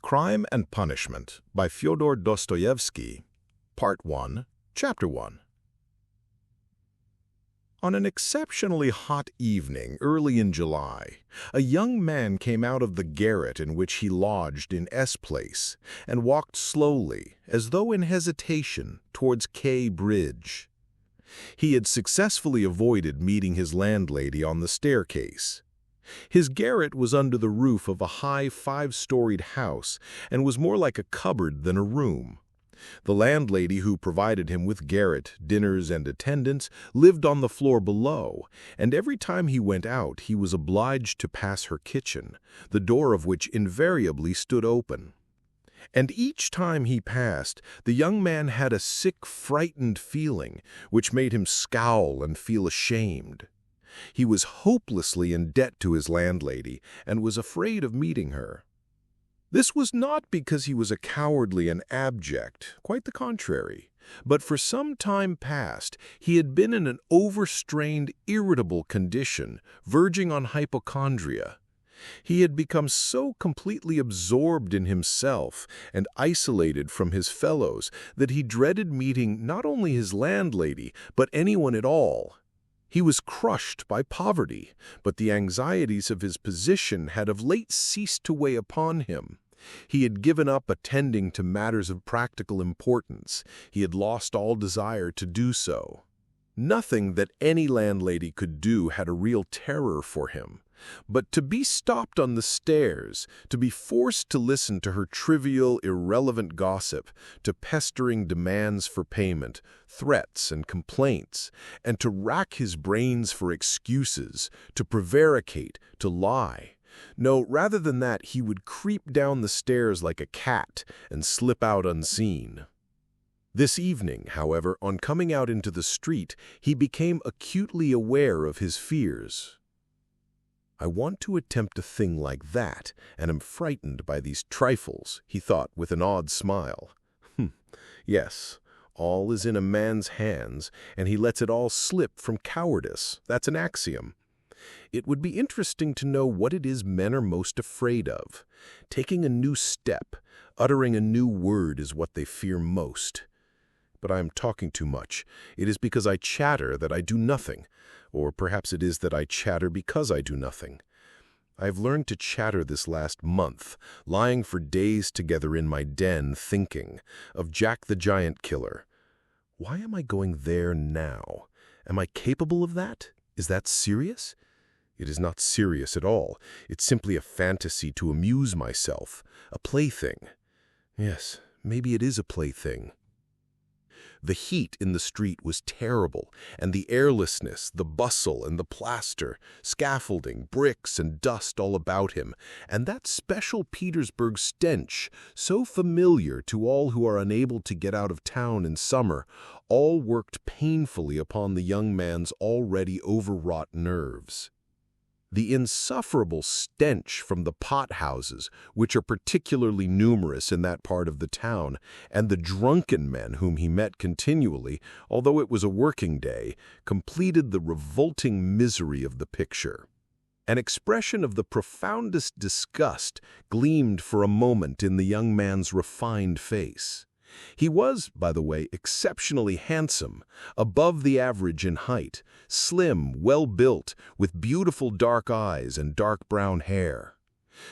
Crime and Punishment by Fyodor Dostoevsky, Part 1, Chapter 1. On an exceptionally hot evening early in July, a young man came out of the garret in which he lodged in S Place and walked slowly, as though in hesitation, towards K Bridge. He had successfully avoided meeting his landlady on the staircase. His garret was under the roof of a high 5-storied house and was more like a cupboard than a room. The landlady who provided him with garret, dinners, and attendance lived on the floor below, and every time he went out he was obliged to pass her kitchen, the door of which invariably stood open. And each time he passed, the young man had a sick, frightened feeling, which made him scowl and feel ashamed. He was hopelessly in debt to his landlady and was afraid of meeting her. This was not because he was a cowardly and abject, quite the contrary, but for some time past he had been in an overstrained, irritable condition, verging on hypochondria. He had become so completely absorbed in himself and isolated from his fellows that he dreaded meeting not only his landlady, but anyone at all. He was crushed by poverty, but the anxieties of his position had of late ceased to weigh upon him. He had given up attending to matters of practical importance. He had lost all desire to do so. Nothing that any landlady could do had a real terror for him. But to be stopped on the stairs, to be forced to listen to her trivial, irrelevant gossip, to pestering demands for payment, threats and complaints, and to rack his brains for excuses, to prevaricate, to lie. No, rather than that, he would creep down the stairs like a cat and slip out unseen. This evening, however, on coming out into the street, he became acutely aware of his fears. "I want to attempt a thing like that, and am frightened by these trifles," he thought with an odd smile. Yes, all is in a man's hands, and he lets it all slip from cowardice. That's an axiom. It would be interesting to know what it is men are most afraid of. Taking a new step, uttering a new word is what they fear most. But I am talking too much. It is because I chatter that I do nothing. Or perhaps it is that I chatter because I do nothing. I have learned to chatter this last month, lying for days together in my den thinking of Jack the Giant Killer. Why am I going there now? Am I capable of that? Is that serious? It is not serious at all. It's simply a fantasy to amuse myself, a plaything. Yes, maybe it is a plaything. The heat in the street was terrible, and the airlessness, the bustle and the plaster, scaffolding, bricks and dust all about him, and that special Petersburg stench, so familiar to all who are unable to get out of town in summer, all worked painfully upon the young man's already overwrought nerves. The insufferable stench from the pot-houses, which are particularly numerous in that part of the town, and the drunken men whom he met continually, although it was a working day, completed the revolting misery of the picture. An expression of the profoundest disgust gleamed for a moment in the young man's refined face. He was, by the way, exceptionally handsome, above the average in height, slim, well-built, with beautiful dark eyes and dark brown hair.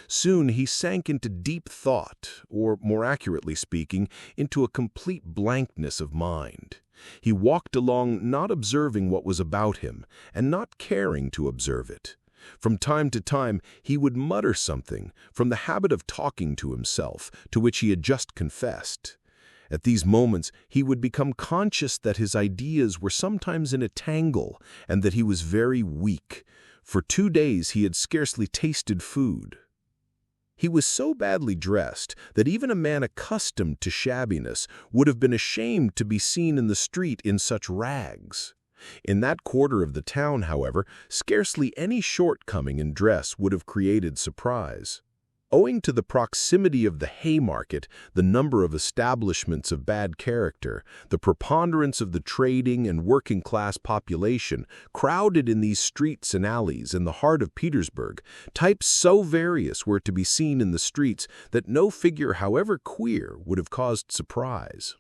Soon he sank into deep thought, or, more accurately speaking, into a complete blankness of mind. He walked along not observing what was about him, and not caring to observe it. From time to time he would mutter something, from the habit of talking to himself, to which he had just confessed. At these moments he would become conscious that his ideas were sometimes in a tangle, and that he was very weak. For 2 days he had scarcely tasted food. He was so badly dressed that even a man accustomed to shabbiness would have been ashamed to be seen in the street in such rags. In that quarter of the town, however, scarcely any shortcoming in dress would have created surprise. Owing to the proximity of the Haymarket, the number of establishments of bad character, the preponderance of the trading and working-class population crowded in these streets and alleys in the heart of Petersburg, types so various were to be seen in the streets that no figure, however queer, would have caused surprise.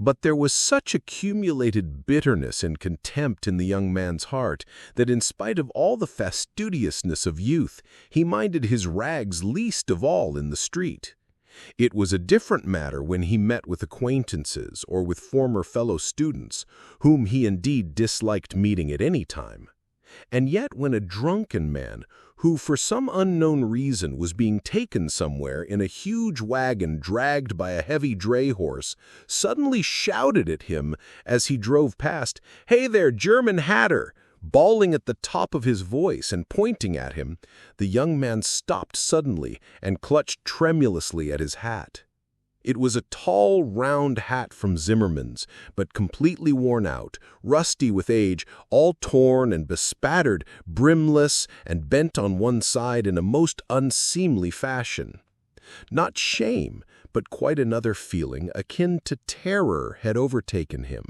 But there was such accumulated bitterness and contempt in the young man's heart that in spite of all the fastidiousness of youth, he minded his rags least of all in the street. It was a different matter when he met with acquaintances or with former fellow students, whom he indeed disliked meeting at any time. And yet when a drunken man, who for some unknown reason was being taken somewhere in a huge wagon dragged by a heavy dray horse, suddenly shouted at him as he drove past, "Hey there, German hatter!" bawling at the top of his voice and pointing at him, the young man stopped suddenly and clutched tremulously at his hat. It was a tall, round hat from Zimmermann's, but completely worn out, rusty with age, all torn and bespattered, brimless, and bent on one side in a most unseemly fashion. Not shame, but quite another feeling, akin to terror, had overtaken him.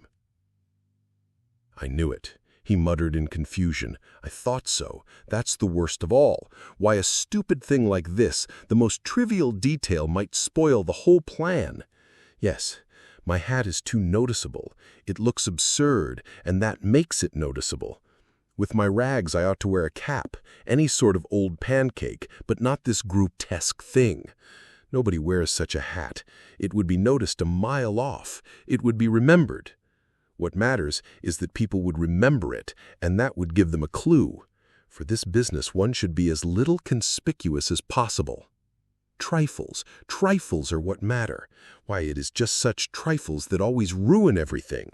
"I knew it," he muttered in confusion. "I thought so. That's the worst of all. Why, a stupid thing like this, the most trivial detail, might spoil the whole plan. Yes, my hat is too noticeable. It looks absurd, and that makes it noticeable. With my rags I ought to wear a cap, any sort of old pancake, but not this grotesque thing. Nobody wears such a hat. It would be noticed a mile off. It would be remembered. What matters is that people would remember it, and that would give them a clue. For this business one should be as little conspicuous as possible. Trifles are what matter. Why, it is just such trifles that always ruin everything."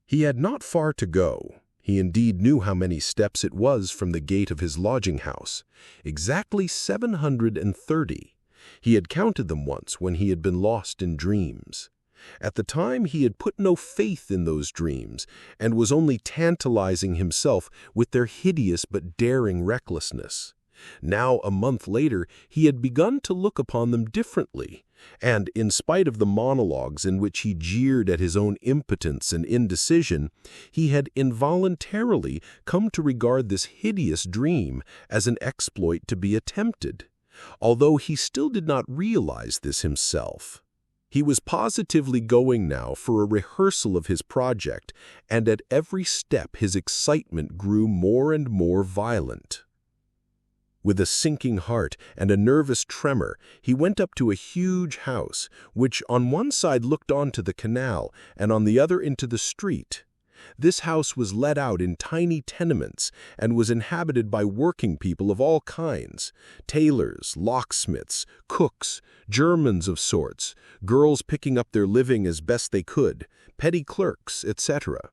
He had not far to go. He indeed knew how many steps it was from the gate of his lodging-house. Exactly 730. He had counted them once when he had been lost in dreams. At the time he had put no faith in those dreams, and was only tantalizing himself with their hideous but daring recklessness. Now, a month later, he had begun to look upon them differently, and, in spite of the monologues in which he jeered at his own impotence and indecision, he had involuntarily come to regard this hideous dream as an exploit to be attempted, although he still did not realize this himself. He was positively going now for a rehearsal of his project, and at every step his excitement grew more and more violent. With a sinking heart and a nervous tremor, he went up to a huge house, which on one side looked onto the canal and on the other into the street. This house was let out in tiny tenements and was inhabited by working people of all kinds: tailors, locksmiths, cooks, Germans of sorts, girls picking up their living as best they could, petty clerks, etc.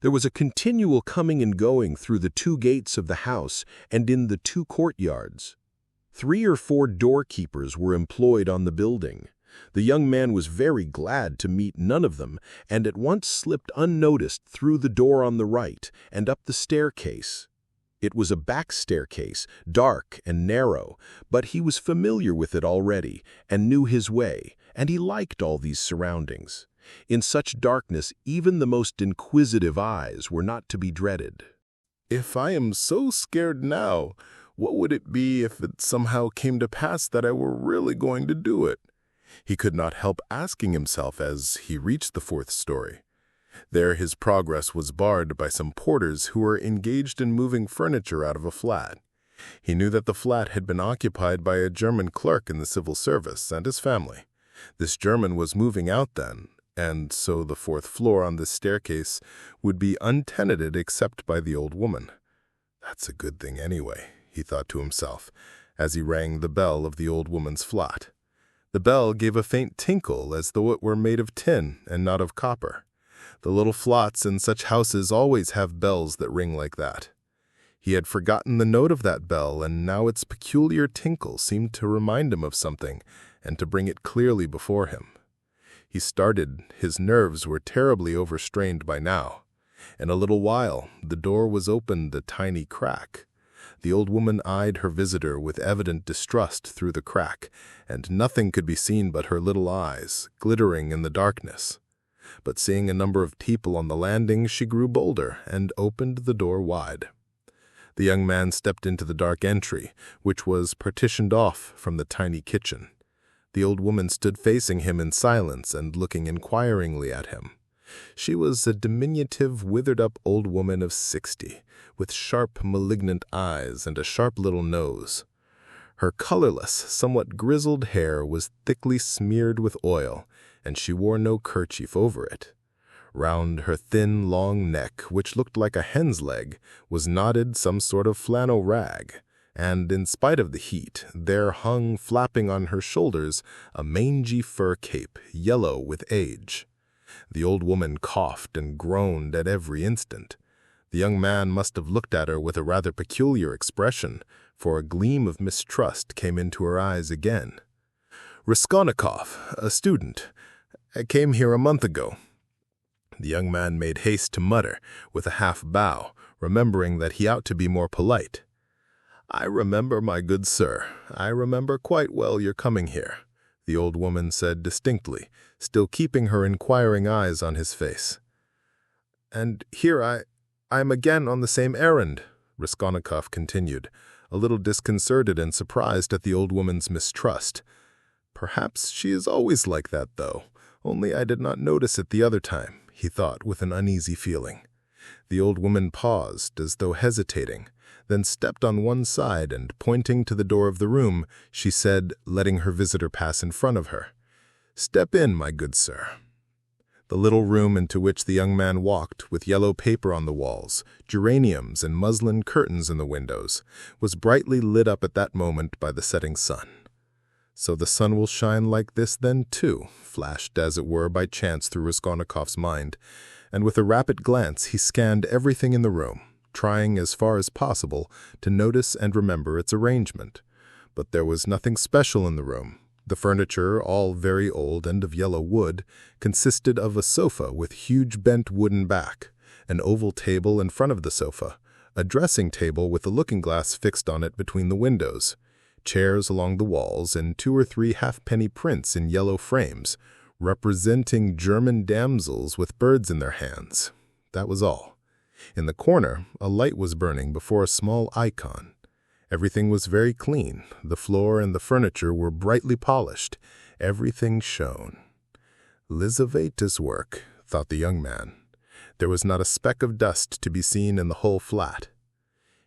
There was a continual coming and going through the two gates of the house and in the two courtyards. 3 or 4 doorkeepers were employed on the building. The young man was very glad to meet none of them, and at once slipped unnoticed through the door on the right and up the staircase. It was a back staircase, dark and narrow, but he was familiar with it already and knew his way, and he liked all these surroundings. In such darkness, even the most inquisitive eyes were not to be dreaded. "If I am so scared now, what would it be if it somehow came to pass that I were really going to do it?" He could not help asking himself as he reached the 4th story. There his progress was barred by some porters who were engaged in moving furniture out of a flat. He knew that the flat had been occupied by a German clerk in the civil service and his family. This German was moving out then, and so the 4th floor on this staircase would be untenanted except by the old woman. "That's a good thing anyway," he thought to himself, as he rang the bell of the old woman's flat. The bell gave a faint tinkle as though it were made of tin and not of copper. The little flats in such houses always have bells that ring like that. He had forgotten the note of that bell, and now its peculiar tinkle seemed to remind him of something and to bring it clearly before him. He started. His nerves were terribly overstrained by now. In a little while, the door was opened a tiny crack. The old woman eyed her visitor with evident distrust through the crack, and nothing could be seen but her little eyes, glittering in the darkness. But seeing a number of people on the landing, she grew bolder and opened the door wide. The young man stepped into the dark entry, which was partitioned off from the tiny kitchen. The old woman stood facing him in silence and looking inquiringly at him. She was a diminutive, withered-up old woman of 60, with sharp, malignant eyes and a sharp little nose. Her colorless, somewhat grizzled hair was thickly smeared with oil, and she wore no kerchief over it. Round her thin, long neck, which looked like a hen's leg, was knotted some sort of flannel rag, and, in spite of the heat, there hung, flapping on her shoulders, a mangy fur cape, yellow with age. The old woman coughed and groaned at every instant. The young man must have looked at her with a rather peculiar expression, for a gleam of mistrust came into her eyes again. "Raskolnikov, a student, came here a month ago." The young man made haste to mutter, with a half-bow, remembering that he ought to be more polite. "I remember, my good sir, I remember quite well your coming here," the old woman said distinctly, still keeping her inquiring eyes on his face. "And here I am again on the same errand," Raskolnikov continued, a little disconcerted and surprised at the old woman's mistrust. "Perhaps she is always like that, though, only I did not notice it the other time," he thought with an uneasy feeling. The old woman paused, as though hesitating, then stepped on one side and, pointing to the door of the room, she said, letting her visitor pass in front of her, "Step in, my good sir." The little room into which the young man walked, with yellow paper on the walls, geraniums and muslin curtains in the windows, was brightly lit up at that moment by the setting sun. "So the sun will shine like this then, too," flashed as it were by chance through Raskolnikov's mind, and with a rapid glance he scanned everything in the room, trying as far as possible to notice and remember its arrangement. But there was nothing special in the room. The furniture, all very old and of yellow wood, consisted of a sofa with huge bent wooden back, an oval table in front of the sofa, a dressing table with a looking-glass fixed on it between the windows, chairs along the walls, and 2 or 3 halfpenny prints in yellow frames, representing German damsels with birds in their hands. That was all. In the corner, a light was burning before a small icon. Everything was very clean. The floor and the furniture were brightly polished. Everything shone. "Lizaveta's work," thought the young man. There was not a speck of dust to be seen in the whole flat.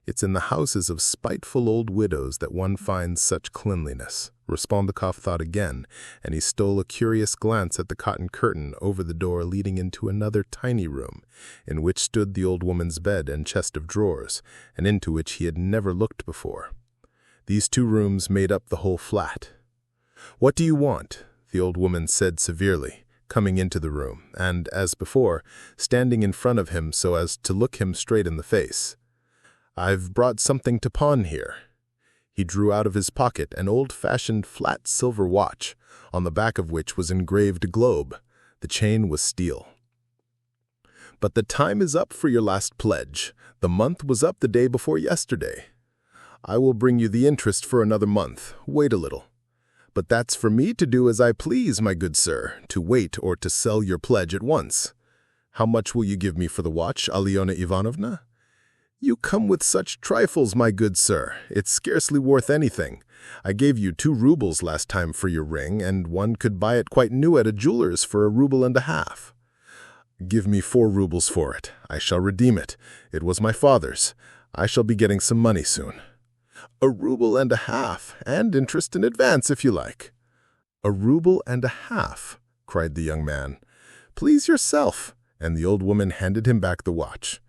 It's in the houses of spiteful old widows that one finds such cleanliness, Raskolnikov thought again, and he stole a curious glance at the cotton curtain over the door leading into another tiny room, in which stood the old woman's bed and chest of drawers, and into which he had never looked before. These 2 rooms made up the whole flat. "What do you want?" the old woman said severely, coming into the room, and, as before, standing in front of him so as to look him straight in the face. "I've brought something to pawn here." He drew out of his pocket an old-fashioned flat silver watch, on the back of which was engraved a globe. The chain was steel. "But the time is up for your last pledge. The month was up the day before yesterday. I will bring you the interest for another month. Wait a little." "But that's for me to do as I please, my good sir, to wait or to sell your pledge at once." "How much will you give me for the watch, Alyona Ivanovna?" "You come with such trifles, my good sir. It's scarcely worth anything. I gave you 2 rubles last time for your ring, and one could buy it quite new at a jeweler's for 1.5 rubles. "Give me 4 rubles for it. I shall redeem it. It was my father's. I shall be getting some money soon." 1.5 rubles, and interest in advance, if you like." 1.5 rubles, cried the young man. "Please yourself," and the old woman handed him back the watch.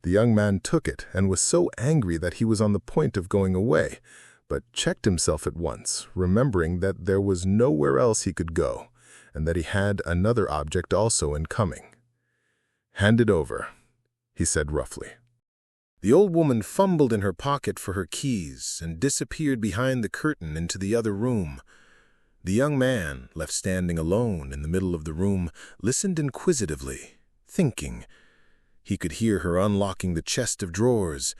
The young man took it and was so angry that he was on the point of going away, but checked himself at once, remembering that there was nowhere else he could go, and that he had another object also in coming. "Hand it over," he said roughly. The old woman fumbled in her pocket for her keys and disappeared behind the curtain into the other room. The young man, left standing alone in the middle of the room, listened inquisitively, thinking. He could hear her unlocking the chest of drawers.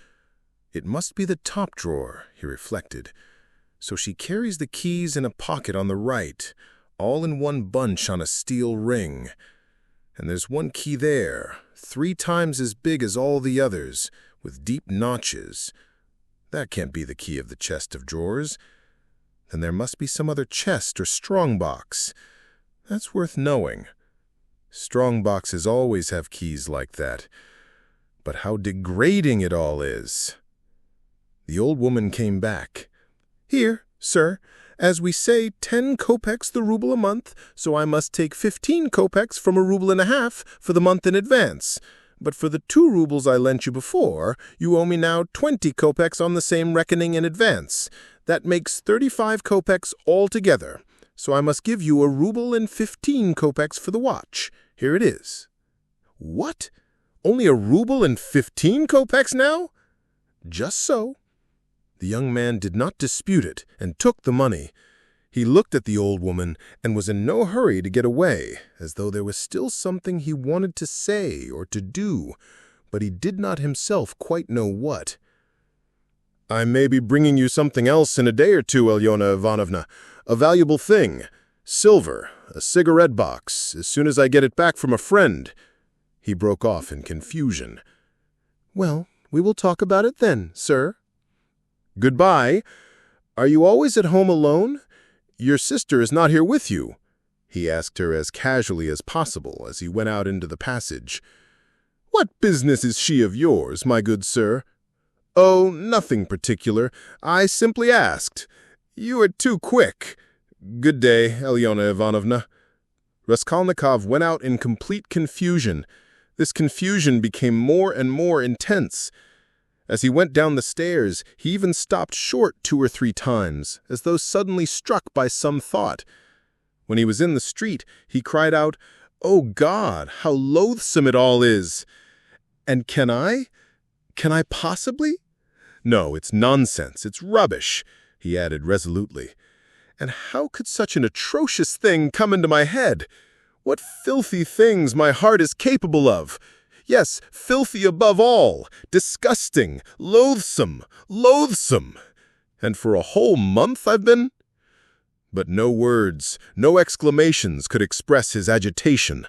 It must be the top drawer, he reflected. So she carries the keys in a pocket on the right, all in one bunch on a steel ring. And there's one key there, 3 times as big as all the others, with deep notches. That can't be the key of the chest of drawers. Then there must be some other chest or strongbox. That's worth knowing. Strong boxes always have keys like that. But how degrading it all is. The old woman came back. Here, sir, as we say 10 kopecks the ruble a month, so I must take 15 kopecks from a ruble and a half for the month in advance. But for the 2 rubles I lent you before, you owe me now 20 kopecks on the same reckoning in advance. That makes 35 kopecks altogether. So I must give you a ruble and 15 kopecks for the watch. Here it is. What? Only a ruble and 15 kopecks now? Just so. The young man did not dispute it and took the money. He looked at the old woman and was in no hurry to get away, as though there was still something he wanted to say or to do, but he did not himself quite know what. I may be bringing you something else in a day or two, Alyona Ivanovna. A valuable thing. Silver, a cigarette box, as soon as I get it back from a friend. He broke off in confusion. Well, we will talk about it then, sir. Goodbye. Are you always at home alone? Your sister is not here with you, he asked her as casually as possible as he went out into the passage. What business is she of yours, my good sir? Oh, nothing particular. I simply asked. You are too quick. Good day, Alyona Ivanovna. Raskolnikov went out in complete confusion. This confusion became more and more intense. As he went down the stairs, he even stopped short 2 or 3 times, as though suddenly struck by some thought. When he was in the street, he cried out, "Oh God, how loathsome it all is! And can I possibly? No, it's nonsense, it's rubbish," he added resolutely. And how could such an atrocious thing come into my head? What filthy things my heart is capable of! Yes, filthy above all, disgusting, loathsome, loathsome. And for a whole month I've been... But no words, no exclamations could express his agitation.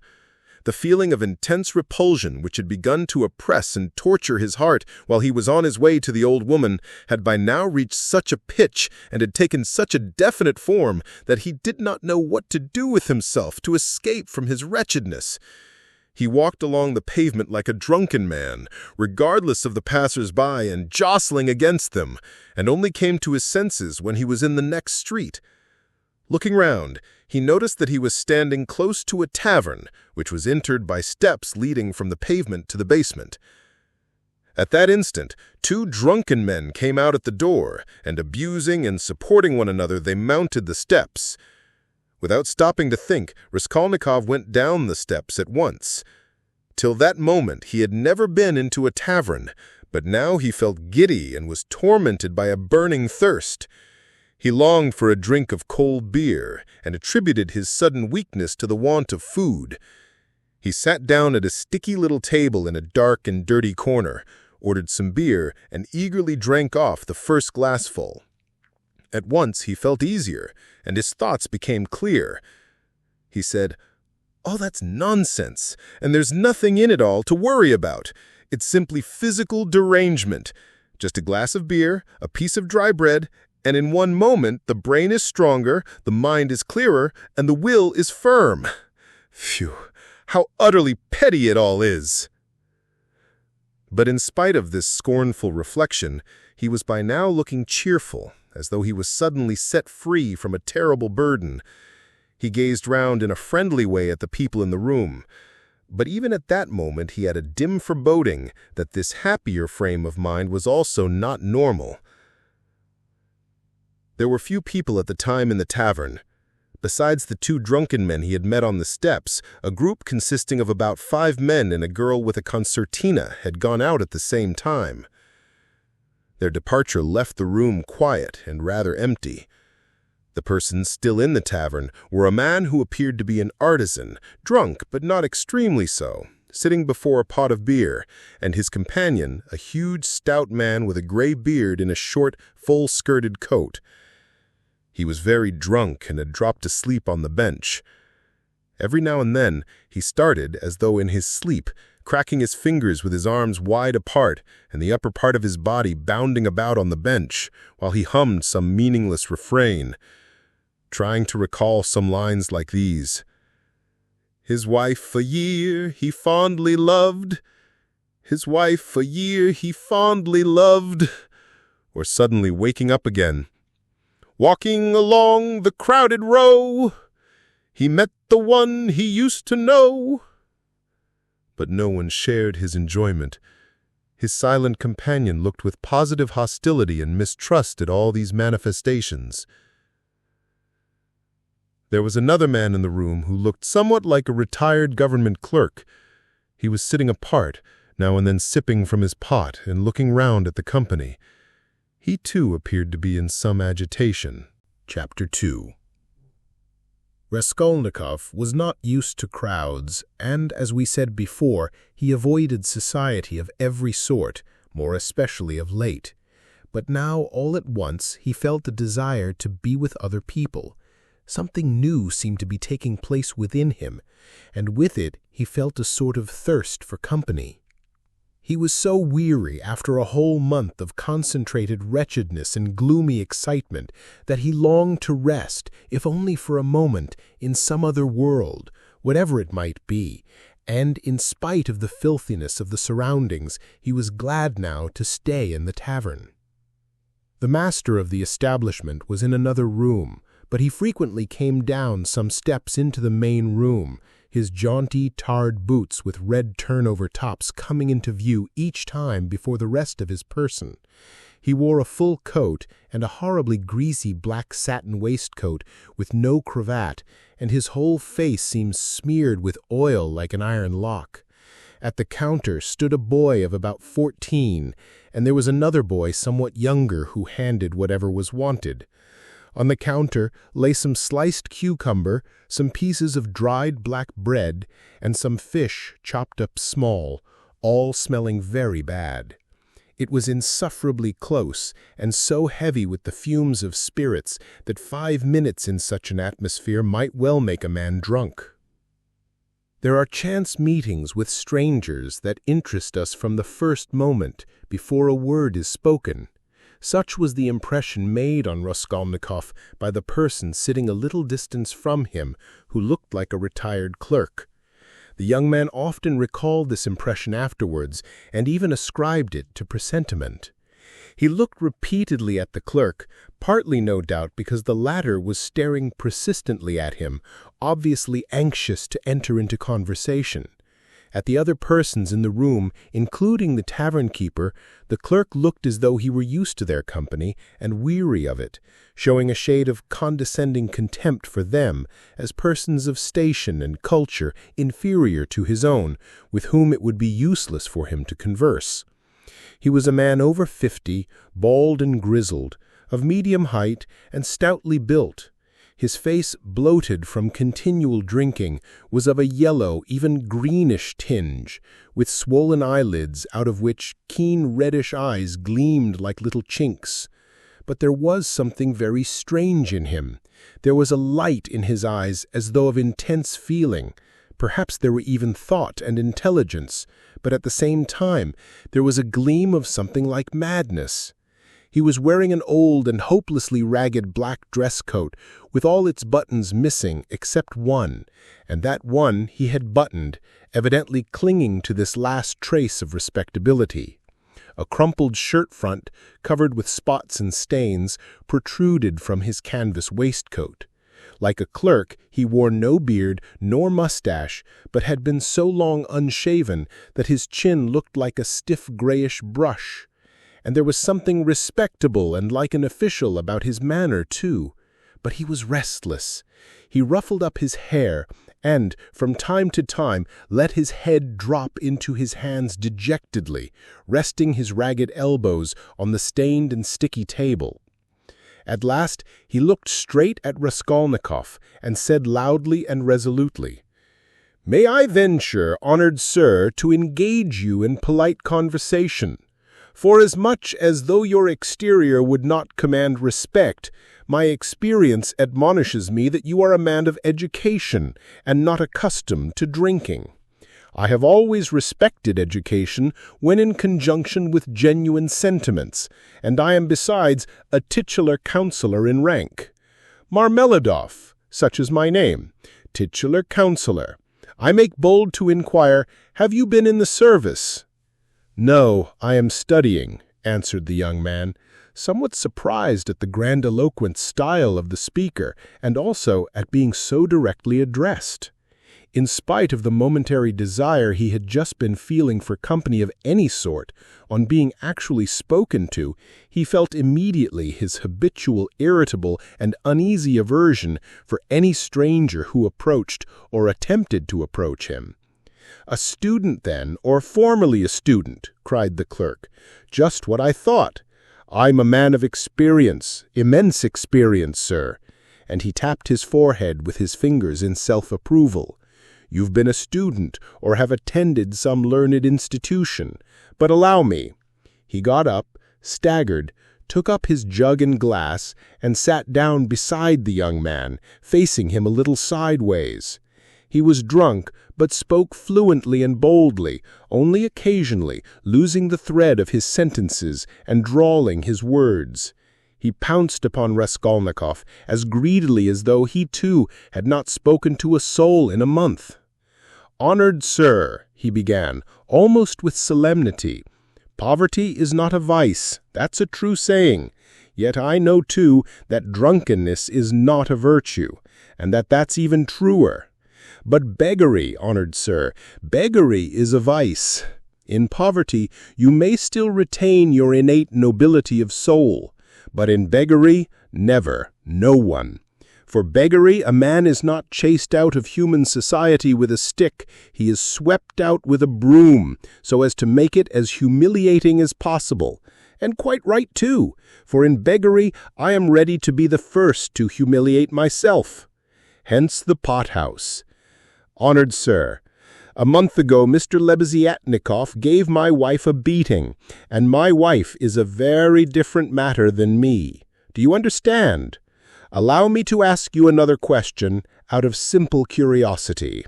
The feeling of intense repulsion which had begun to oppress and torture his heart while he was on his way to the old woman had by now reached such a pitch and had taken such a definite form that he did not know what to do with himself to escape from his wretchedness. He walked along the pavement like a drunken man, regardless of the passers-by and jostling against them, and only came to his senses when he was in the next street. Looking round, he noticed that he was standing close to a tavern, which was entered by steps leading from the pavement to the basement. At that instant, 2 drunken men came out at the door, and abusing and supporting one another, they mounted the steps. Without stopping to think, Raskolnikov went down the steps at once. Till that moment he had never been into a tavern, but now he felt giddy and was tormented by a burning thirst. He longed for a drink of cold beer, and attributed his sudden weakness to the want of food. He sat down at a sticky little table in a dark and dirty corner, ordered some beer, and eagerly drank off the first glassful. At once he felt easier, and his thoughts became clear. He said, "Oh, that's nonsense, and there's nothing in it all to worry about. It's simply physical derangement. Just a glass of beer, a piece of dry bread, and in one moment the brain is stronger, the mind is clearer, and the will is firm. Phew, how utterly petty it all is!" But in spite of this scornful reflection, he was by now looking cheerful, as though he was suddenly set free from a terrible burden. He gazed round in a friendly way at the people in the room. But even at that moment he had a dim foreboding that this happier frame of mind was also not normal. There were few people at the time in the tavern. Besides the 2 drunken men he had met on the steps, a group consisting of about 5 men and a girl with a concertina had gone out at the same time. Their departure left the room quiet and rather empty. The persons still in the tavern were a man who appeared to be an artisan, drunk but not extremely so, sitting before a pot of beer, and his companion, a huge, stout man with a gray beard in a short, full-skirted coat. He was very drunk and had dropped asleep on the bench. Every now and then, he started, as though in his sleep, cracking his fingers with his arms wide apart and the upper part of his body bounding about on the bench, while he hummed some meaningless refrain, trying to recall some lines like these. His wife a year he fondly loved, his wife a year he fondly loved, or suddenly waking up again. Walking along the crowded row, he met the one he used to know. But no one shared his enjoyment. His silent companion looked with positive hostility and mistrust at all these manifestations. There was another man in the room who looked somewhat like a retired government clerk. He was sitting apart, now and then sipping from his pot and looking round at the company. He too appeared to be in some agitation. Chapter 2. Raskolnikov was not used to crowds, and, as we said before, he avoided society of every sort, more especially of late. But now, all at once, he felt a desire to be with other people. Something new seemed to be taking place within him, and with it he felt a sort of thirst for company. He was so weary after a whole month of concentrated wretchedness and gloomy excitement that he longed to rest, if only for a moment, in some other world, whatever it might be, and in spite of the filthiness of the surroundings, he was glad now to stay in the tavern. The master of the establishment was in another room, but he frequently came down some steps into the main room, his jaunty, tarred boots with red turnover tops coming into view each time before the rest of his person. He wore a full coat and a horribly greasy black satin waistcoat with no cravat, and his whole face seemed smeared with oil like an iron lock. At the counter stood a boy of about 14, and there was another boy somewhat younger who handed whatever was wanted. On the counter lay some sliced cucumber, some pieces of dried black bread, and some fish chopped up small, all smelling very bad. It was insufferably close, and so heavy with the fumes of spirits that 5 minutes in such an atmosphere might well make a man drunk. There are chance meetings with strangers that interest us from the first moment, before a word is spoken. Such was the impression made on Raskolnikov by the person sitting a little distance from him, who looked like a retired clerk. The young man often recalled this impression afterwards, and even ascribed it to presentiment. He looked repeatedly at the clerk, partly no doubt because the latter was staring persistently at him, obviously anxious to enter into conversation. At the other persons in the room, including the tavern-keeper, the clerk looked as though he were used to their company and weary of it, showing a shade of condescending contempt for them as persons of station and culture inferior to his own, with whom it would be useless for him to converse. He was a man over 50, bald and grizzled, of medium height and stoutly built. His face, bloated from continual drinking, was of a yellow, even greenish tinge, with swollen eyelids out of which keen reddish eyes gleamed like little chinks. But there was something very strange in him. There was a light in his eyes as though of intense feeling. Perhaps there were even thought and intelligence, but at the same time there was a gleam of something like madness. He was wearing an old and hopelessly ragged black dress coat, with all its buttons missing except one, and that one he had buttoned, evidently clinging to this last trace of respectability. A crumpled shirt front, covered with spots and stains, protruded from his canvas waistcoat. Like a clerk, he wore no beard nor mustache, but had been so long unshaven that his chin looked like a stiff grayish brush. And there was something respectable and like an official about his manner, too. But he was restless. He ruffled up his hair and, from time to time, let his head drop into his hands dejectedly, resting his ragged elbows on the stained and sticky table. At last he looked straight at Raskolnikov and said loudly and resolutely, May I venture, honored sir, to engage you in polite conversation? Forasmuch as though your exterior would not command respect, my experience admonishes me that you are a man of education and not accustomed to drinking. I have always respected education when in conjunction with genuine sentiments, and I am besides a titular counselor in rank. Marmeladov, such is my name, titular counselor. I make bold to inquire, have you been in the service? No, I am studying, answered the young man, somewhat surprised at the grandiloquent style of the speaker and also at being so directly addressed. In spite of the momentary desire he had just been feeling for company of any sort, on being actually spoken to, he felt immediately his habitual irritable and uneasy aversion for any stranger who approached or attempted to approach him. "A student, then, or formerly a student," cried the clerk. "Just what I thought. I'm a man of experience, immense experience, sir." And he tapped his forehead with his fingers in self-approval. "You've been a student or have attended some learned institution. But allow me." He got up, staggered, took up his jug and glass, and sat down beside the young man, facing him a little sideways. He was drunk, but spoke fluently and boldly, only occasionally losing the thread of his sentences and drawling his words. He pounced upon Raskolnikov as greedily as though he too had not spoken to a soul in a month. "Honored sir," he began, almost with solemnity, "poverty is not a vice, that's a true saying. Yet I know, too, that drunkenness is not a virtue, and that that's even truer. But beggary, honored sir, beggary is a vice. In poverty you may still retain your innate nobility of soul, but in beggary, never, no one. For beggary, a man is not chased out of human society with a stick, he is swept out with a broom, so as to make it as humiliating as possible. And quite right, too, for in beggary I am ready to be the first to humiliate myself. Hence the pothouse. Honored sir, a month ago Mr. Lebeziatnikov gave my wife a beating, and my wife is a very different matter than me. Do you understand? Allow me to ask you another question out of simple curiosity.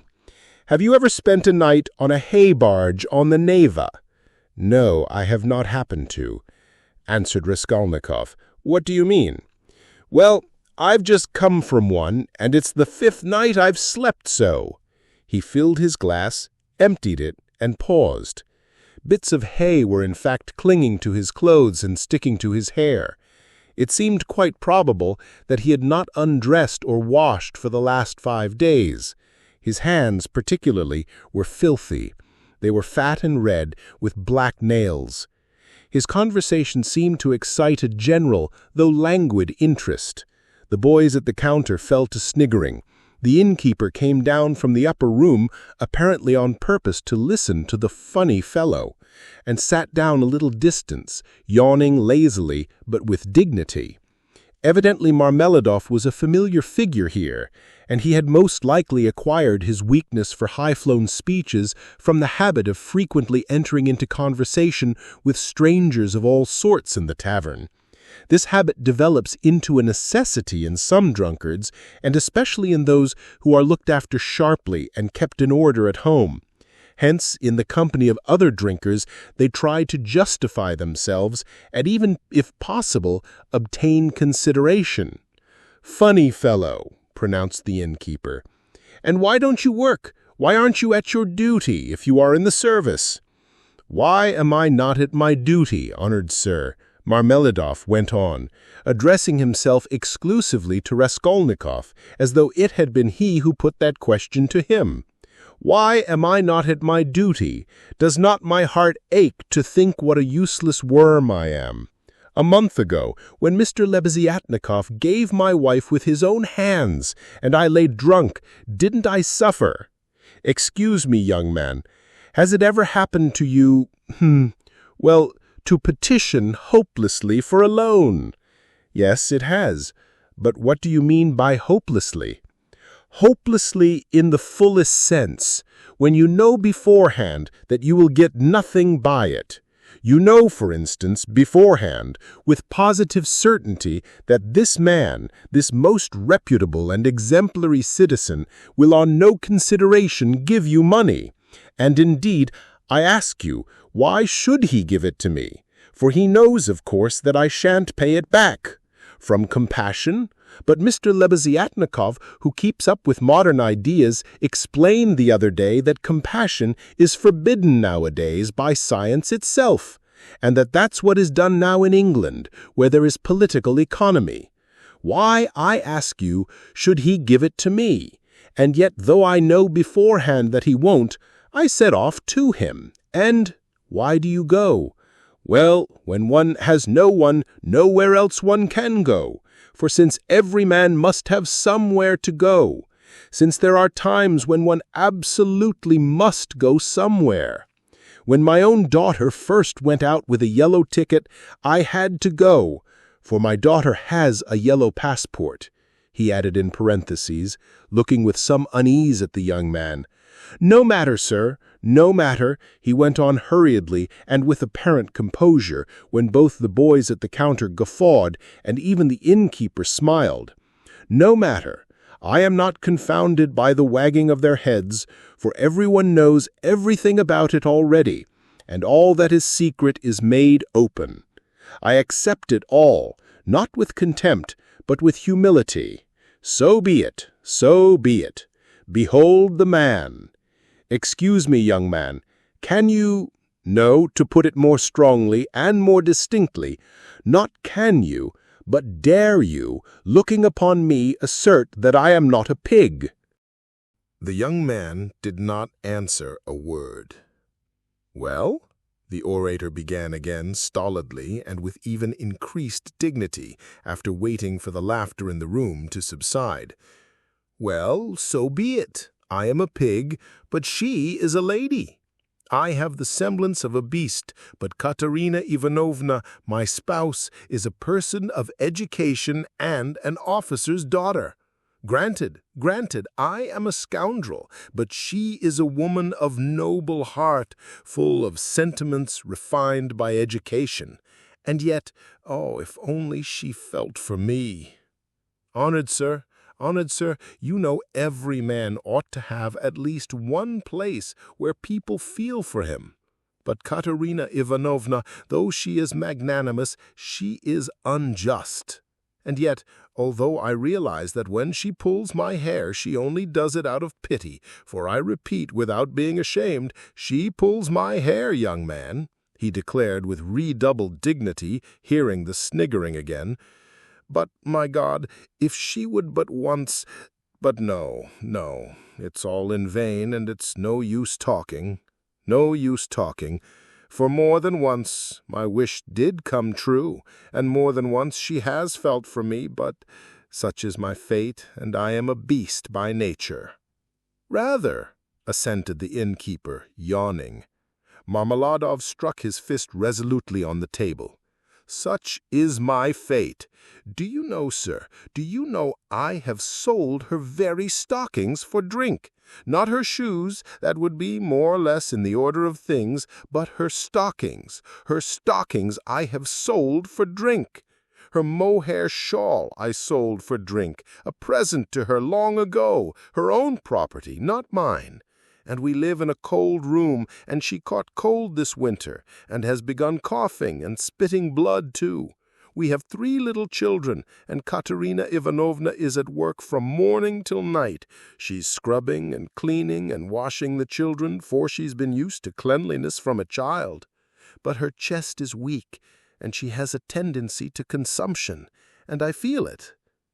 Have you ever spent a night on a hay barge on the Neva? No, I have not happened to, answered Raskolnikov. What do you mean? Well, I've just come from one, and it's the 5th night I've slept so. He filled his glass, emptied it, and paused. Bits of hay were in fact clinging to his clothes and sticking to his hair. It seemed quite probable that he had not undressed or washed for the last 5 days. His hands, particularly, were filthy. They were fat and red, with black nails. His conversation seemed to excite a general, though languid, interest. The boys at the counter fell to sniggering. The innkeeper came down from the upper room, apparently on purpose to listen to the funny fellow, and sat down a little distance, yawning lazily, but with dignity. Evidently Marmeladov was a familiar figure here, and he had most likely acquired his weakness for high-flown speeches from the habit of frequently entering into conversation with strangers of all sorts in the tavern. This habit develops into a necessity in some drunkards, and especially in those who are looked after sharply and kept in order at home. Hence, in the company of other drinkers, they try to justify themselves and even, if possible, obtain consideration. "Funny fellow," pronounced the innkeeper. "And why don't you work? Why aren't you at your duty if you are in the service?" "Why am I not at my duty, honored sir?" Marmeladov went on, addressing himself exclusively to Raskolnikov, as though it had been he who put that question to him. "Why am I not at my duty? Does not my heart ache to think what a useless worm I am? A month ago, when Mr. Lebeziatnikov gave my wife with his own hands, and I lay drunk, didn't I suffer? Excuse me, young man, has it ever happened to you, to petition hopelessly for a loan?" "Yes, it has. But what do you mean by hopelessly?" hopelessly in the fullest sense, when you know beforehand that you will get nothing by it. You know, for instance, beforehand, with positive certainty, that this man, this most reputable and exemplary citizen, will on no consideration give you money. And indeed, I ask you, why should he give it to me? For he knows, of course, that I shan't pay it back. From compassion? But Mr. Lebeziatnikov, who keeps up with modern ideas, explained the other day that compassion is forbidden nowadays by science itself, and that that's what is done now in England, where there is political economy. Why, I ask you, should he give it to me? And yet, though I know beforehand that he won't, I set off to him. And why do you go? Well, when one has no one, nowhere else one can go. For since every man must have somewhere to go, since there are times when one absolutely must go somewhere. When my own daughter first went out with a yellow ticket, I had to go, for my daughter has a yellow passport, he added in parentheses, looking with some unease at the young man. No matter, sir, no matter, he went on hurriedly and with apparent composure, when both the boys at the counter guffawed and even the innkeeper smiled. No matter, I am not confounded by the wagging of their heads, for everyone knows everything about it already, and all that is secret is made open. I accept it all, not with contempt, but with humility. So be it, so be it. Behold the man. Excuse me, young man, can you, no, to put it more strongly and more distinctly, not can you, but dare you, looking upon me, assert that I am not a pig? The young man did not answer a word. Well, the orator began again stolidly and with even increased dignity, after waiting for the laughter in the room to subside. Well, so be it. I am a pig, but she is a lady. I have the semblance of a beast, but Katerina Ivanovna, my spouse, is a person of education and an officer's daughter. Granted, I am a scoundrel, but she is a woman of noble heart, full of sentiments refined by education. And yet, oh, if only she felt for me. Honored sir, you know every man ought to have at least one place where people feel for him. But Katerina Ivanovna, though she is magnanimous, she is unjust. And yet, although I realize that when she pulls my hair, she only does it out of pity, for I repeat without being ashamed, she pulls my hair, young man, he declared with redoubled dignity, hearing the sniggering again. But, my God, if she would but once— But no, it's all in vain, and it's no use talking. For more than once my wish did come true, and more than once she has felt for me, but such is my fate, and I am a beast by nature. Rather, assented the innkeeper, yawning. Marmeladov struck his fist resolutely on the table. Such is my fate. Do you know, sir, I have sold her very stockings for drink? Not her shoes, that would be more or less in the order of things, but her stockings. Her stockings I have sold for drink. Her mohair shawl I sold for drink, a present to her long ago, her own property, not mine. And we live in a cold room, and she caught cold this winter, and has begun coughing and spitting blood too. We have 3 little children, and Katerina Ivanovna is at work from morning till night. She's scrubbing and cleaning and washing the children, for she's been used to cleanliness from a child. But her chest is weak, and she has a tendency to consumption, and I feel it.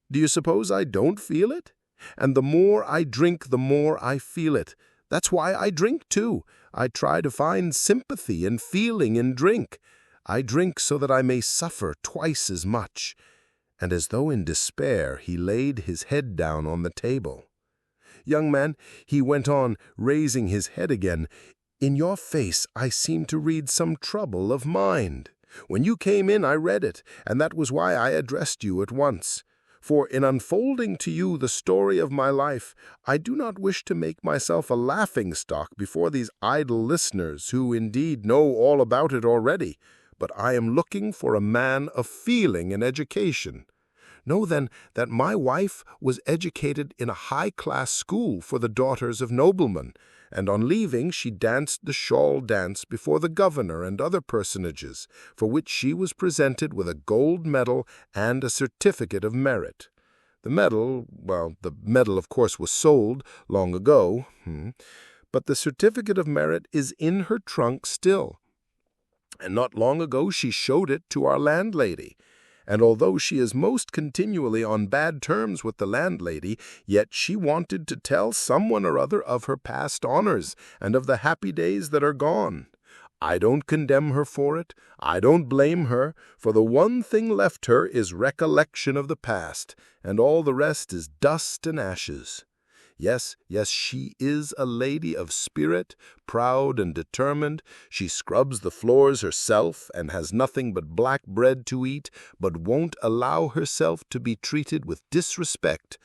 Do you suppose I don't feel it? And the more I drink, the more I feel it. That's why I drink, too. I try to find sympathy and feeling in drink. I drink so that I may suffer twice as much. And as though in despair, he laid his head down on the table. Young man, he went on, raising his head again, in your face I seem to read some trouble of mind. When you came in, I read it, and that was why I addressed you at once. For in unfolding to you the story of my life, I do not wish to make myself a laughingstock before these idle listeners who indeed know all about it already, but I am looking for a man of feeling and education. Know then that my wife was educated in a high-class school for the daughters of noblemen, and on leaving she danced the shawl dance before the governor and other personages, for which she was presented with a gold medal and a certificate of merit. The medal, of course was sold long ago, but the certificate of merit is in her trunk still. And not long ago she showed it to our landlady. And although she is most continually on bad terms with the landlady, yet she wanted to tell someone or other of her past honors and of the happy days that are gone. I don't condemn her for it. I don't blame her, for the one thing left her is recollection of the past, and all the rest is dust and ashes. Yes, she is a lady of spirit, proud and determined. She scrubs the floors herself and has nothing but black bread to eat, but won't allow herself to be treated with disrespect.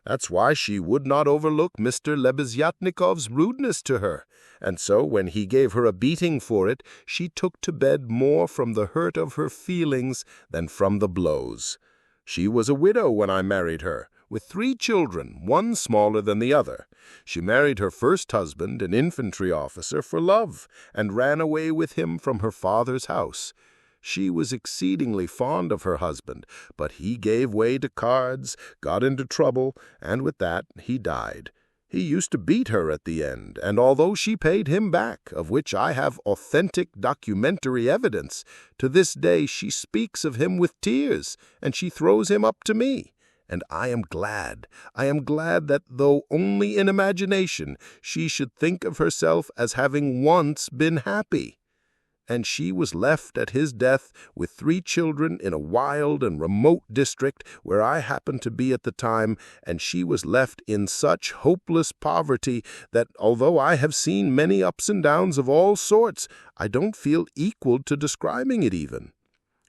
That's why she would not overlook Mr. Lebeziatnikov's rudeness to her, and so when he gave her a beating for it, she took to bed more from the hurt of her feelings than from the blows. She was a widow when I married her, with 3 children, one smaller than the other. She married her first husband, an infantry officer, for love, and ran away with him from her father's house. She was exceedingly fond of her husband, but he gave way to cards, got into trouble, and with that he died. He used to beat her at the end, and although she paid him back, of which I have authentic documentary evidence, to this day she speaks of him with tears, and she throws him up to me. And I am glad that though only in imagination, she should think of herself as having once been happy. And she was left at his death with 3 children in a wild and remote district where I happened to be at the time, and she was left in such hopeless poverty that, although I have seen many ups and downs of all sorts, I don't feel equal to describing it even.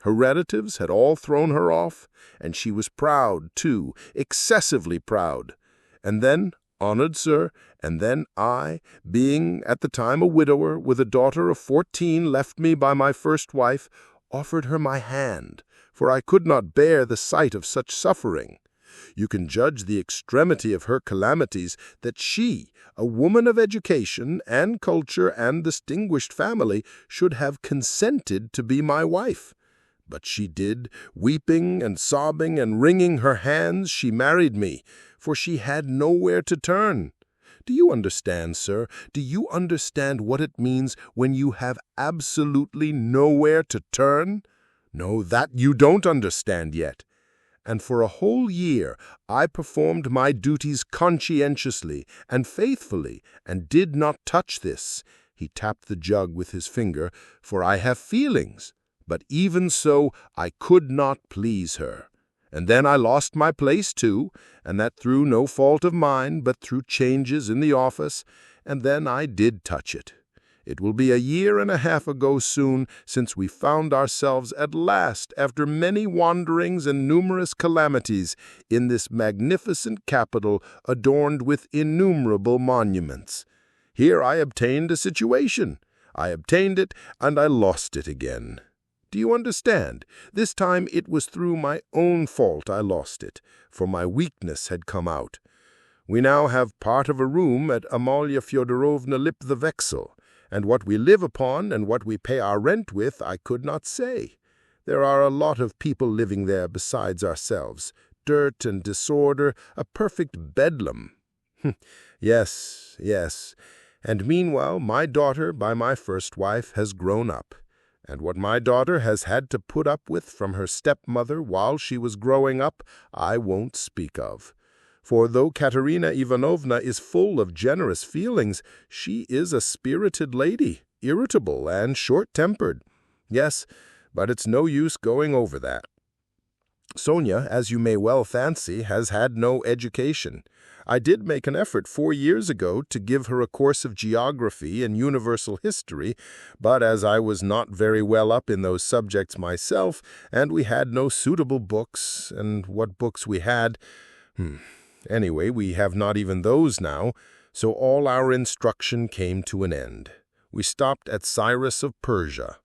Her relatives had all thrown her off, and she was proud, too, excessively proud. And then, honored sir, and then I, being at the time a widower with a daughter of 14 left me by my first wife, offered her my hand, for I could not bear the sight of such suffering. You can judge the extremity of her calamities, that she, a woman of education and culture and distinguished family, should have consented to be my wife. But she did, weeping and sobbing and wringing her hands, she married me, for she had nowhere to turn. Do you understand, sir? Do you understand what it means when you have absolutely nowhere to turn? No, that you don't understand yet. And for a whole year I performed my duties conscientiously and faithfully, and did not touch this. He tapped the jug with his finger, for I have feelings. But even so, I could not please her. And then I lost my place, too, and that through no fault of mine, but through changes in the office, and then I did touch it. It will be a year and a half ago soon since we found ourselves at last, after many wanderings and numerous calamities, in this magnificent capital adorned with innumerable monuments. Here I obtained a situation. I obtained it, and I lost it again. Do you understand? This time it was through my own fault I lost it, for my weakness had come out. We now have part of a room at Amalia Fyodorovna Lipthavexel, and what we live upon and what we pay our rent with I could not say. There are a lot of people living there besides ourselves, dirt and disorder, a perfect bedlam. Yes, and meanwhile my daughter by my first wife has grown up. And what my daughter has had to put up with from her stepmother while she was growing up, I won't speak of. For though Katerina Ivanovna is full of generous feelings, she is a spirited lady, irritable and short-tempered. Yes, but it's no use going over that. Sonia, as you may well fancy, has had no education. I did make an effort 4 years ago to give her a course of geography and universal history, but as I was not very well up in those subjects myself, and we had no suitable books, and what books we had, anyway, we have not even those now, so all our instruction came to an end. We stopped at Cyrus of Persia.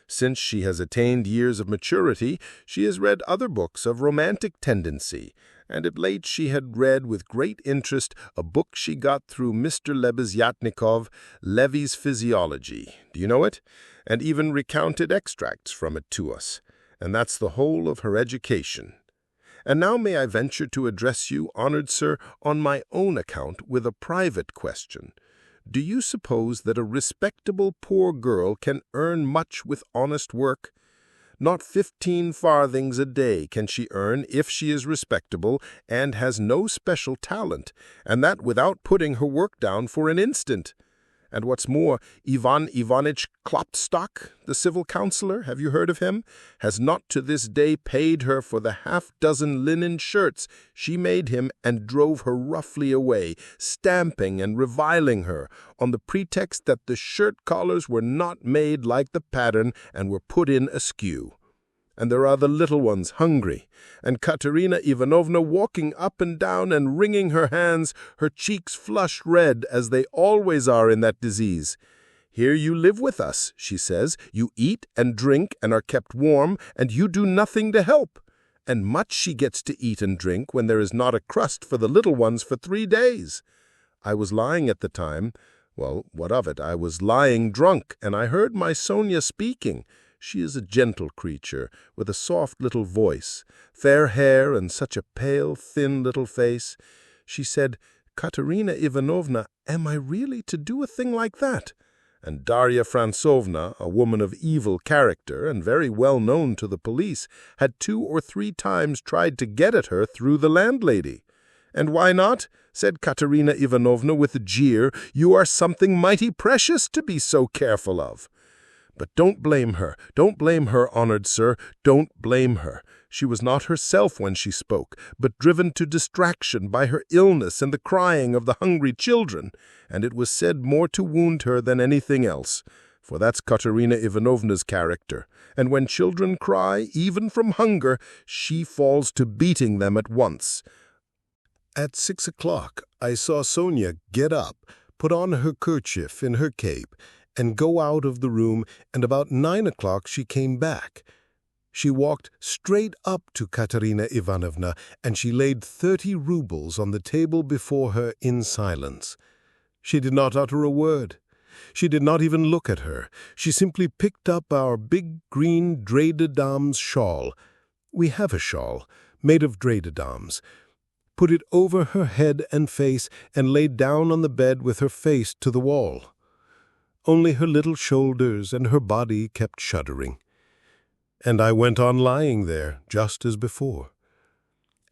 Since she has attained years of maturity, she has read other books of romantic tendency, and of late she had read with great interest a book she got through Mr. Lebeziatnikov, Levy's Physiology. Do you know it? And even recounted extracts from it to us. And that's the whole of her education. And now may I venture to address you, honored sir, on my own account with a private question. Do you suppose that a respectable poor girl can earn much with honest work? Not 15 farthings a day can she earn if she is respectable and has no special talent, and that without putting her work down for an instant. And what's more, Ivan Ivanitch Klopstock, the civil councillor, have you heard of him, has not to this day paid her for the half-dozen linen shirts she made him and drove her roughly away, stamping and reviling her, on the pretext that the shirt collars were not made like the pattern and were put in askew. And there are the little ones hungry, and Katerina Ivanovna walking up and down and wringing her hands, her cheeks flushed red, as they always are in that disease. Here you live with us, she says, you eat and drink and are kept warm, and you do nothing to help. And much she gets to eat and drink when there is not a crust for the little ones for 3 days. I was lying at the time. Well, what of it? I was lying drunk, and I heard my Sonia speaking. She is a gentle creature, with a soft little voice, fair hair, and such a pale, thin little face. She said, "Katerina Ivanovna, am I really to do a thing like that?" And Darya Fransovna, a woman of evil character and very well known to the police, had 2 or 3 times tried to get at her through the landlady. "And why not?" said Katerina Ivanovna with a jeer. "You are something mighty precious to be so careful of." But don't blame her, honored sir, don't blame her. She was not herself when she spoke, but driven to distraction by her illness and the crying of the hungry children, and it was said more to wound her than anything else, for that's Katerina Ivanovna's character, and when children cry, even from hunger, she falls to beating them at once. At 6 o'clock, I saw Sonia get up, put on her kerchief and her cape, and go out of the room, and about 9 o'clock she came back. She walked straight up to Katerina Ivanovna, and she laid 30 rubles on the table before her in silence. She did not utter a word. She did not even look at her. She simply picked up our big green drap de dame's shawl. We have a shawl, made of drap de dames. Put it over her head and face, and lay down on the bed with her face to the wall. Only her little shoulders and her body kept shuddering. And I went on lying there, just as before.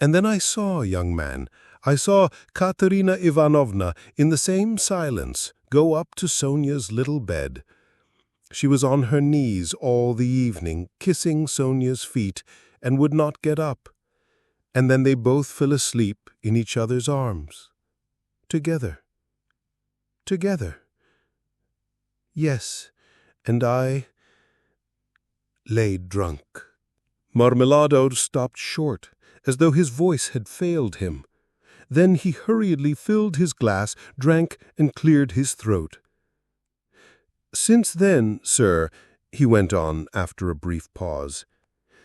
And then I saw, young man, I saw Katerina Ivanovna, in the same silence, go up to Sonia's little bed. She was on her knees all the evening, kissing Sonia's feet, and would not get up. And then they both fell asleep in each other's arms. Together. Yes, and I lay drunk. Marmeladov stopped short, as though his voice had failed him. Then he hurriedly filled his glass, drank, and cleared his throat. "Since then, sir," he went on after a brief pause,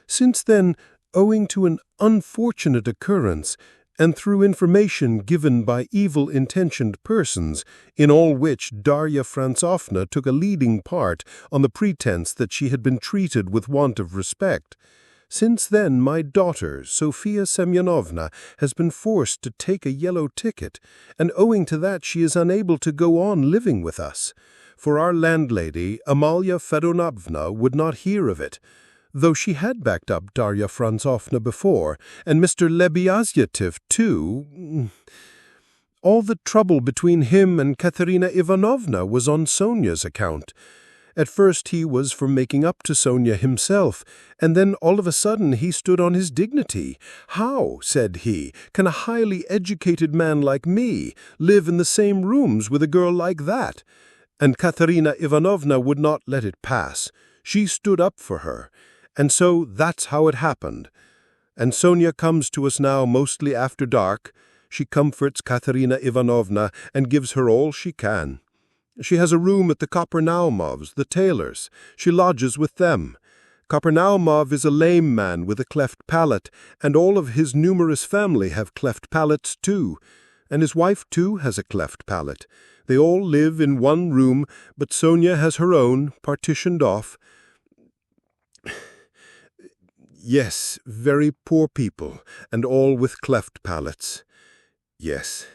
"since then, owing to an unfortunate occurrence, and through information given by evil-intentioned persons, in all which Darya Fransovna took a leading part on the pretense that she had been treated with want of respect, since then my daughter, Sofia Semyonovna, has been forced to take a yellow ticket, and owing to that she is unable to go on living with us, for our landlady, Amalia Fedorovna, would not hear of it, though she had backed up Darya Fransovna before, and Mr. Lebeziatnikov, too. All the trouble between him and Katerina Ivanovna was on Sonia's account, At first he was for making up to Sonia himself, and then all of a sudden he stood on his dignity. "How," said he, "can a highly educated man like me live in the same rooms with a girl like that?" And Katerina Ivanovna would not let it pass. She stood up for her. And so that's how it happened. And Sonia comes to us now mostly after dark. She comforts Katerina Ivanovna and gives her all she can. She has a room at the Kopernaumovs, the tailors. She lodges with them. Kopernaumov is a lame man with a cleft palate, and all of his numerous family have cleft palates too. And his wife too has a cleft palate. They all live in one room, but Sonia has her own, partitioned off. Yes, very poor people, and all with cleft palates. Yes.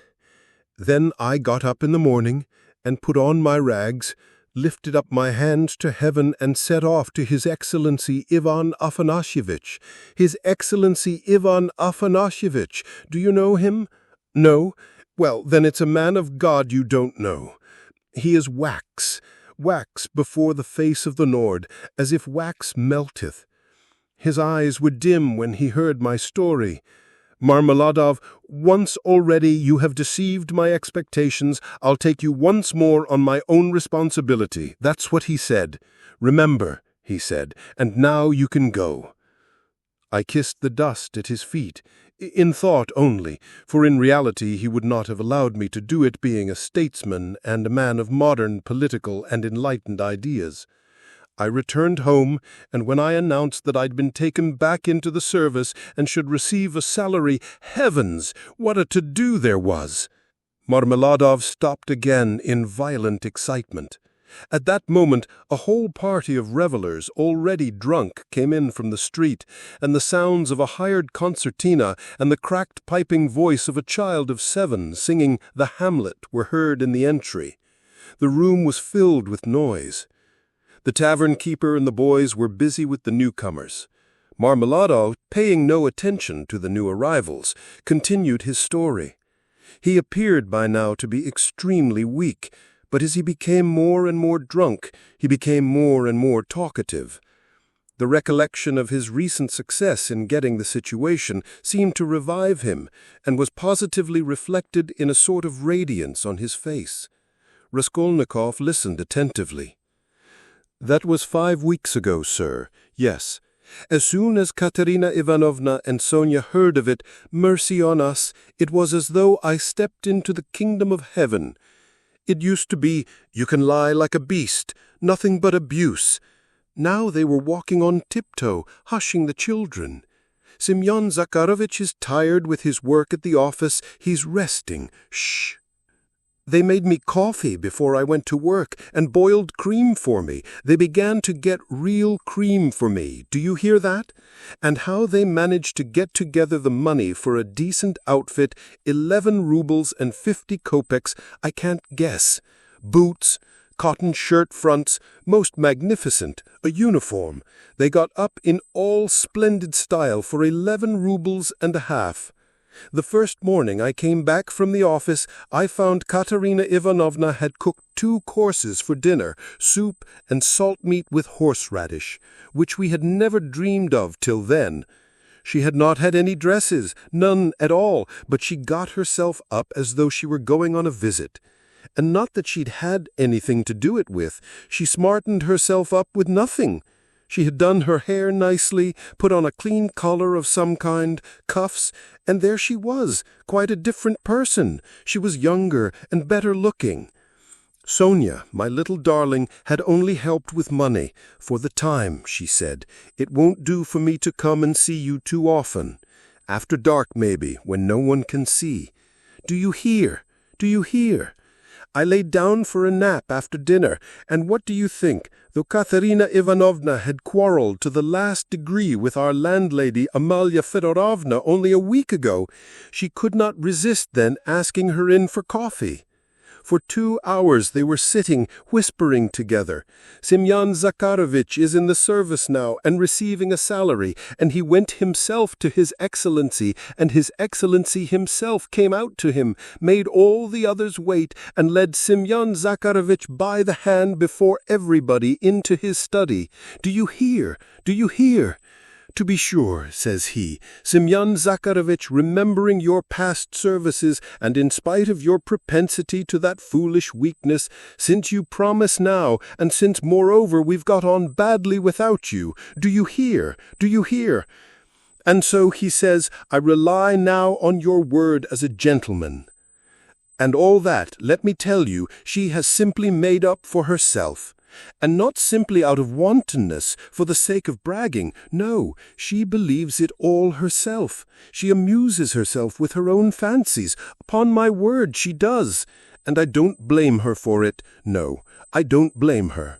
Then I got up in the morning, and put on my rags, lifted up my hands to heaven, and set off to His Excellency Ivan Afanasyevitch. His Excellency Ivan Afanasyevitch. Do you know him? No? Well, then it's a man of God you don't know. He is wax before the face of the Lord, as if wax melteth. His eyes were dim when he heard my story. "Marmeladov, once already you have deceived my expectations. I'll take you once more on my own responsibility." That's what he said. "Remember," he said, "and now you can go." I kissed the dust at his feet, in thought only, for in reality he would not have allowed me to do it, being a statesman and a man of modern political and enlightened ideas. I returned home, and when I announced that I'd been taken back into the service and should receive a salary, heavens, what a to-do there was! Marmeladov stopped again in violent excitement. At that moment, a whole party of revelers, already drunk, came in from the street, and the sounds of a hired concertina and the cracked piping voice of a child of 7 singing the Hamlet were heard in the entry. The room was filled with noise. The tavern keeper and the boys were busy with the newcomers. Marmeladov, paying no attention to the new arrivals, continued his story. He appeared by now to be extremely weak, but as he became more and more drunk, he became more and more talkative. The recollection of his recent success in getting the situation seemed to revive him, and was positively reflected in a sort of radiance on his face. Raskolnikov listened attentively. "That was 5 weeks ago, sir. Yes. As soon as Katerina Ivanovna and Sonia heard of it, mercy on us, it was as though I stepped into the kingdom of heaven. It used to be, you can lie like a beast, nothing but abuse. Now they were walking on tiptoe, hushing the children. Semyon Zakharovich is tired with his work at the office. He's resting. Shh. They made me coffee before I went to work and boiled cream for me. They began to get real cream for me. Do you hear that? And how they managed to get together the money for a decent outfit, 11 rubles and 50 kopecks, I can't guess. Boots, cotton shirt fronts, most magnificent, a uniform. They got up in all splendid style for 11 rubles and a half. The first morning I came back from the office, I found Katerina Ivanovna had cooked 2 courses for dinner, soup and salt meat with horseradish, which we had never dreamed of till then. She had not had any dresses, none at all, but she got herself up as though she were going on a visit. And not that she'd had anything to do it with, she smartened herself up with nothing. She had done her hair nicely, put on a clean collar of some kind, cuffs, and there she was, quite a different person. She was younger and better looking. Sonia, my little darling, had only helped with money. For the time, she said. It won't do for me to come and see you too often. After dark, maybe, when no one can see. Do you hear? Do you hear? I laid down for a nap after dinner, and what do you think? Though Katerina Ivanovna had quarreled to the last degree with our landlady Amalia Fedorovna only a week ago, she could not resist then asking her in for coffee. For 2 hours they were sitting, whispering together. Semyon Zakharovich is in the service now and receiving a salary, and he went himself to His Excellency, and His Excellency himself came out to him, made all the others wait, and led Semyon Zakharovich by the hand before everybody into his study. Do you hear? Do you hear? To be sure, says he, Semyon Zakharovich, remembering your past services, and in spite of your propensity to that foolish weakness, since you promise now, and since moreover we've got on badly without you, do you hear? Do you hear? And so he says, I rely now on your word as a gentleman. And all that, let me tell you, she has simply made up for herself. And not simply out of wantonness, for the sake of bragging. No, she believes it all herself. She amuses herself with her own fancies. Upon my word, she does. And I don't blame her for it. No, I don't blame her.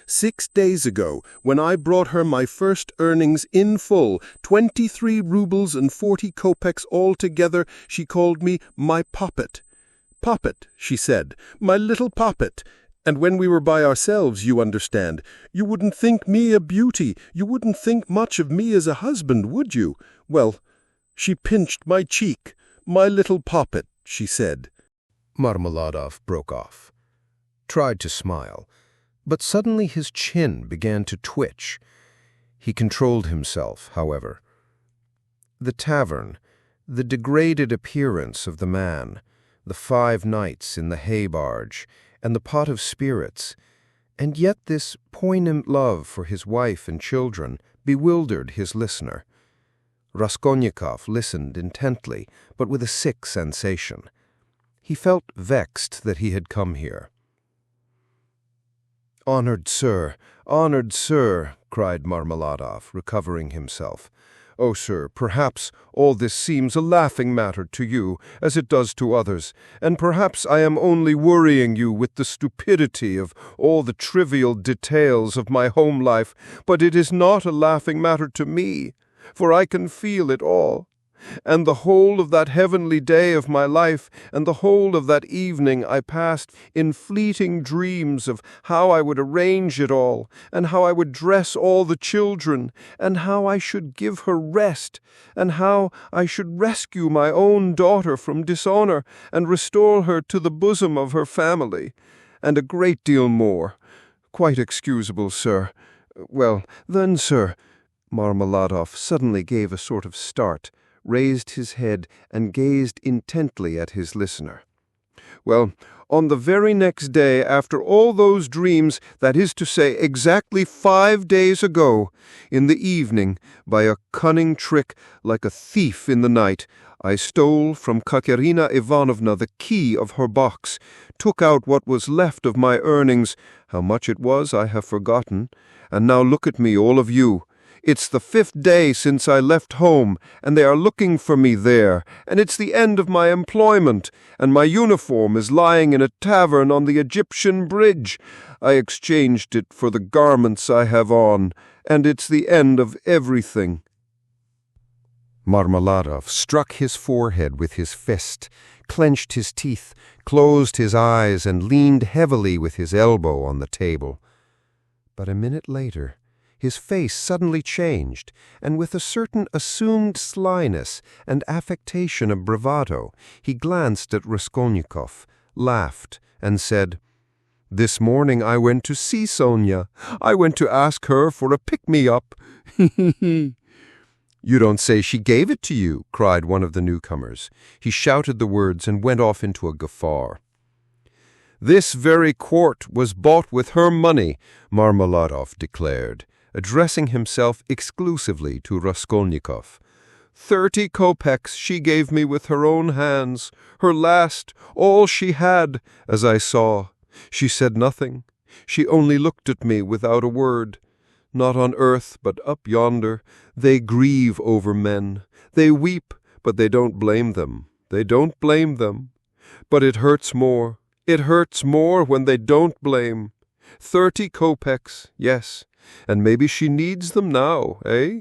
6 days ago, when I brought her my first earnings in full, 23 rubles and 40 kopecks altogether, she called me my poppet. Poppet, she said, my little poppet. And when we were by ourselves, you understand, you wouldn't think me a beauty, you wouldn't think much of me as a husband, would you? Well, she pinched my cheek. My little poppet, she said. Marmeladov broke off, tried to smile, but suddenly his chin began to twitch. He controlled himself, however. The tavern, the degraded appearance of the man, the 5 nights in the hay-barge, and the pot of spirits, and yet this poignant love for his wife and children bewildered his listener. Raskolnikov listened intently, but with a sick sensation. He felt vexed that he had come here. "Honored sir, cried Marmeladov, recovering himself. Oh, sir, perhaps all this seems a laughing matter to you, as it does to others, and perhaps I am only worrying you with the stupidity of all the trivial details of my home life, but it is not a laughing matter to me, for I can feel it all. And the whole of that heavenly day of my life, and the whole of that evening I passed in fleeting dreams of how I would arrange it all, and how I would dress all the children, and how I should give her rest, and how I should rescue my own daughter from dishonor, and restore her to the bosom of her family, and a great deal more. Quite excusable, sir. Well, then, sir—" Marmeladov suddenly gave a sort of start, raised his head, and gazed intently at his listener. "Well, on the very next day after all those dreams, that is to say, exactly 5 days ago, in the evening, by a cunning trick like a thief in the night, I stole from Katerina Ivanovna the key of her box, took out what was left of my earnings. How much it was I have forgotten. And now look at me, all of you. It's the 5th day since I left home, and they are looking for me there, and it's the end of my employment, and my uniform is lying in a tavern on the Egyptian bridge. I exchanged it for the garments I have on, and it's the end of everything." Marmeladov struck his forehead with his fist, clenched his teeth, closed his eyes, and leaned heavily with his elbow on the table. But a minute later, his face suddenly changed, and with a certain assumed slyness and affectation of bravado, he glanced at Raskolnikov, laughed, and said, "This morning I went to see Sonia. I went to ask her for a pick-me-up." "You don't say she gave it to you," cried one of the newcomers. He shouted the words and went off into a guffaw. "This very quart was bought with her money," Marmeladov declared, addressing himself exclusively to Raskolnikov. 30 kopecks she gave me with her own hands, her last, all she had, as I saw. She said nothing. She only looked at me without a word. Not on earth, but up yonder, they grieve over men. They weep, but they don't blame them. They don't blame them. But it hurts more. It hurts more when they don't blame. 30 kopecks, yes. And maybe she needs them now, eh?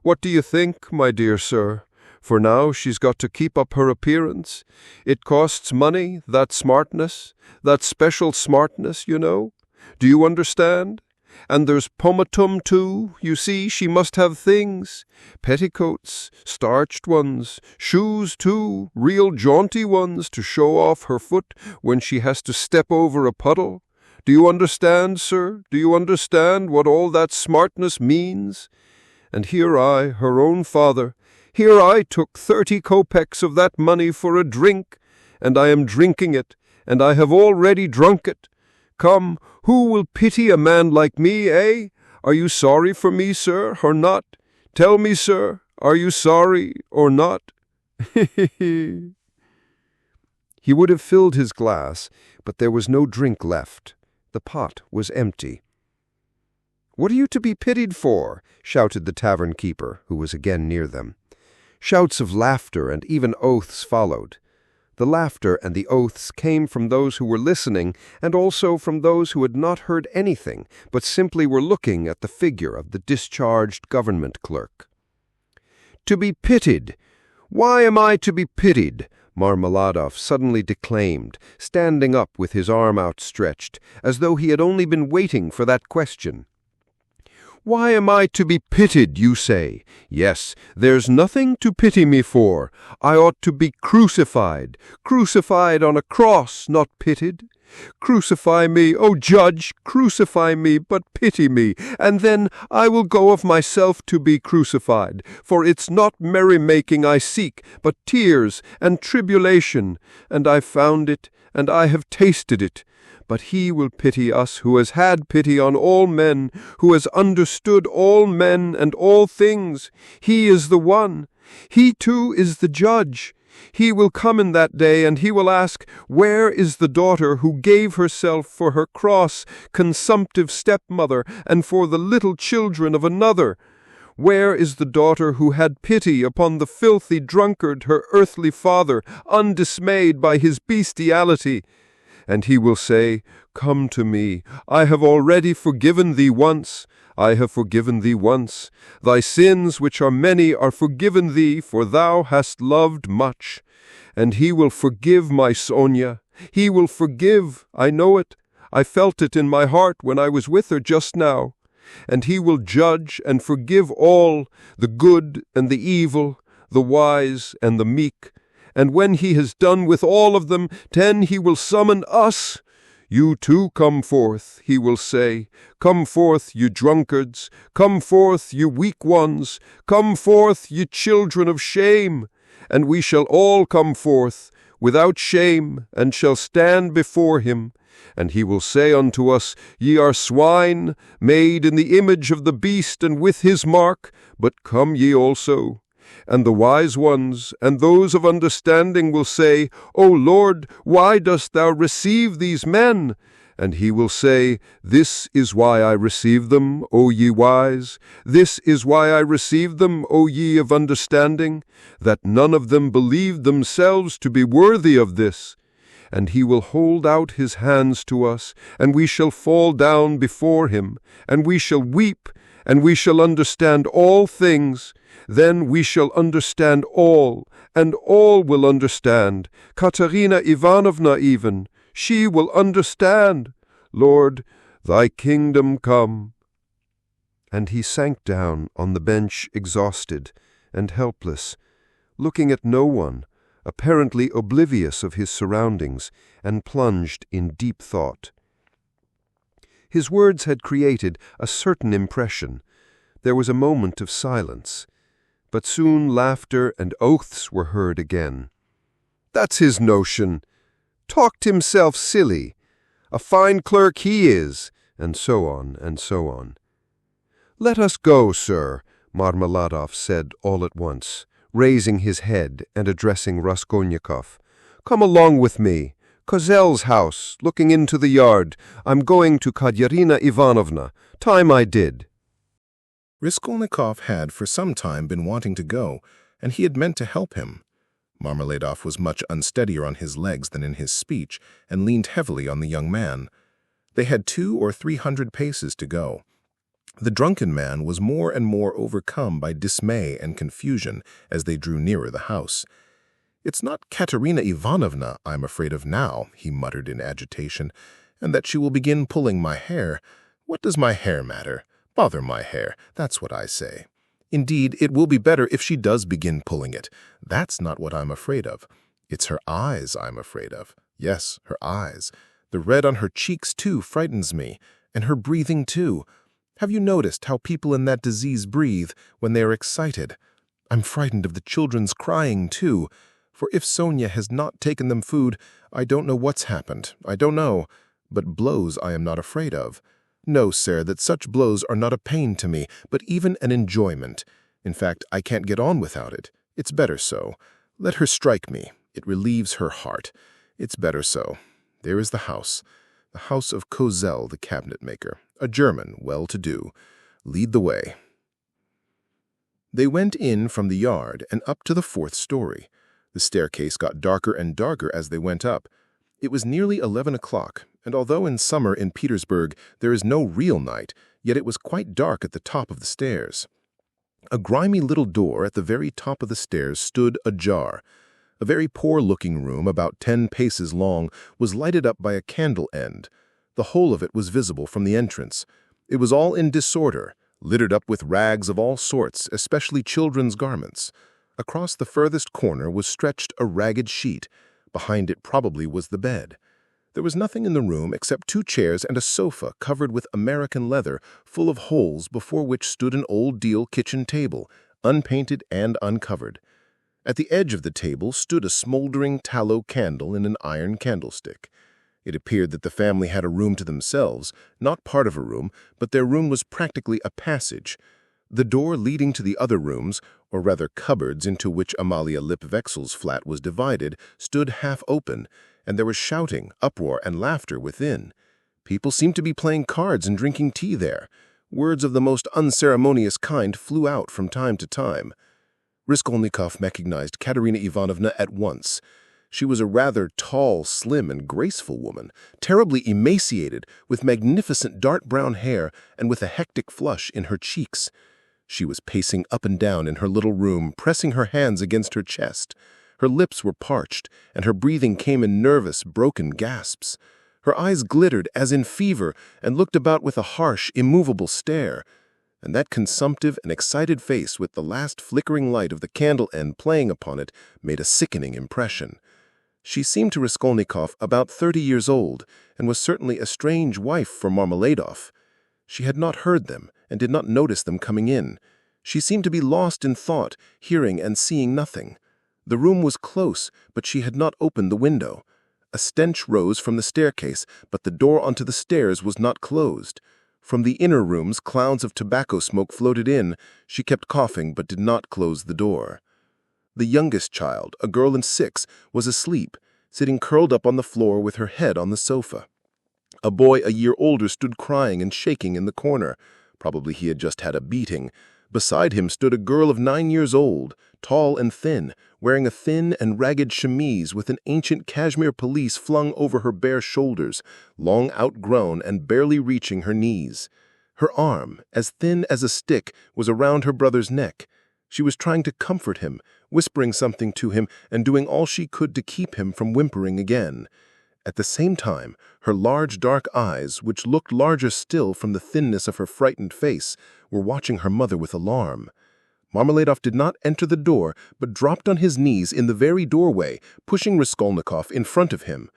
What do you think, my dear sir? For now she's got to keep up her appearance. It costs money, that smartness, that special smartness, you know. Do you understand? And there's pomatum, too. You see, she must have things. Petticoats, starched ones, shoes, too, real jaunty ones to show off her foot when she has to step over a puddle. Do you understand, sir? Do you understand what all that smartness means? And here I, her own father, here I took 30 kopecks of that money for a drink, and I am drinking it, and I have already drunk it. Come, who will pity a man like me, eh? Are you sorry for me, sir, or not? Tell me, sir, are you sorry or not? He would have filled his glass, but there was no drink left. The pot was empty. "What are you to be pitied for?" shouted the tavern keeper, who was again near them. Shouts of laughter and even oaths followed. The laughter and the oaths came from those who were listening and also from those who had not heard anything, but simply were looking at the figure of the discharged government clerk. "To be pitied! Why am I to be pitied?" Marmeladov suddenly declaimed, standing up with his arm outstretched, as though he had only been waiting for that question. "Why am I to be pitied, you say? Yes, there's nothing to pity me for. I ought to be crucified on a cross, not pitied. Crucify me, O judge, crucify me, but pity me, and then I will go of myself to be crucified. For it's not merrymaking I seek, but tears and tribulation, and I've found it, and I have tasted it. But he will pity us who has had pity on all men, who has understood all men and all things. He is the one. He too is the judge. He will come in that day, and he will ask, where is the daughter who gave herself for her cross, consumptive stepmother, and for the little children of another? Where is the daughter who had pity upon the filthy drunkard, her earthly father, undismayed by his bestiality? And he will say, Come to me, I have already forgiven thee once. I have forgiven thee once. Thy sins, which are many, are forgiven thee, for thou hast loved much. And he will forgive my Sonia. He will forgive, I know it. I felt it in my heart when I was with her just now. And he will judge and forgive all, the good and the evil, the wise and the meek. And when he has done with all of them, then he will summon us. You too come forth, he will say. Come forth, you drunkards. Come forth, you weak ones. Come forth, you children of shame. And we shall all come forth, without shame, and shall stand before him. And he will say unto us, Ye are swine, made in the image of the beast and with his mark, but come ye also. And the wise ones, and those of understanding will say, O Lord, why dost thou receive these men? And he will say, This is why I receive them, O ye wise. This is why I receive them, O ye of understanding, that none of them believed themselves to be worthy of this. And he will hold out his hands to us, and we shall fall down before him, and we shall weep, and we shall understand all things. Then we shall understand all, and all will understand. Katerina Ivanovna even, she will understand. Lord, thy kingdom come. And he sank down on the bench exhausted and helpless, looking at no one, apparently oblivious of his surroundings, and plunged in deep thought. His words had created a certain impression. There was a moment of silence. But soon laughter and oaths were heard again. That's his notion. Talked himself silly. A fine clerk he is, and so on, and so on. Let us go, sir, Marmeladov said all at once, raising his head and addressing Raskolnikov. Come along with me. Kozel's house, looking into the yard. I'm going to Katerina Ivanovna. Time I did. Raskolnikov had for some time been wanting to go, and he had meant to help him. Marmeladov was much unsteadier on his legs than in his speech, and leaned heavily on the young man. They had 200 or 300 paces to go. The drunken man was more and more overcome by dismay and confusion as they drew nearer the house. "It's not Katerina Ivanovna I'm afraid of now," he muttered in agitation, "and that she will begin pulling my hair. What does my hair matter? Bother my hair, that's what I say. Indeed, it will be better if she does begin pulling it. That's not what I'm afraid of. It's her eyes I'm afraid of. Yes, her eyes. The red on her cheeks, too, frightens me, and her breathing, too. Have you noticed how people in that disease breathe when they are excited? I'm frightened of the children's crying, too, for if Sonia has not taken them food, I don't know what's happened. I don't know. But blows I am not afraid of. No, sir, that such blows are not a pain to me, but even an enjoyment. In fact, I can't get on without it. It's better so. Let her strike me. It relieves her heart. It's better so. There is the house of Kozel, the cabinet-maker, a German, well-to-do. Lead the way." They went in from the yard and up to the 4th story. The staircase got darker and darker as they went up. It was nearly 11 o'clock, and although in summer in Petersburg there is no real night, yet it was quite dark at the top of the stairs. A grimy little door at the very top of the stairs stood ajar. A very poor-looking room, about 10 paces long, was lighted up by a candle end. The whole of it was visible from the entrance. It was all in disorder, littered up with rags of all sorts, especially children's garments. Across the furthest corner was stretched a ragged sheet. Behind it probably was the bed. There was nothing in the room except 2 chairs and a sofa covered with American leather, full of holes, before which stood an old deal kitchen table, unpainted and uncovered. At the edge of the table stood a smoldering tallow candle in an iron candlestick. It appeared that the family had a room to themselves, not part of a room, but their room was practically a passage. The door leading to the other rooms, or rather cupboards into which Amalia Lippwechsel's flat was divided, stood half open, and there was shouting, uproar, and laughter within. People seemed to be playing cards and drinking tea there. Words of the most unceremonious kind flew out from time to time. Raskolnikov recognized Katerina Ivanovna at once. She was a rather tall, slim, and graceful woman, terribly emaciated, with magnificent dark brown hair and with a hectic flush in her cheeks. She was pacing up and down in her little room, pressing her hands against her chest. Her lips were parched, and her breathing came in nervous, broken gasps. Her eyes glittered as in fever and looked about with a harsh, immovable stare. And that consumptive and excited face with the last flickering light of the candle end playing upon it made a sickening impression. She seemed to Raskolnikov about 30 years old, and was certainly a strange wife for Marmeladov. She had not heard them, and did not notice them coming in. She seemed to be lost in thought, hearing and seeing nothing. The room was close, but she had not opened the window. A stench rose from the staircase, but the door onto the stairs was not closed. From the inner rooms, clouds of tobacco smoke floated in. She kept coughing, but did not close the door. The youngest child, a girl in 6, was asleep, sitting curled up on the floor with her head on the sofa. A boy a year older stood crying and shaking in the corner. Probably he had just had a beating. Beside him stood a girl of 9 years old, tall and thin, wearing a thin and ragged chemise with an ancient cashmere pelisse flung over her bare shoulders, long outgrown and barely reaching her knees. Her arm, as thin as a stick, was around her brother's neck. She was trying to comfort him, whispering something to him and doing all she could to keep him from whimpering again. At the same time, her large dark eyes, which looked larger still from the thinness of her frightened face, were watching her mother with alarm. Marmeladov did not enter the door, but dropped on his knees in the very doorway, pushing Raskolnikov in front of him.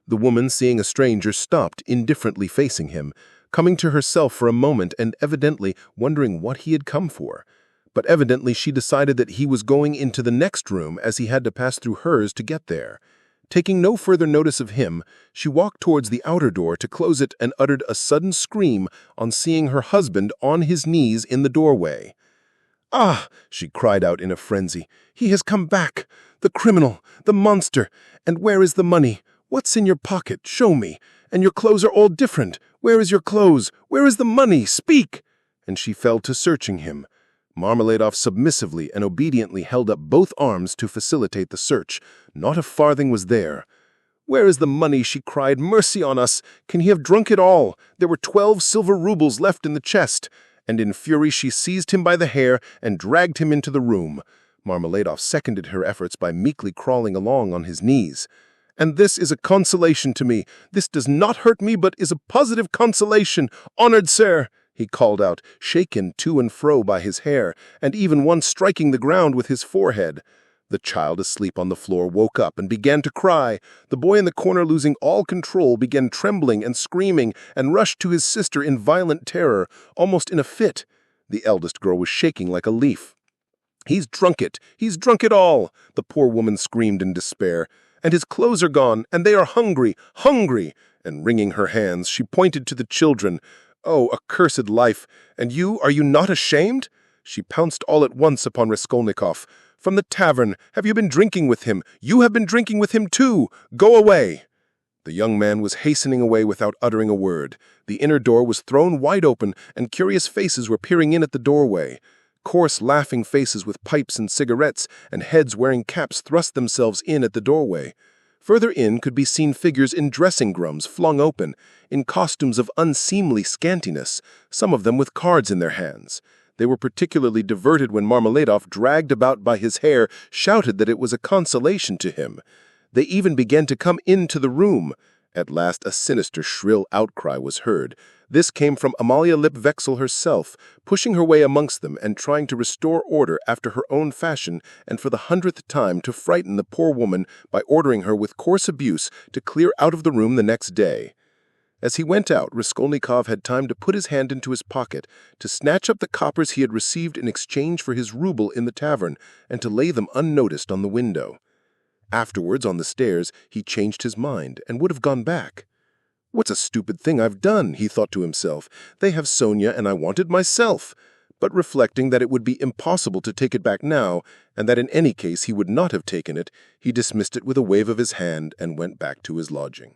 The woman, seeing a stranger, stopped, indifferently facing him, coming to herself for a moment and evidently wondering what he had come for. But evidently she decided that he was going into the next room as he had to pass through hers to get there. Taking no further notice of him, she walked towards the outer door to close it and uttered a sudden scream on seeing her husband on his knees in the doorway. "Ah!" she cried out in a frenzy. "He has come back! The criminal! The monster! And where is the money? What's in your pocket? Show me! And your clothes are all different! Where is your clothes? Where is the money? Speak!" And she fell to searching him. Marmeladov submissively and obediently held up both arms to facilitate the search. Not a farthing was there. "Where is the money?" she cried. "Mercy on us! Can he have drunk it all? There were 12 silver roubles left in the chest. and in fury she seized him by the hair and dragged him into the room. Marmeladov seconded her efforts by meekly crawling along on his knees. "And this is a consolation to me. This does not hurt me, but is a positive consolation, honored sir," he called out, shaken to and fro by his hair, and even once striking the ground with his forehead. The child asleep on the floor woke up and began to cry. The boy in the corner, losing all control, began trembling and screaming and rushed to his sister in violent terror, almost in a fit. The eldest girl was shaking like a leaf. "He's drunk it! He's drunk it all!" the poor woman screamed in despair. "And his clothes are gone, and they are hungry, hungry!" And wringing her hands, she pointed to the children. "Oh, accursed life! And you, are you not ashamed?" She pounced all at once upon Raskolnikov. "From the tavern! Have you been drinking with him? You have been drinking with him too! Go away!" The young man was hastening away without uttering a word. The inner door was thrown wide open, and curious faces were peering in at the doorway. Coarse, laughing faces with pipes and cigarettes, and heads wearing caps thrust themselves in at the doorway. Further in could be seen figures in dressing grooms flung open, in costumes of unseemly scantiness, some of them with cards in their hands. They were particularly diverted when Marmeladov, dragged about by his hair, shouted that it was a consolation to him. They even began to come into the room. At last a sinister, shrill outcry was heard. This came from Amalia Lipvexel herself, pushing her way amongst them and trying to restore order after her own fashion, and for the 100th time to frighten the poor woman by ordering her with coarse abuse to clear out of the room the next day. As he went out, Raskolnikov had time to put his hand into his pocket, to snatch up the coppers he had received in exchange for his rouble in the tavern, and to lay them unnoticed on the window. Afterwards, on the stairs, he changed his mind and would have gone back. "What's a stupid thing I've done?" he thought to himself. "They have Sonia, and I want it myself." But reflecting that it would be impossible to take it back now, and that in any case he would not have taken it, he dismissed it with a wave of his hand and went back to his lodging.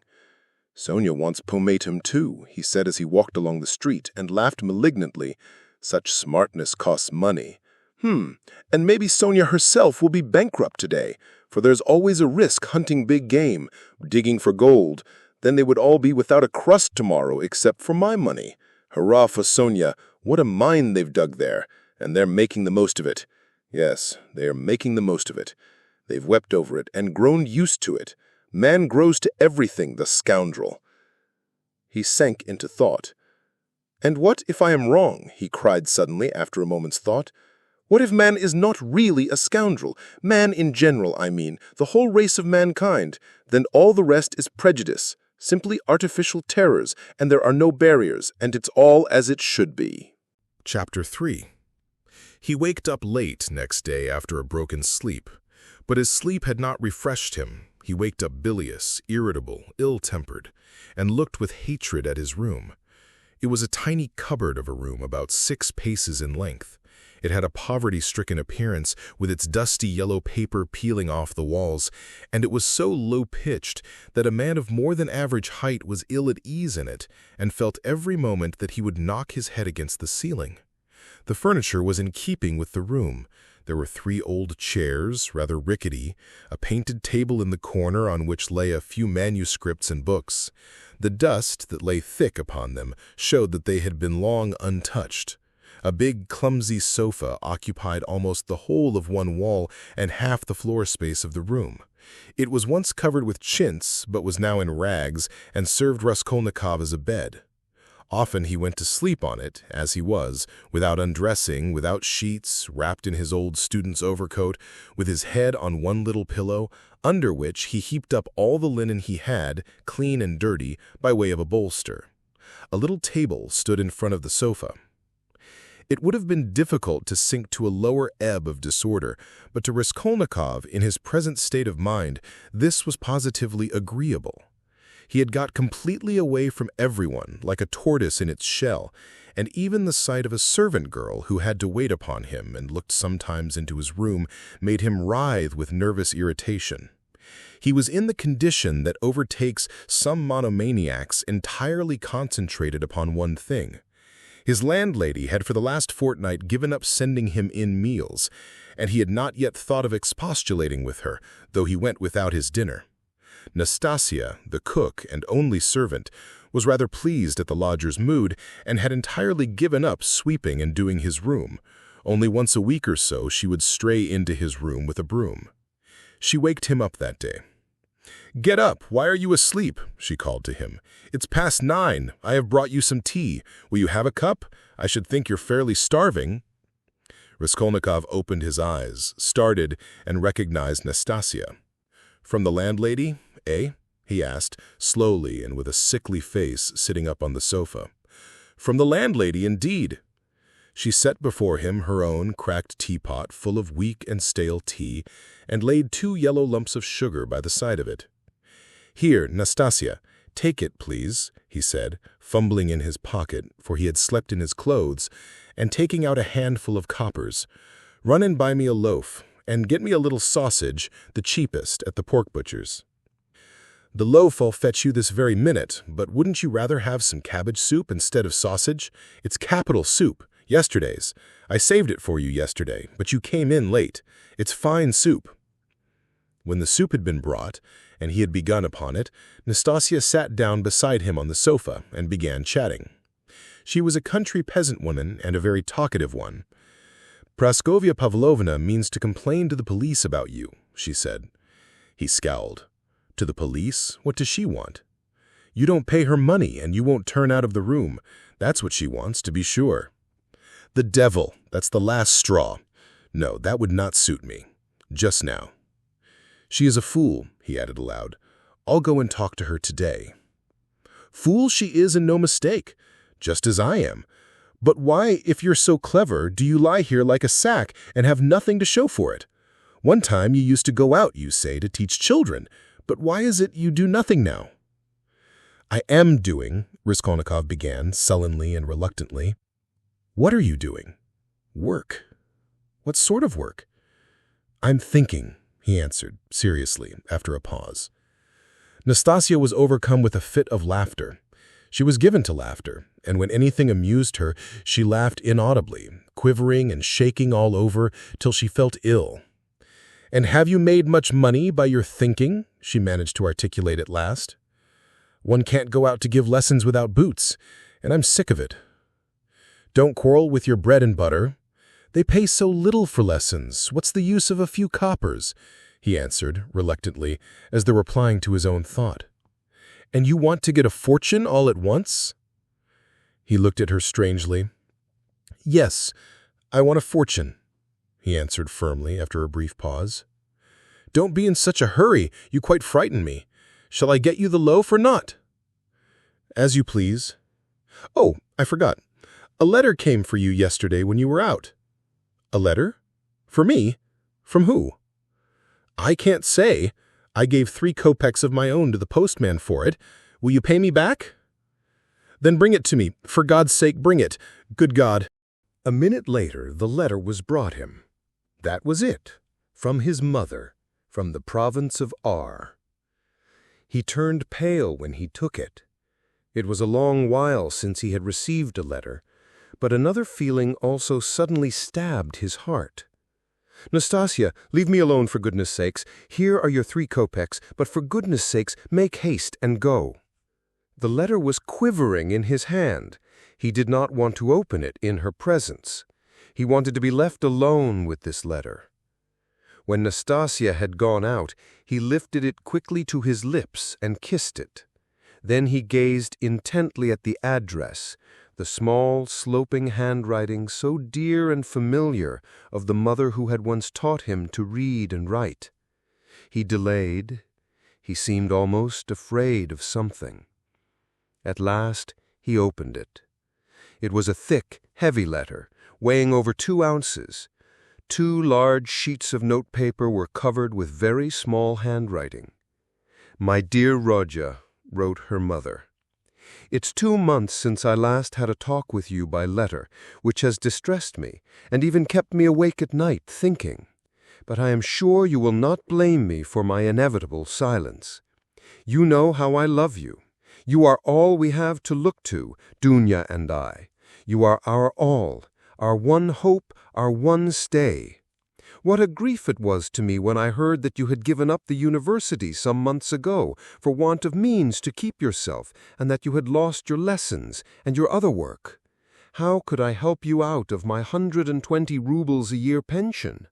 "Sonia wants pomatum too," he said as he walked along the street, and laughed malignantly. "Such smartness costs money. And maybe Sonia herself will be bankrupt today, for there's always a risk hunting big game, digging for gold. Then they would all be without a crust tomorrow except for my money. Hurrah for Sonia! What a mine they've dug there, and they're making the most of it. Yes, they are making the most of it. They've wept over it and grown used to it. Man grows to everything, the scoundrel." He sank into thought. "And what if I am wrong?" he cried suddenly after a moment's thought. "What if man is not really a scoundrel? Man in general, I mean, the whole race of mankind. Then all the rest is prejudice, simply artificial terrors, and there are no barriers, and it's all as it should be." Chapter 3. He waked up late next day after a broken sleep, but his sleep had not refreshed him. He waked up bilious, irritable, ill-tempered, and looked with hatred at his room. It was a tiny cupboard of a room about 6 paces in length. It had a poverty-stricken appearance, with its dusty yellow paper peeling off the walls, and it was so low-pitched that a man of more than average height was ill at ease in it, and felt every moment that he would knock his head against the ceiling. The furniture was in keeping with the room. There were 3 old chairs, rather rickety, a painted table in the corner on which lay a few manuscripts and books. The dust that lay thick upon them showed that they had been long untouched. A big, clumsy sofa occupied almost the whole of one wall and half the floor space of the room. It was once covered with chintz, but was now in rags, and served Raskolnikov as a bed. Often he went to sleep on it, as he was, without undressing, without sheets, wrapped in his old student's overcoat, with his head on one little pillow, under which he heaped up all the linen he had, clean and dirty, by way of a bolster. A little table stood in front of the sofa. It would have been difficult to sink to a lower ebb of disorder, but to Raskolnikov, in his present state of mind, this was positively agreeable. He had got completely away from everyone, like a tortoise in its shell, and even the sight of a servant girl who had to wait upon him and looked sometimes into his room made him writhe with nervous irritation. He was in the condition that overtakes some monomaniacs entirely concentrated upon one thing. His landlady had for the last fortnight given up sending him in meals, and he had not yet thought of expostulating with her, though he went without his dinner. Nastasia, the cook and only servant, was rather pleased at the lodger's mood and had entirely given up sweeping and doing his room. Only once a week or so she would stray into his room with a broom. She waked him up that day. "Get up! Why are you asleep?" she called to him. "It's past 9. I have brought you some tea. Will you have a cup? I should think you're fairly starving." Raskolnikov opened his eyes, started, and recognized Nastasia. "From the landlady, eh?" he asked, slowly and with a sickly face, sitting up on the sofa. "From the landlady, indeed." She set before him her own cracked teapot full of weak and stale tea, and laid 2 yellow lumps of sugar by the side of it. "Here, Nastasia, take it, please," he said, fumbling in his pocket, for he had slept in his clothes, and taking out a handful of coppers. "Run and buy me a loaf, and get me a little sausage, the cheapest, at the pork butcher's." "The loaf I'll fetch you this very minute, but wouldn't you rather have some cabbage soup instead of sausage? It's capital soup, yesterday's. I saved it for you yesterday, but you came in late. It's fine soup." When the soup had been brought, and he had begun upon it, Nastasia sat down beside him on the sofa and began chatting. She was a country peasant woman and a very talkative one. "Praskovya Pavlovna means to complain to the police about you," she said. He scowled. "To the police? What does she want?" "You don't pay her money, and you won't turn out of the room. That's what she wants, to be sure." "The devil! That's the last straw. No, that would not suit me. Just now." "She is a fool," he added aloud. "I'll go and talk to her today." "Fool she is and no mistake, just as I am. But why, if you're so clever, do you lie here like a sack and have nothing to show for it? One time you used to go out, you say, to teach children, but why is it you do nothing now?" "I am doing," Raskolnikov began, sullenly and reluctantly. "What are you doing?" "Work." "What sort of work?" "I'm thinking," he answered, seriously, after a pause. Nastasia was overcome with a fit of laughter. She was given to laughter, and when anything amused her, she laughed inaudibly, quivering and shaking all over till she felt ill. "And have you made much money by your thinking?" she managed to articulate at last. "One can't go out to give lessons without boots, and I'm sick of it." "Don't quarrel with your bread and butter. They pay so little for lessons. What's the use of a few coppers?" he answered, reluctantly, as though replying to his own thought. "And you want to get a fortune all at once?" He looked at her strangely. "Yes, I want a fortune," he answered firmly after a brief pause. "Don't be in such a hurry. You quite frighten me. Shall I get you the loaf or not?" "As you please." "Oh, I forgot. A letter came for you yesterday when you were out." "A letter? For me? From who?" "I can't say. I gave 3 kopecks of my own to the postman for it. Will you pay me back?" "Then bring it to me. For God's sake, bring it. Good God." A minute later, the letter was brought him. That was it, from his mother, from the province of R. He turned pale when he took it. It was a long while since he had received a letter, but another feeling also suddenly stabbed his heart. "Nastasia, leave me alone for goodness sakes. Here are your 3 kopecks, but for goodness sakes, make haste and go." The letter was quivering in his hand. He did not want to open it in her presence. He wanted to be left alone with this letter. When Nastasia had gone out, he lifted it quickly to his lips and kissed it. Then he gazed intently at the address, the small, sloping handwriting so dear and familiar of the mother who had once taught him to read and write. He delayed. He seemed almost afraid of something. At last he opened it. It was a thick, heavy letter, weighing over 2 ounces. 2 large sheets of notepaper were covered with very small handwriting. "My dear Rodya," wrote her mother, "it's 2 months since I last had a talk with you by letter, which has distressed me, and even kept me awake at night thinking. But I am sure you will not blame me for my inevitable silence. You know how I love you. You are all we have to look to, Dunya and I. You are our all, our one hope, our one stay. What a grief it was to me when I heard that you had given up the university some months ago for want of means to keep yourself, and that you had lost your lessons and your other work. How could I help you out of my 120 rubles a year pension?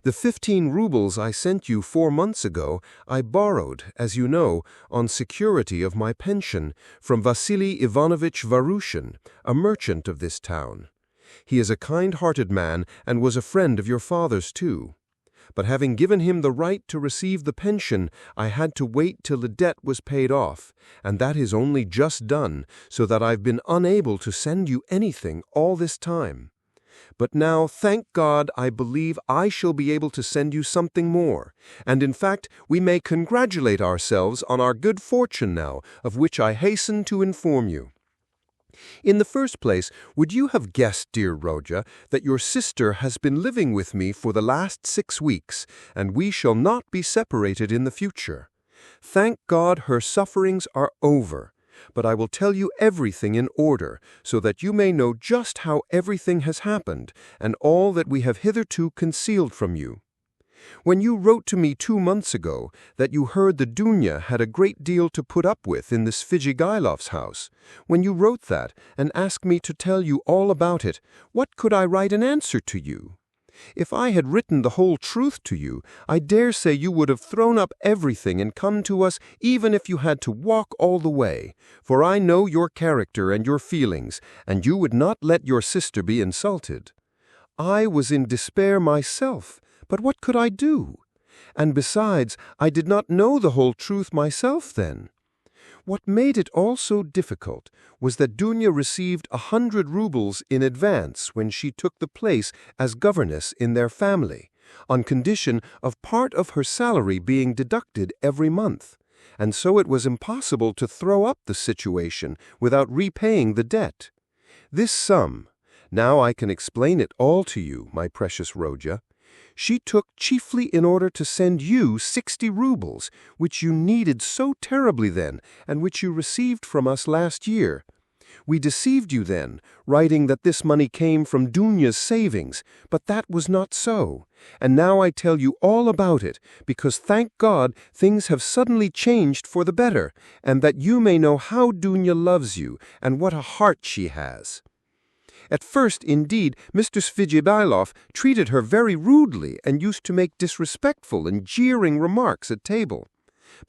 The 15 rubles I sent you 4 months ago I borrowed, as you know, on security of my pension from Vasily Ivanovich Varushin, a merchant of this town. He is a kind-hearted man and was a friend of your father's too. But having given him the right to receive the pension, I had to wait till the debt was paid off, and that is only just done, so that I've been unable to send you anything all this time. But now, thank God, I believe I shall be able to send you something more, and in fact we may congratulate ourselves on our good fortune now, of which I hasten to inform you. In the first place, would you have guessed, dear Rodya, that your sister has been living with me for the last 6 weeks, and we shall not be separated in the future? Thank God her sufferings are over. But I will tell you everything in order, so that you may know just how everything has happened, and all that we have hitherto concealed from you. When you wrote to me 2 months ago that you heard the Dunya had a great deal to put up with in the Svidrigailov's house, when you wrote that and asked me to tell you all about it, what could I write an answer to you? If I had written the whole truth to you, I dare say you would have thrown up everything and come to us even if you had to walk all the way, for I know your character and your feelings, and you would not let your sister be insulted. I was in despair myself, but what could I do? And besides, I did not know the whole truth myself then. What made it all so difficult was that Dunya received 100 rubles in advance when she took the place as governess in their family, on condition of part of her salary being deducted every month, and so it was impossible to throw up the situation without repaying the debt. This sum, now I can explain it all to you, my precious Rodya, she took chiefly in order to send you 60 rubles, which you needed so terribly then, and which you received from us last year. We deceived you then, writing that this money came from Dunya's savings, but that was not so. And now I tell you all about it, because thank God things have suddenly changed for the better, and that you may know how Dunya loves you, and what a heart she has. At first, indeed, Mr. Svidrigailov treated her very rudely and used to make disrespectful and jeering remarks at table.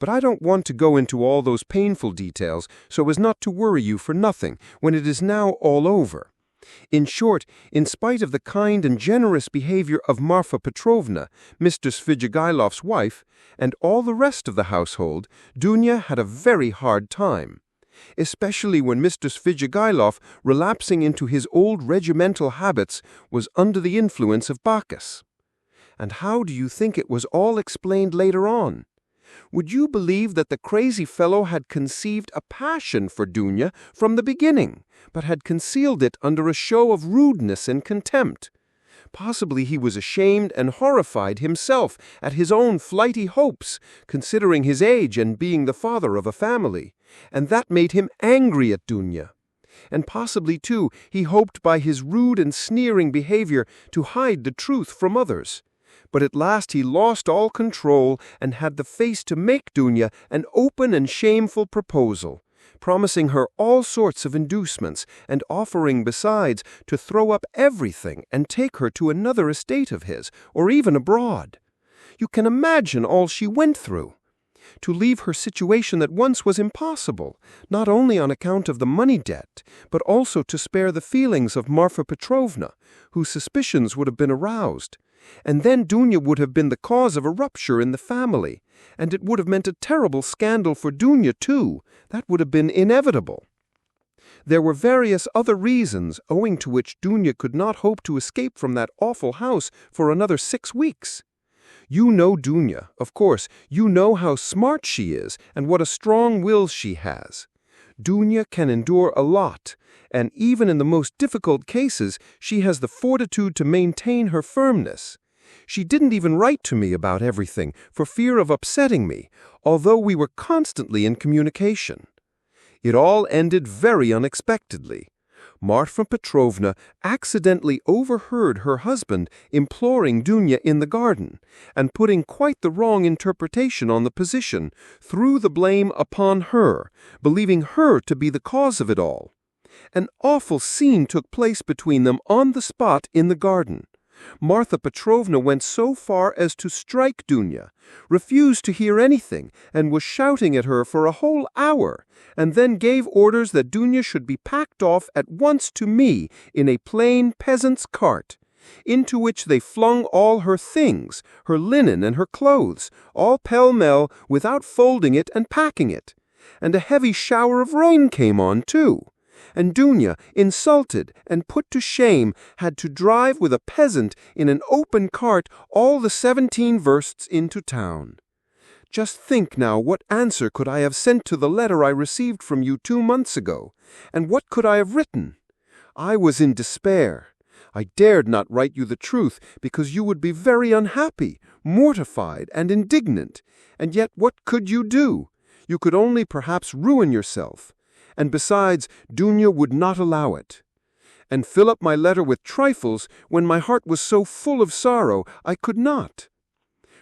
But I don't want to go into all those painful details so as not to worry you for nothing when it is now all over. In short, in spite of the kind and generous behavior of Marfa Petrovna, Mr. Svidrigailov's wife, and all the rest of the household, Dunya had a very hard time. Especially when Mr. Svidrigailov, relapsing into his old regimental habits, was under the influence of Bacchus. And how do you think it was all explained later on? Would you believe that the crazy fellow had conceived a passion for Dunya from the beginning, but had concealed it under a show of rudeness and contempt? Possibly he was ashamed and horrified himself at his own flighty hopes, considering his age and being the father of a family, and that made him angry at Dunya. And possibly, too, he hoped by his rude and sneering behavior to hide the truth from others. But at last he lost all control and had the face to make Dunya an open and shameful proposal, promising her all sorts of inducements, and offering, besides, to throw up everything and take her to another estate of his, or even abroad. You can imagine all she went through. To leave her situation at once was impossible, not only on account of the money debt, but also to spare the feelings of Marfa Petrovna, whose suspicions would have been aroused. And then Dunya would have been the cause of a rupture in the family, and it would have meant a terrible scandal for Dunya, too. That would have been inevitable. There were various other reasons owing to which Dunya could not hope to escape from that awful house for another 6 weeks. You know Dunya, of course. You know how smart she is and what a strong will she has. Dunya can endure a lot, and even in the most difficult cases, she has the fortitude to maintain her firmness. She didn't even write to me about everything for fear of upsetting me, although we were constantly in communication. It all ended very unexpectedly. Marfa Petrovna accidentally overheard her husband imploring Dunya in the garden, and putting quite the wrong interpretation on the position, threw the blame upon her, believing her to be the cause of it all. An awful scene took place between them on the spot in the garden. Marfa Petrovna went so far as to strike Dunya, refused to hear anything, and was shouting at her for a whole hour, and then gave orders that Dunya should be packed off at once to me in a plain peasant's cart, into which they flung all her things, her linen and her clothes, all pell-mell, without folding it and packing it. And a heavy shower of rain came on, too. And Dunya, insulted and put to shame, had to drive with a peasant in an open cart all the 17 versts into town. Just think now, what answer could I have sent to the letter I received from you 2 months ago, and what could I have written? I was in despair. I dared not write you the truth, because you would be very unhappy, mortified, and indignant, and yet what could you do? You could only perhaps ruin yourself. And besides, Dunya would not allow it. And fill up my letter with trifles when my heart was so full of sorrow I could not.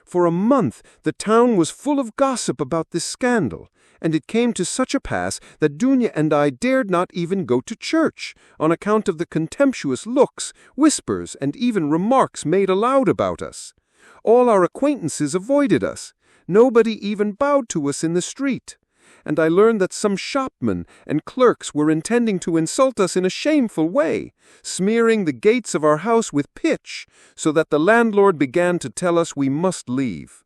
For a month the town was full of gossip about this scandal, and it came to such a pass that Dunya and I dared not even go to church, on account of the contemptuous looks, whispers, and even remarks made aloud about us. All our acquaintances avoided us. Nobody even bowed to us in the street. And I learned that some shopmen and clerks were intending to insult us in a shameful way, smearing the gates of our house with pitch, so that the landlord began to tell us we must leave.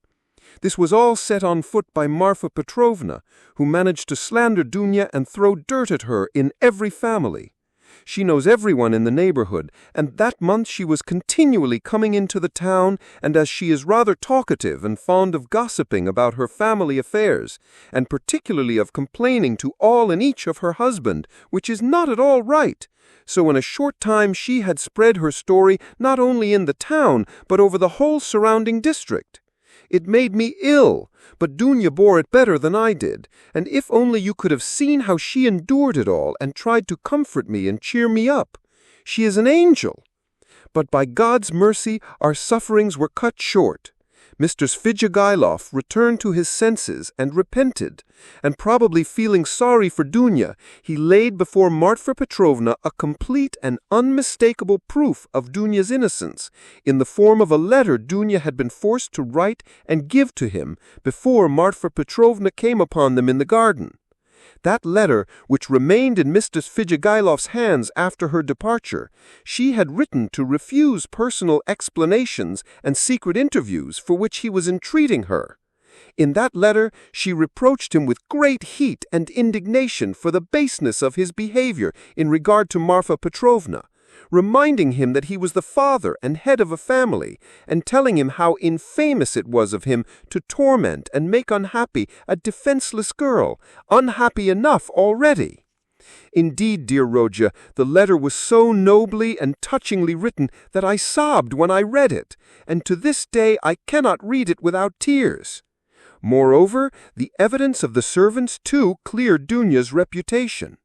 This was all set on foot by Marfa Petrovna, who managed to slander Dunya and throw dirt at her in every family. She knows everyone in the neighborhood, and that month she was continually coming into the town, and as she is rather talkative and fond of gossiping about her family affairs, and particularly of complaining to all and each of her husband, which is not at all right, so in a short time she had spread her story not only in the town, but over the whole surrounding district. It made me ill, but Dunya bore it better than I did, and if only you could have seen how she endured it all and tried to comfort me and cheer me up. She is an angel. But by God's mercy our sufferings were cut short. Mr. Svidrigailov returned to his senses and repented, and probably feeling sorry for Dunya, he laid before Marfa Petrovna a complete and unmistakable proof of Dunya's innocence, in the form of a letter Dunya had been forced to write and give to him before Marfa Petrovna came upon them in the garden. That letter, which remained in Mr. Svidrigailov's hands after her departure, she had written to refuse personal explanations and secret interviews for which he was entreating her. In that letter she reproached him with great heat and indignation for the baseness of his behavior in regard to Marfa Petrovna, reminding him that he was the father and head of a family, and telling him how infamous it was of him to torment and make unhappy a defenseless girl, unhappy enough already. Indeed, dear Rodya, the letter was so nobly and touchingly written that I sobbed when I read it, and to this day I cannot read it without tears. Moreover, the evidence of the servants too cleared Dunya's reputation.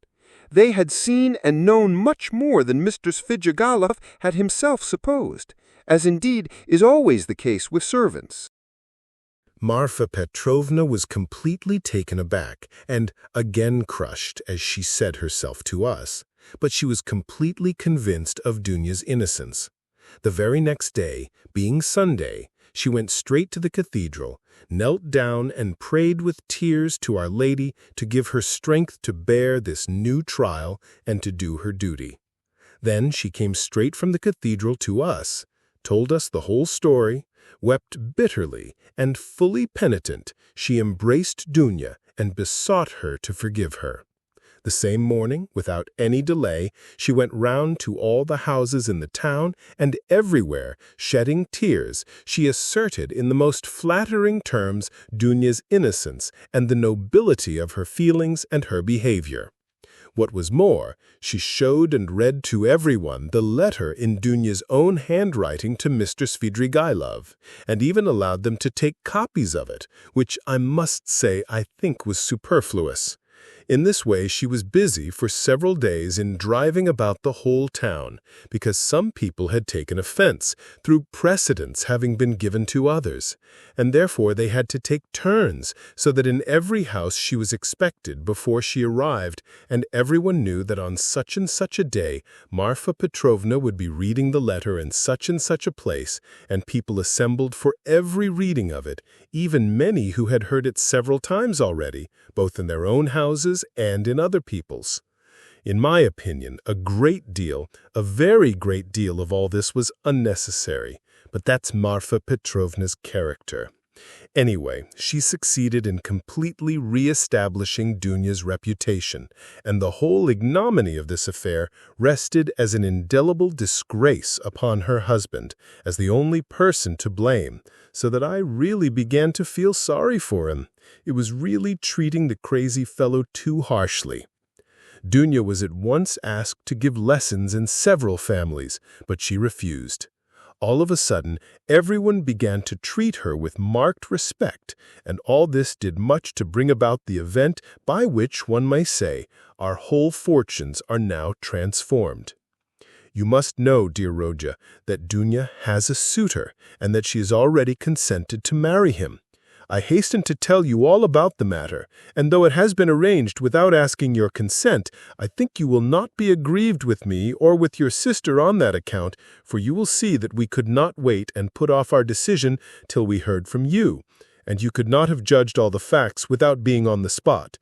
They had seen and known much more than Mr. Svidrigailov had himself supposed, as indeed is always the case with servants. Marfa Petrovna was completely taken aback and again crushed, as she said herself to us, but she was completely convinced of Dunya's innocence. The very next day, being Sunday, she went straight to the cathedral, knelt down and prayed with tears to Our Lady to give her strength to bear this new trial and to do her duty. Then she came straight from the cathedral to us, told us the whole story, wept bitterly, and fully penitent, she embraced Dunya and besought her to forgive her. The same morning, without any delay, she went round to all the houses in the town, and everywhere, shedding tears, she asserted in the most flattering terms Dunya's innocence and the nobility of her feelings and her behavior. What was more, she showed and read to everyone the letter in Dunya's own handwriting to Mr. Svidrigailov, and even allowed them to take copies of it, which I must say I think was superfluous. In this way, she was busy for several days in driving about the whole town, because some people had taken offense through precedence having been given to others, and therefore they had to take turns, so that in every house she was expected before she arrived, and everyone knew that on such and such a day Marfa Petrovna would be reading the letter in such and such a place, and people assembled for every reading of it, even many who had heard it several times already, both in their own houses and in other people's. In my opinion, a very great deal of all this was unnecessary, but that's Marfa Petrovna's character. Anyway, she succeeded in completely re-establishing Dunya's reputation, and the whole ignominy of this affair rested as an indelible disgrace upon her husband, as the only person to blame, so that I really began to feel sorry for him. It was really treating the crazy fellow too harshly. Dunya was at once asked to give lessons in several families, but she refused. All of a sudden, everyone began to treat her with marked respect, and all this did much to bring about the event by which, one may say, our whole fortunes are now transformed. You must know, dear Rodya, that Dunya has a suitor, and that she has already consented to marry him. I hasten to tell you all about the matter, and though it has been arranged without asking your consent, I think you will not be aggrieved with me or with your sister on that account, for you will see that we could not wait and put off our decision till we heard from you, and you could not have judged all the facts without being on the spot.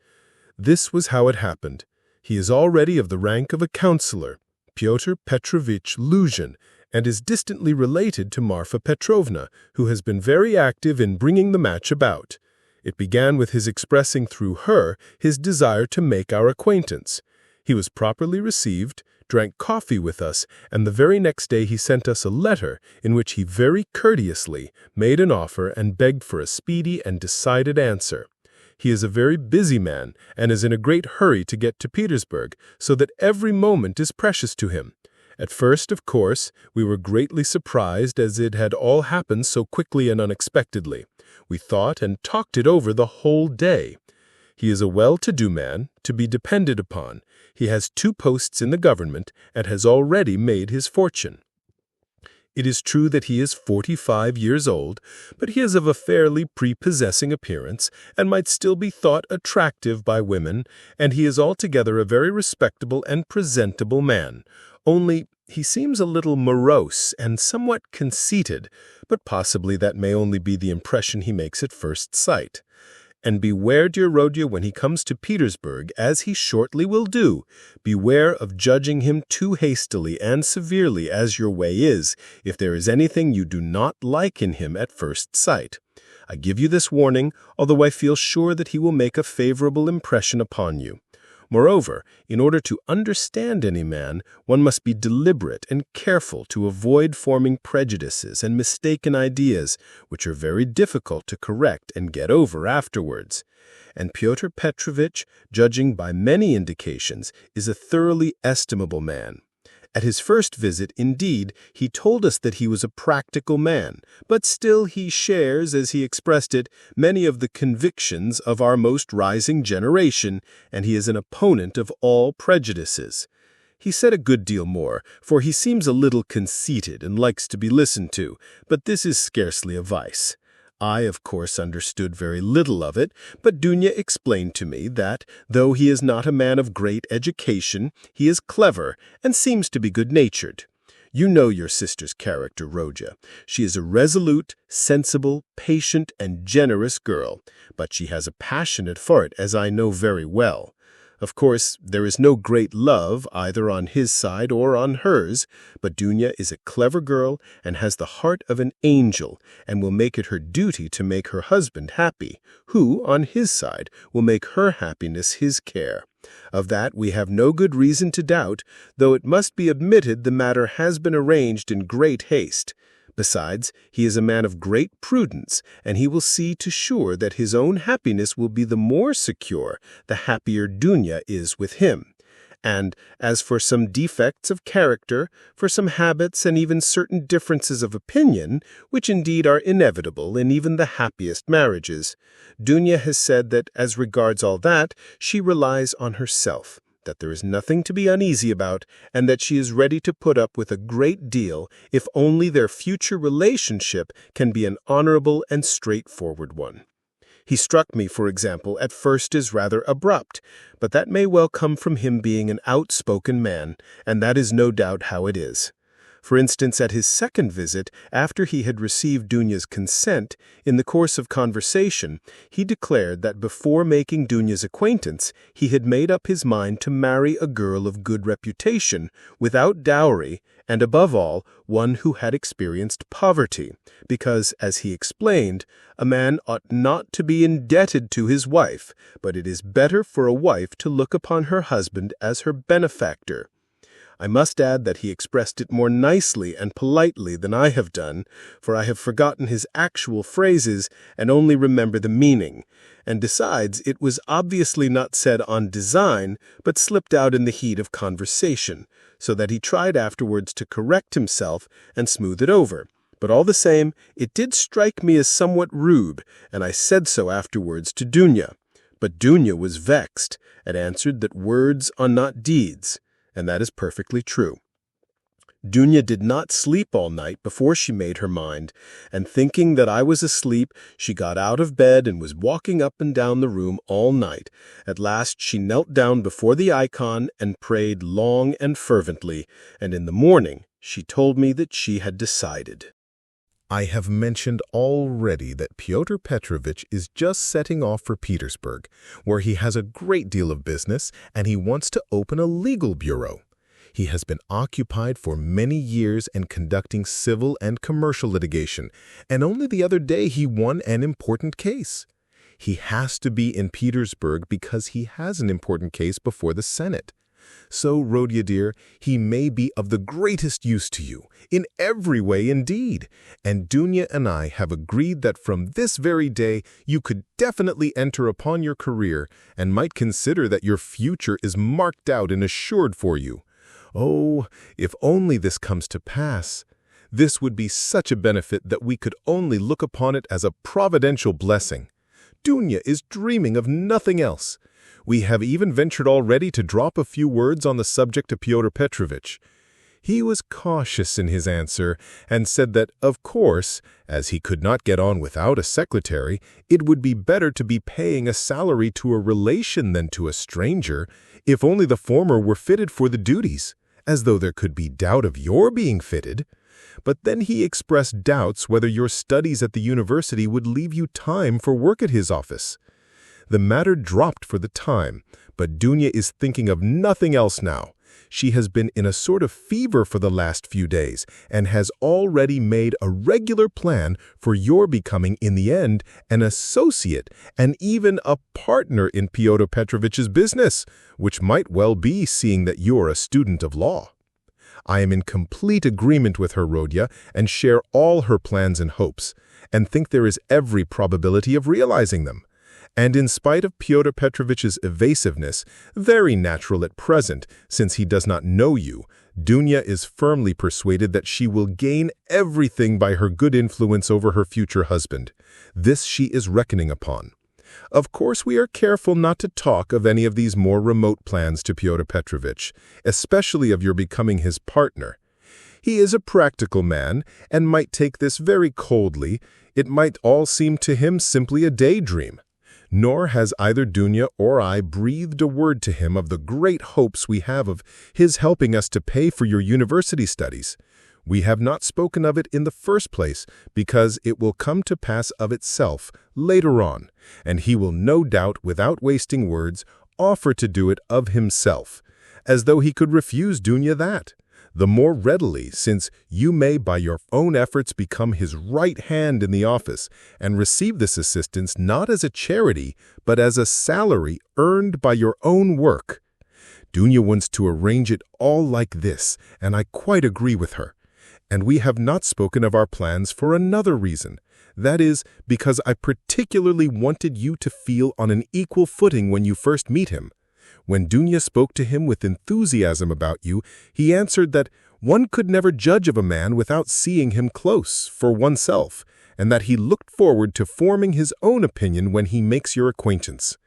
This was how it happened. He is already of the rank of a counselor, Pyotr Petrovitch Luzhin, and is distantly related to Marfa Petrovna, who has been very active in bringing the match about. It began with his expressing through her his desire to make our acquaintance. He was properly received, drank coffee with us, and the very next day he sent us a letter in which he very courteously made an offer and begged for a speedy and decided answer. He is a very busy man and is in a great hurry to get to Petersburg, so that every moment is precious to him. At first, of course, we were greatly surprised as it had all happened so quickly and unexpectedly. We thought and talked it over the whole day. He is a well-to-do man, to be depended upon. He has 2 posts in the government and has already made his fortune. It is true that he is 45 years old, but he is of a fairly prepossessing appearance and might still be thought attractive by women, and he is altogether a very respectable and presentable man. Only, he seems a little morose and somewhat conceited, but possibly that may only be the impression he makes at first sight. And beware, dear Rodya, when he comes to Petersburg, as he shortly will do, beware of judging him too hastily and severely as your way is, if there is anything you do not like in him at first sight. I give you this warning, although I feel sure that he will make a favorable impression upon you. Moreover, in order to understand any man, one must be deliberate and careful to avoid forming prejudices and mistaken ideas, which are very difficult to correct and get over afterwards. And Pyotr Petrovitch, judging by many indications, is a thoroughly estimable man. At his first visit, indeed, he told us that he was a practical man, but still he shares, as he expressed it, many of the convictions of our most rising generation, and he is an opponent of all prejudices. He said a good deal more, for he seems a little conceited and likes to be listened to, but this is scarcely a vice. I, of course, understood very little of it, but Dunya explained to me that, though he is not a man of great education, he is clever and seems to be good-natured. You know your sister's character, Rodya. She is a resolute, sensible, patient, and generous girl, but she has a passionate heart, as I know very well. Of course, there is no great love either on his side or on hers, but Dunya is a clever girl and has the heart of an angel, and will make it her duty to make her husband happy, who, on his side, will make her happiness his care. Of that we have no good reason to doubt, though it must be admitted the matter has been arranged in great haste. Besides, he is a man of great prudence, and he will see to sure that his own happiness will be the more secure the happier Dunya is with him. And as for some defects of character, for some habits and even certain differences of opinion, which indeed are inevitable in even the happiest marriages, Dunya has said that as regards all that, she relies on herself, that there is nothing to be uneasy about, and that she is ready to put up with a great deal if only their future relationship can be an honorable and straightforward one. He struck me, for example, at first as rather abrupt, but that may well come from him being an outspoken man, and that is no doubt how it is. For instance, at his second visit, after he had received Dunya's consent, in the course of conversation, he declared that before making Dunya's acquaintance, he had made up his mind to marry a girl of good reputation, without dowry, and above all, one who had experienced poverty, because, as he explained, a man ought not to be indebted to his wife, but it is better for a wife to look upon her husband as her benefactor. I must add that he expressed it more nicely and politely than I have done, for I have forgotten his actual phrases and only remember the meaning. And besides, it was obviously not said on design, but slipped out in the heat of conversation, so that he tried afterwards to correct himself and smooth it over. But all the same, it did strike me as somewhat rude, and I said so afterwards to Dunya. But Dunya was vexed, and answered that words are not deeds. And that is perfectly true. Dunya did not sleep all night before she made her mind, and thinking that I was asleep, she got out of bed and was walking up and down the room all night. At last she knelt down before the icon and prayed long and fervently, and in the morning she told me that she had decided. I have mentioned already that Pyotr Petrovitch is just setting off for Petersburg, where he has a great deal of business and he wants to open a legal bureau. He has been occupied for many years in conducting civil and commercial litigation, and only the other day he won an important case. He has to be in Petersburg because he has an important case before the Senate. So, Rodya dear, he may be of the greatest use to you, in every way indeed, and Dunya and I have agreed that from this very day you could definitely enter upon your career and might consider that your future is marked out and assured for you. Oh, if only this comes to pass! This would be such a benefit that we could only look upon it as a providential blessing. Dunya is dreaming of nothing else. We have even ventured already to drop a few words on the subject to Pyotr Petrovitch. He was cautious in his answer and said that, of course, as he could not get on without a secretary, it would be better to be paying a salary to a relation than to a stranger, if only the former were fitted for the duties, as though there could be doubt of your being fitted. But then he expressed doubts whether your studies at the university would leave you time for work at his office. The matter dropped for the time, but Dunya is thinking of nothing else now. She has been in a sort of fever for the last few days and has already made a regular plan for your becoming, in the end, an associate and even a partner in Pyotr Petrovitch's business, which might well be, seeing that you're a student of law. I am in complete agreement with her, Rodya, and share all her plans and hopes, and think there is every probability of realizing them. And in spite of Pyotr Petrovitch's evasiveness, very natural at present, since he does not know you, Dunya is firmly persuaded that she will gain everything by her good influence over her future husband. This she is reckoning upon. Of course, we are careful not to talk of any of these more remote plans to Pyotr Petrovitch, especially of your becoming his partner. He is a practical man, and might take this very coldly. It might all seem to him simply a daydream. Nor has either Dunya or I breathed a word to him of the great hopes we have of his helping us to pay for your university studies. We have not spoken of it in the first place because it will come to pass of itself later on, and he will no doubt, without wasting words, offer to do it of himself, as though he could refuse Dunya that. The more readily, since you may by your own efforts become his right hand in the office and receive this assistance not as a charity, but as a salary earned by your own work. Dunya wants to arrange it all like this, and I quite agree with her. And we have not spoken of our plans for another reason. That is, because I particularly wanted you to feel on an equal footing when you first meet him. When Dunya spoke to him with enthusiasm about you, he answered that one could never judge of a man without seeing him close for oneself, and that he looked forward to forming his own opinion when he makes your acquaintance.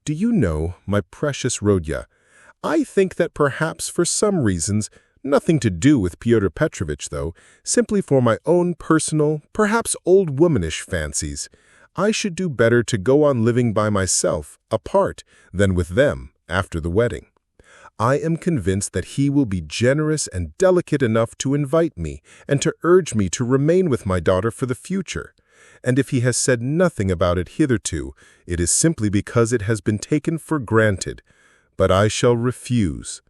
Do you know, my precious Rodya, I think that perhaps for some reasons, nothing to do with Pyotr Petrovitch though, simply for my own personal, perhaps old womanish fancies, I should do better to go on living by myself, apart, than with them, after the wedding. I am convinced that he will be generous and delicate enough to invite me and to urge me to remain with my daughter for the future. And if he has said nothing about it hitherto, it is simply because it has been taken for granted. But I shall refuse.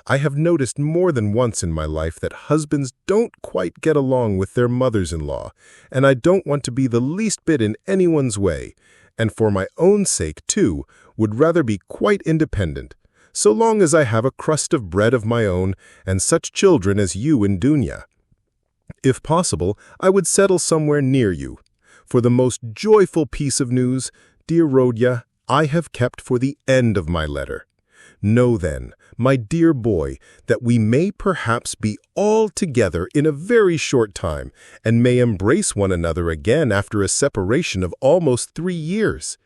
I have noticed more than once in my life that husbands don't quite get along with their mothers-in-law, and I don't want to be the least bit in anyone's way, and for my own sake, too, would rather be quite independent, so long as I have a crust of bread of my own and such children as you and Dunya. If possible, I would settle somewhere near you. For the most joyful piece of news, dear Rodya, I have kept for the end of my letter. Know then, my dear boy, that we may perhaps be all together in a very short time, and may embrace one another again after a separation of almost 3 years.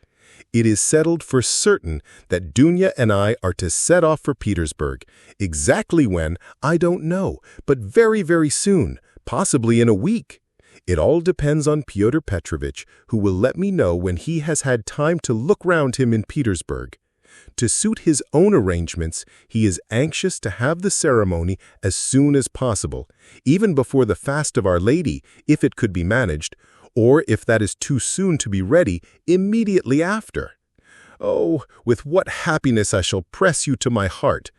It is settled for certain that Dunya and I are to set off for Petersburg. Exactly when, I don't know, but very, very soon, possibly in a week. It all depends on Pyotr Petrovitch, who will let me know when he has had time to look round him in Petersburg. To suit his own arrangements, he is anxious to have the ceremony as soon as possible, even before the fast of Our Lady, if it could be managed, or if that is too soon to be ready, immediately after. Oh, with what happiness I shall press you to my heart!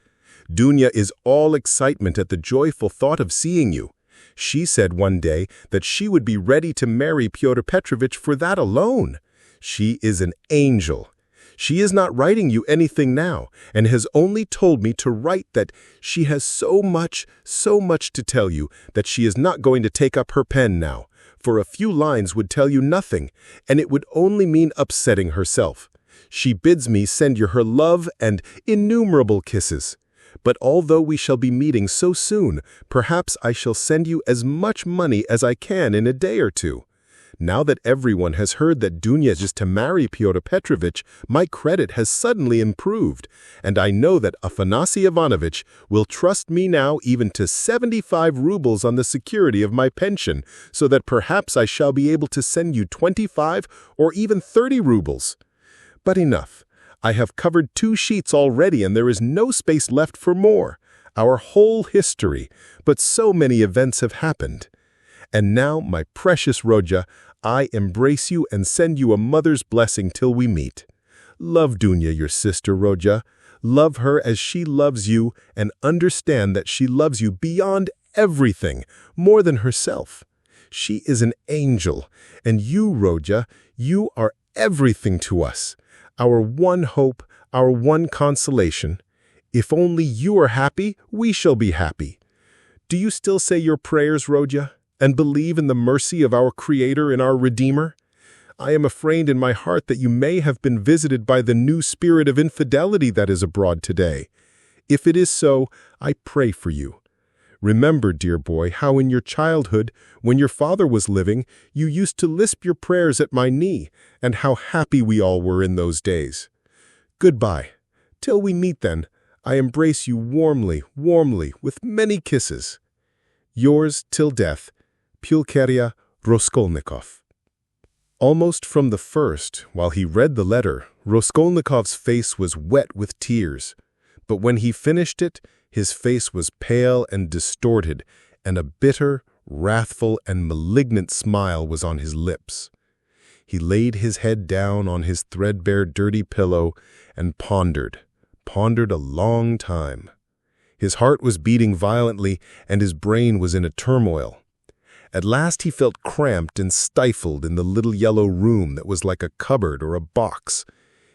Dunya is all excitement at the joyful thought of seeing you. She said one day that she would be ready to marry Pyotr Petrovitch for that alone. She is an angel. She is not writing you anything now, and has only told me to write that she has so much to tell you that she is not going to take up her pen now, for a few lines would tell you nothing, and it would only mean upsetting herself. She bids me send you her love and innumerable kisses. But although we shall be meeting so soon, perhaps I shall send you as much money as I can in a day or two. Now that everyone has heard that Dunya is to marry Pyotr Petrovitch, my credit has suddenly improved, and I know that Afanasy Ivanovitch will trust me now even to 75 rubles on the security of my pension, so that perhaps I shall be able to send you 25 or even 30 rubles. But enough. I have covered 2 sheets already, and there is no space left for more. Our whole history, but so many events have happened. And now, my precious Rodya, I embrace you and send you a mother's blessing till we meet. Love Dunya, your sister, Rodya. Love her as she loves you, and understand that she loves you beyond everything, more than herself. She is an angel, and you, Rodya, you are everything to us. Our one hope, our one consolation. If only you are happy, we shall be happy. Do you still say your prayers, Rodya, and believe in the mercy of our Creator and our Redeemer? I am afraid in my heart that you may have been visited by the new spirit of infidelity that is abroad today. If it is so, I pray for you. Remember, dear boy, how in your childhood, when your father was living, you used to lisp your prayers at my knee, and how happy we all were in those days. Goodbye. Till we meet then, I embrace you warmly, with many kisses. Yours till death, Fyodor Raskolnikov. Almost from the first, while he read the letter, Raskolnikov's face was wet with tears. But when he finished it, his face was pale and distorted, and a bitter, wrathful, and malignant smile was on his lips. He laid his head down on his threadbare, dirty pillow and pondered a long time. His heart was beating violently, and his brain was in a turmoil. At last he felt cramped and stifled in the little yellow room that was like a cupboard or a box.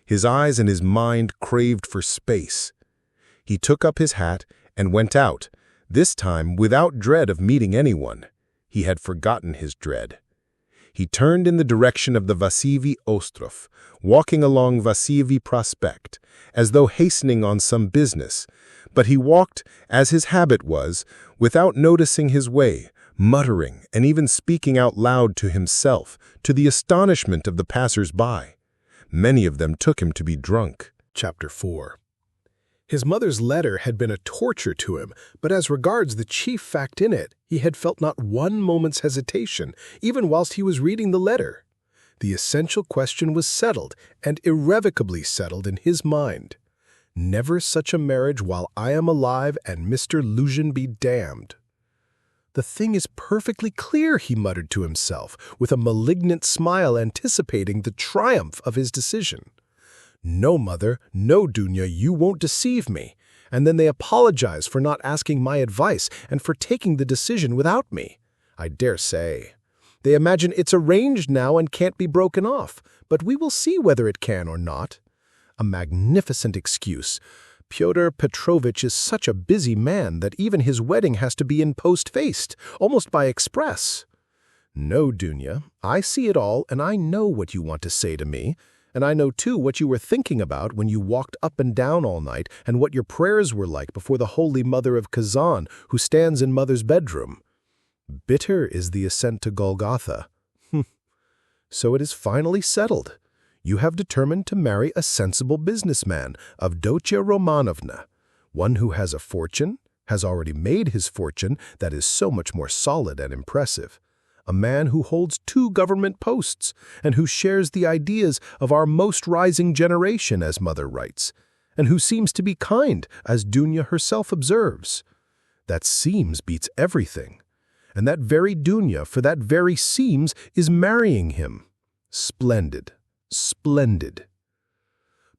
His eyes and his mind craved for space. He took up his hat and went out, this time without dread of meeting anyone. He had forgotten his dread. He turned in the direction of the Vassivy Ostrov, walking along Vassivy Prospect, as though hastening on some business. But he walked, as his habit was, without noticing his way, muttering and even speaking out loud to himself, to the astonishment of the passers-by. Many of them took him to be drunk. Chapter 4. His mother's letter had been a torture to him, but as regards the chief fact in it, he had felt not one moment's hesitation, even whilst he was reading the letter. The essential question was settled, and irrevocably settled in his mind. Never such a marriage while I am alive, and Mr. Luzhin be damned. The thing is perfectly clear, he muttered to himself, with a malignant smile anticipating the triumph of his decision. No, mother, no, Dunya, you won't deceive me. And then they apologize for not asking my advice and for taking the decision without me. I dare say. They imagine it's arranged now and can't be broken off, but we will see whether it can or not. A magnificent excuse. Pyotr Petrovitch is such a busy man that even his wedding has to be in post-haste, almost by express. No, Dunya, I see it all, and I know what you want to say to me, and I know too what you were thinking about when you walked up and down all night, and what your prayers were like before the Holy Mother of Kazan, who stands in Mother's bedroom. Bitter is the ascent to Golgotha. So it is finally settled. You have determined to marry a sensible businessman, Avdotia Romanovna, one who has a fortune, has already made his fortune, that is so much more solid and impressive. A man who holds 2 government posts, and who shares the ideas of our most rising generation, as Mother writes, and who seems to be kind, as Dunya herself observes. That seems beats everything. And that very Dunya, for that very seems, is marrying him. Splendid. Splendid.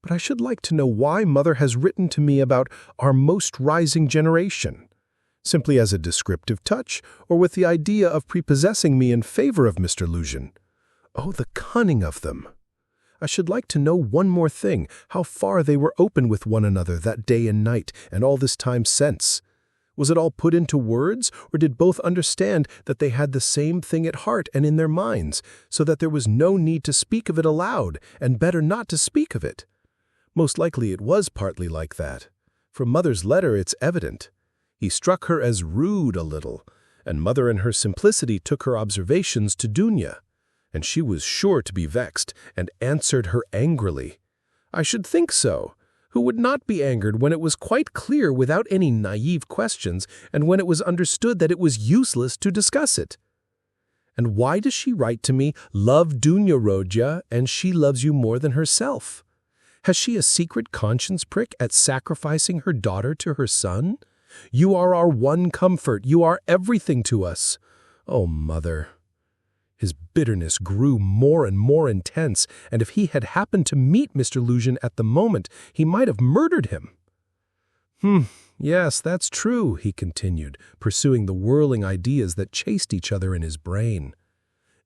But I should like to know why Mother has written to me about our most rising generation. Simply as a descriptive touch, or with the idea of prepossessing me in favor of Mr. Luzhin. Oh, the cunning of them! I should like to know one more thing, how far they were open with one another that day and night, and all this time since. Was it all put into words, or did both understand that they had the same thing at heart and in their minds, so that there was no need to speak of it aloud, and better not to speak of it? Most likely it was partly like that. From Mother's letter it's evident. He struck her as rude a little, and Mother in her simplicity took her observations to Dunya, and she was sure to be vexed, and answered her angrily. I should think so. Who would not be angered when it was quite clear without any naive questions, and when it was understood that it was useless to discuss it? And why does she write to me, "Love Dunya, Rodya, and she loves you more than herself"? Has she a secret conscience prick at sacrificing her daughter to her son? You are our one comfort, you are everything to us. Oh, Mother! His bitterness grew more and more intense, and if he had happened to meet Mr. Luzhin at the moment, he might have murdered him. Yes, that's true, he continued, pursuing the whirling ideas that chased each other in his brain.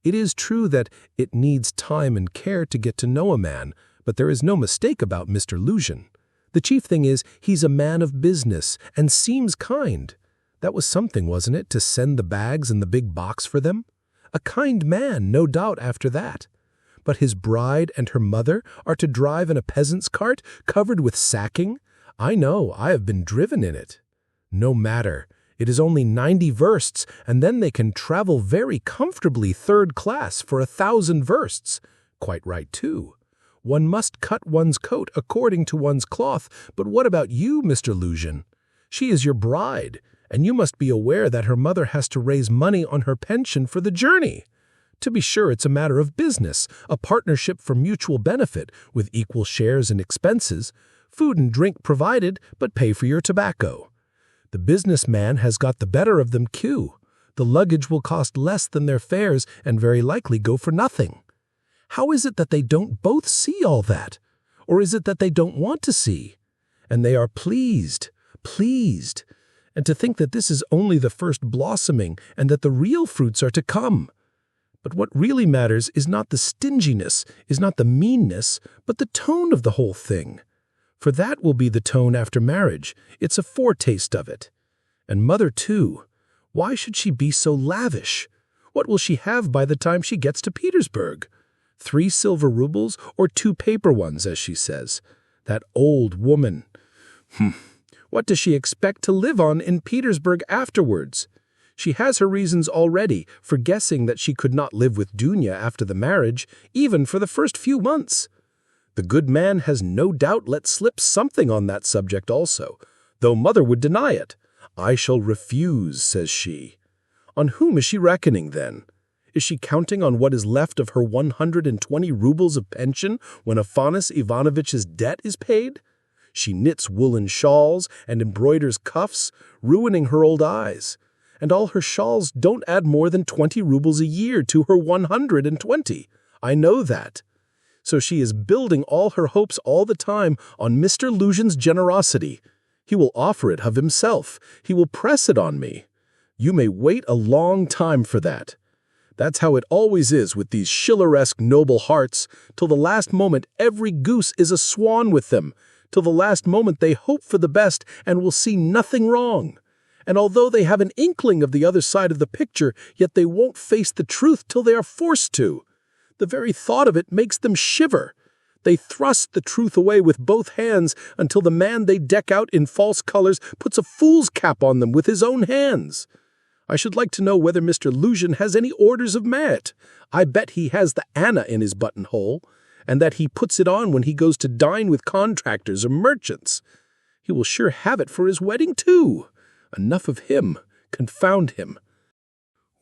It is true that it needs time and care to get to know a man, but there is no mistake about Mr. Luzhin. The chief thing is, he's a man of business, and seems kind. That was something, wasn't it, to send the bags and the big box for them? A kind man, no doubt, after that. But his bride and her mother are to drive in a peasant's cart covered with sacking? I know, I have been driven in it. No matter, it is only 90 versts, and then they can travel very comfortably 3rd class for 1,000 versts. Quite right, too. One must cut one's coat according to one's cloth, but what about you, Mr. Luzhin? She is your bride, and you must be aware that her mother has to raise money on her pension for the journey. To be sure, it's a matter of business, a partnership for mutual benefit, with equal shares and expenses, food and drink provided, but pay for your tobacco. The businessman has got the better of them, too. The luggage will cost less than their fares and very likely go for nothing. How is it that they don't both see all that? Or is it that they don't want to see? And they are pleased. And to think that this is only the first blossoming and that the real fruits are to come. But what really matters is not the stinginess, is not the meanness, but the tone of the whole thing. For that will be the tone after marriage. It's a foretaste of it. And Mother, too. Why should she be so lavish? What will she have by the time she gets to Petersburg? 3 silver rubles or 2 paper ones, as she says. That old woman. What does she expect to live on in Petersburg afterwards? She has her reasons already for guessing that she could not live with Dunya after the marriage, even for the first few months. The good man has no doubt let slip something on that subject also, though mother would deny it. I shall refuse, says she. On whom is she reckoning, then? Is she counting on what is left of her 120 rubles of pension when Afanas Ivanovitch's debt is paid? She knits woolen shawls and embroiders cuffs, ruining her old eyes. And all her shawls don't add more than 20 rubles a year to her 120. I know that. So she is building all her hopes all the time on Mr. Luzhin's generosity. He will offer it of himself. He will press it on me. You may wait a long time for that. That's how it always is with these Schilleresque noble hearts. Till the last moment every goose is a swan with them. Till the last moment they hope for the best and will see nothing wrong. And although they have an inkling of the other side of the picture, yet they won't face the truth till they are forced to. The very thought of it makes them shiver. They thrust the truth away with both hands until the man they deck out in false colors puts a fool's cap on them with his own hands. I should like to know whether Mr. Luzhin has any orders of merit. I bet he has the Anna in his buttonhole, and that he puts it on when he goes to dine with contractors or merchants. He will sure have it for his wedding, too. Enough of him. Confound him.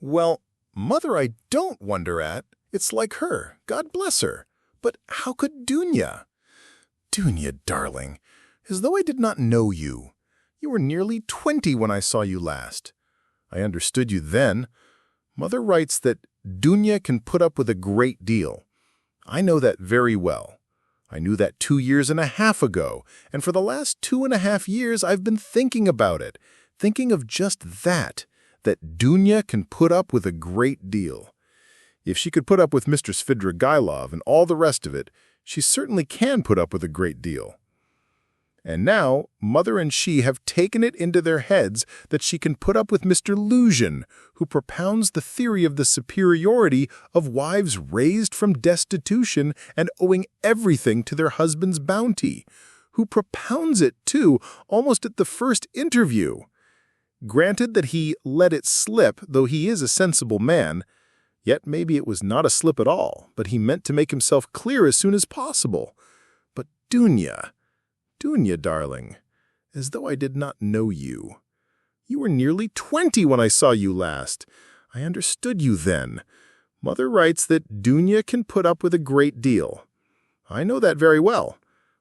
Well, Mother I don't wonder at. It's like her. God bless her. But how could Dunya? Dunya, darling, as though I did not know you. You were nearly 20 when I saw you last. I understood you then. Mother writes that Dunya can put up with a great deal. I know that very well. I knew that 2 years and a half ago, and for the last 2.5 years I've been thinking about it, thinking of just that Dunya can put up with a great deal. If she could put up with Mr. Svidrigailov and all the rest of it, she certainly can put up with a great deal. And now, Mother and she have taken it into their heads that she can put up with Mr. Luzhin, who propounds the theory of the superiority of wives raised from destitution and owing everything to their husband's bounty, who propounds it, too, almost at the first interview. Granted that he let it slip, though he is a sensible man, yet maybe it was not a slip at all, but he meant to make himself clear as soon as possible. But Dunya, darling, as though I did not know you. You were nearly 20 when I saw you last. I understood you then. Mother writes that Dunya can put up with a great deal. I know that very well.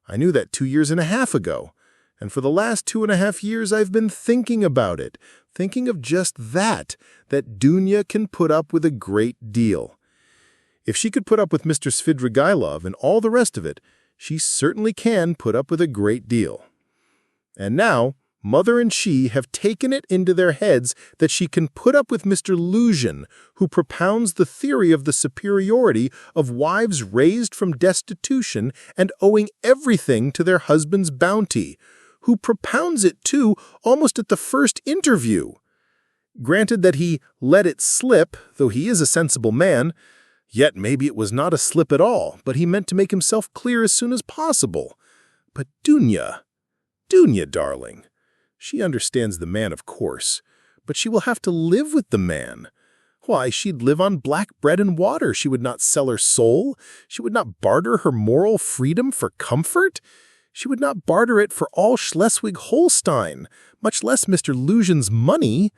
I knew that 2 years and a half ago. And for the last 2.5 years I've been thinking about it, thinking of just that Dunya can put up with a great deal. If she could put up with Mr. Svidrigailov and all the rest of it, she certainly can put up with a great deal. And now, Mother and she have taken it into their heads that she can put up with Mr. Luzhin, who propounds the theory of the superiority of wives raised from destitution and owing everything to their husband's bounty, who propounds it, too, almost at the first interview. Granted that he let it slip, though he is a sensible man, yet maybe it was not a slip at all, but he meant to make himself clear as soon as possible. But Dunya, darling, she understands the man, of course, but she will have to live with the man. Why, she'd live on black bread and water. She would not sell her soul. She would not barter her moral freedom for comfort. She would not barter it for all Schleswig-Holstein, much less Mr. Luzhin's money.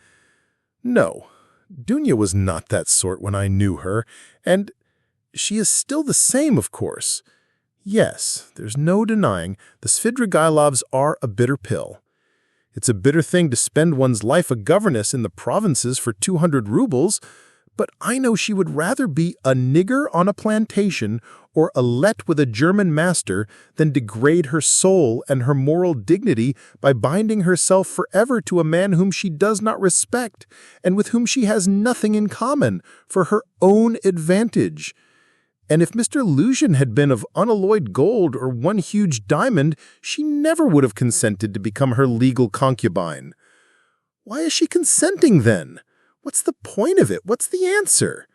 No, Dunya was not that sort when I knew her, and she is still the same, of course. Yes, there's no denying the Svidrigailovs are a bitter pill. It's a bitter thing to spend one's life a governess in the provinces for 200 rubles, but I know she would rather be a nigger on a plantation or a let with a German master than degrade her soul and her moral dignity by binding herself forever to a man whom she does not respect and with whom she has nothing in common for her own advantage. And if Mr. Luzhin had been of unalloyed gold or one huge diamond, she never would have consented to become her legal concubine. Why is she consenting then? What's the point of it? What's the answer?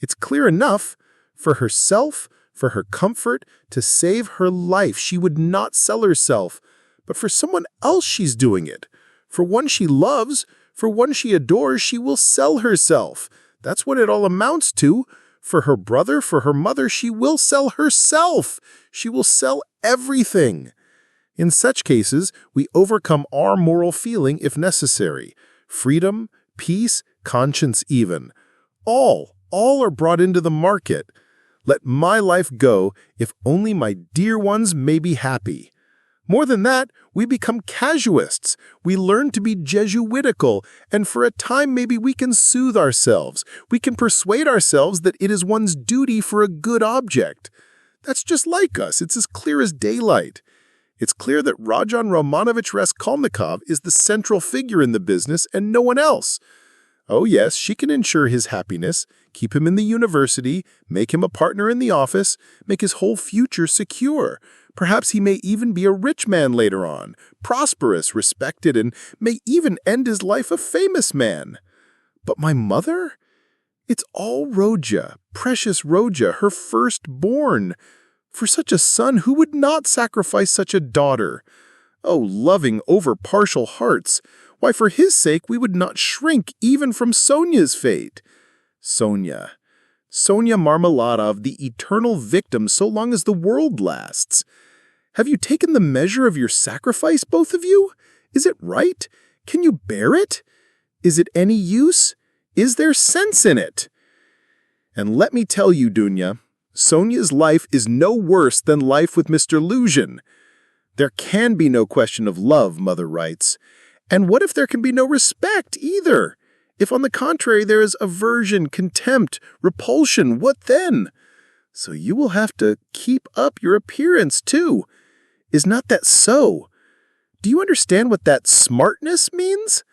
It's clear enough. For herself, for her comfort, to save her life, she would not sell herself. But for someone else she's doing it. For one she loves, for one she adores, she will sell herself. That's what it all amounts to. For her brother, for her mother, she will sell herself. She will sell everything. In such cases, we overcome our moral feeling if necessary. Freedom, peace, conscience even. All are brought into the market. Let my life go if only my dear ones may be happy. More than that, we become casuists. We learn to be Jesuitical, and for a time maybe we can soothe ourselves. We can persuade ourselves that it is one's duty for a good object. That's just like us. It's as clear as daylight. It's clear that Rodion Raskolnikov is the central figure in the business and no one else. Oh yes, she can ensure his happiness, keep him in the university, make him a partner in the office, make his whole future secure. Perhaps he may even be a rich man later on, prosperous, respected, and may even end his life a famous man. But my mother? It's all Rodya, precious Rodya, her firstborn. For such a son, who would not sacrifice such a daughter? Oh, loving, over-partial hearts! Why, for his sake, we would not shrink even from Sonia's fate. Sonia Marmeladov, the eternal victim so long as the world lasts. Have you taken the measure of your sacrifice, both of you? Is it right? Can you bear it? Is it any use? Is there sense in it? And let me tell you, Dunya, Sonia's life is no worse than life with Mr. Luzhin. There can be no question of love, Mother writes. And what if there can be no respect either? If on the contrary there is aversion, contempt, repulsion, what then? So you will have to keep up your appearance too. Is not that so? Do you understand what that smartness means?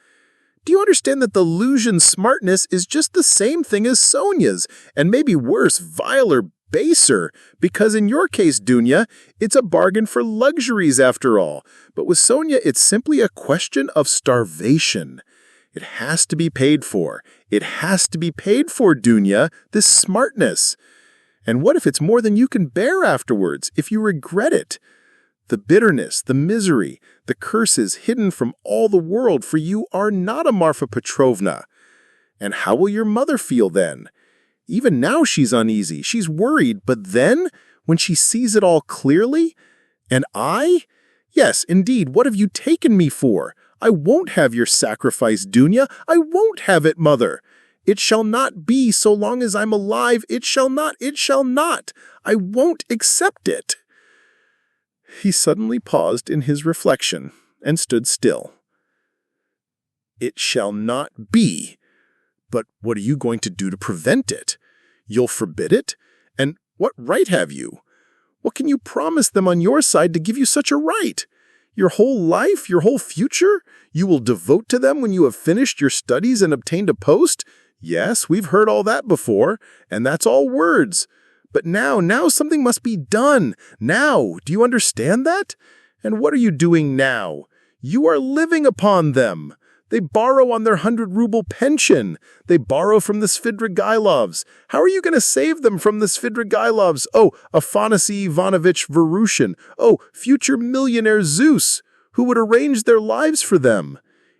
Do you understand that the Luzhin smartness is just the same thing as Sonia's, and maybe worse, viler, baser, because in your case, Dunya, it's a bargain for luxuries after all. But with Sonia, it's simply a question of starvation. It has to be paid for. It has to be paid for, Dunya, this smartness. And what if it's more than you can bear afterwards, if you regret it? The bitterness, the misery, the curses hidden from all the world, for you are not a Marfa Petrovna. And how will your mother feel then? Even now she's uneasy, she's worried, but then, when she sees it all clearly, and I? Yes, indeed, what have you taken me for? I won't have your sacrifice, Dunya. I won't have it, Mother. It shall not be so long as I'm alive. It shall not, it shall not. I won't accept it. He suddenly paused in his reflection and stood still. It shall not be. But what are you going to do to prevent it? You'll forbid it? And what right have you? What can you promise them on your side to give you such a right? Your whole life, your whole future, you will devote to them when you have finished your studies and obtained a post? Yes, we've heard all that before, and that's all words. But now something must be done. Now, do you understand that? And what are you doing now? You are living upon them. They borrow on their 100-ruble pension. They borrow from the Svidrigailovs. How are you going to save them from the Svidrigailovs? Oh, Afanasy Ivanovich Verushin. Oh, future millionaire Zeus, who would arrange their lives for them.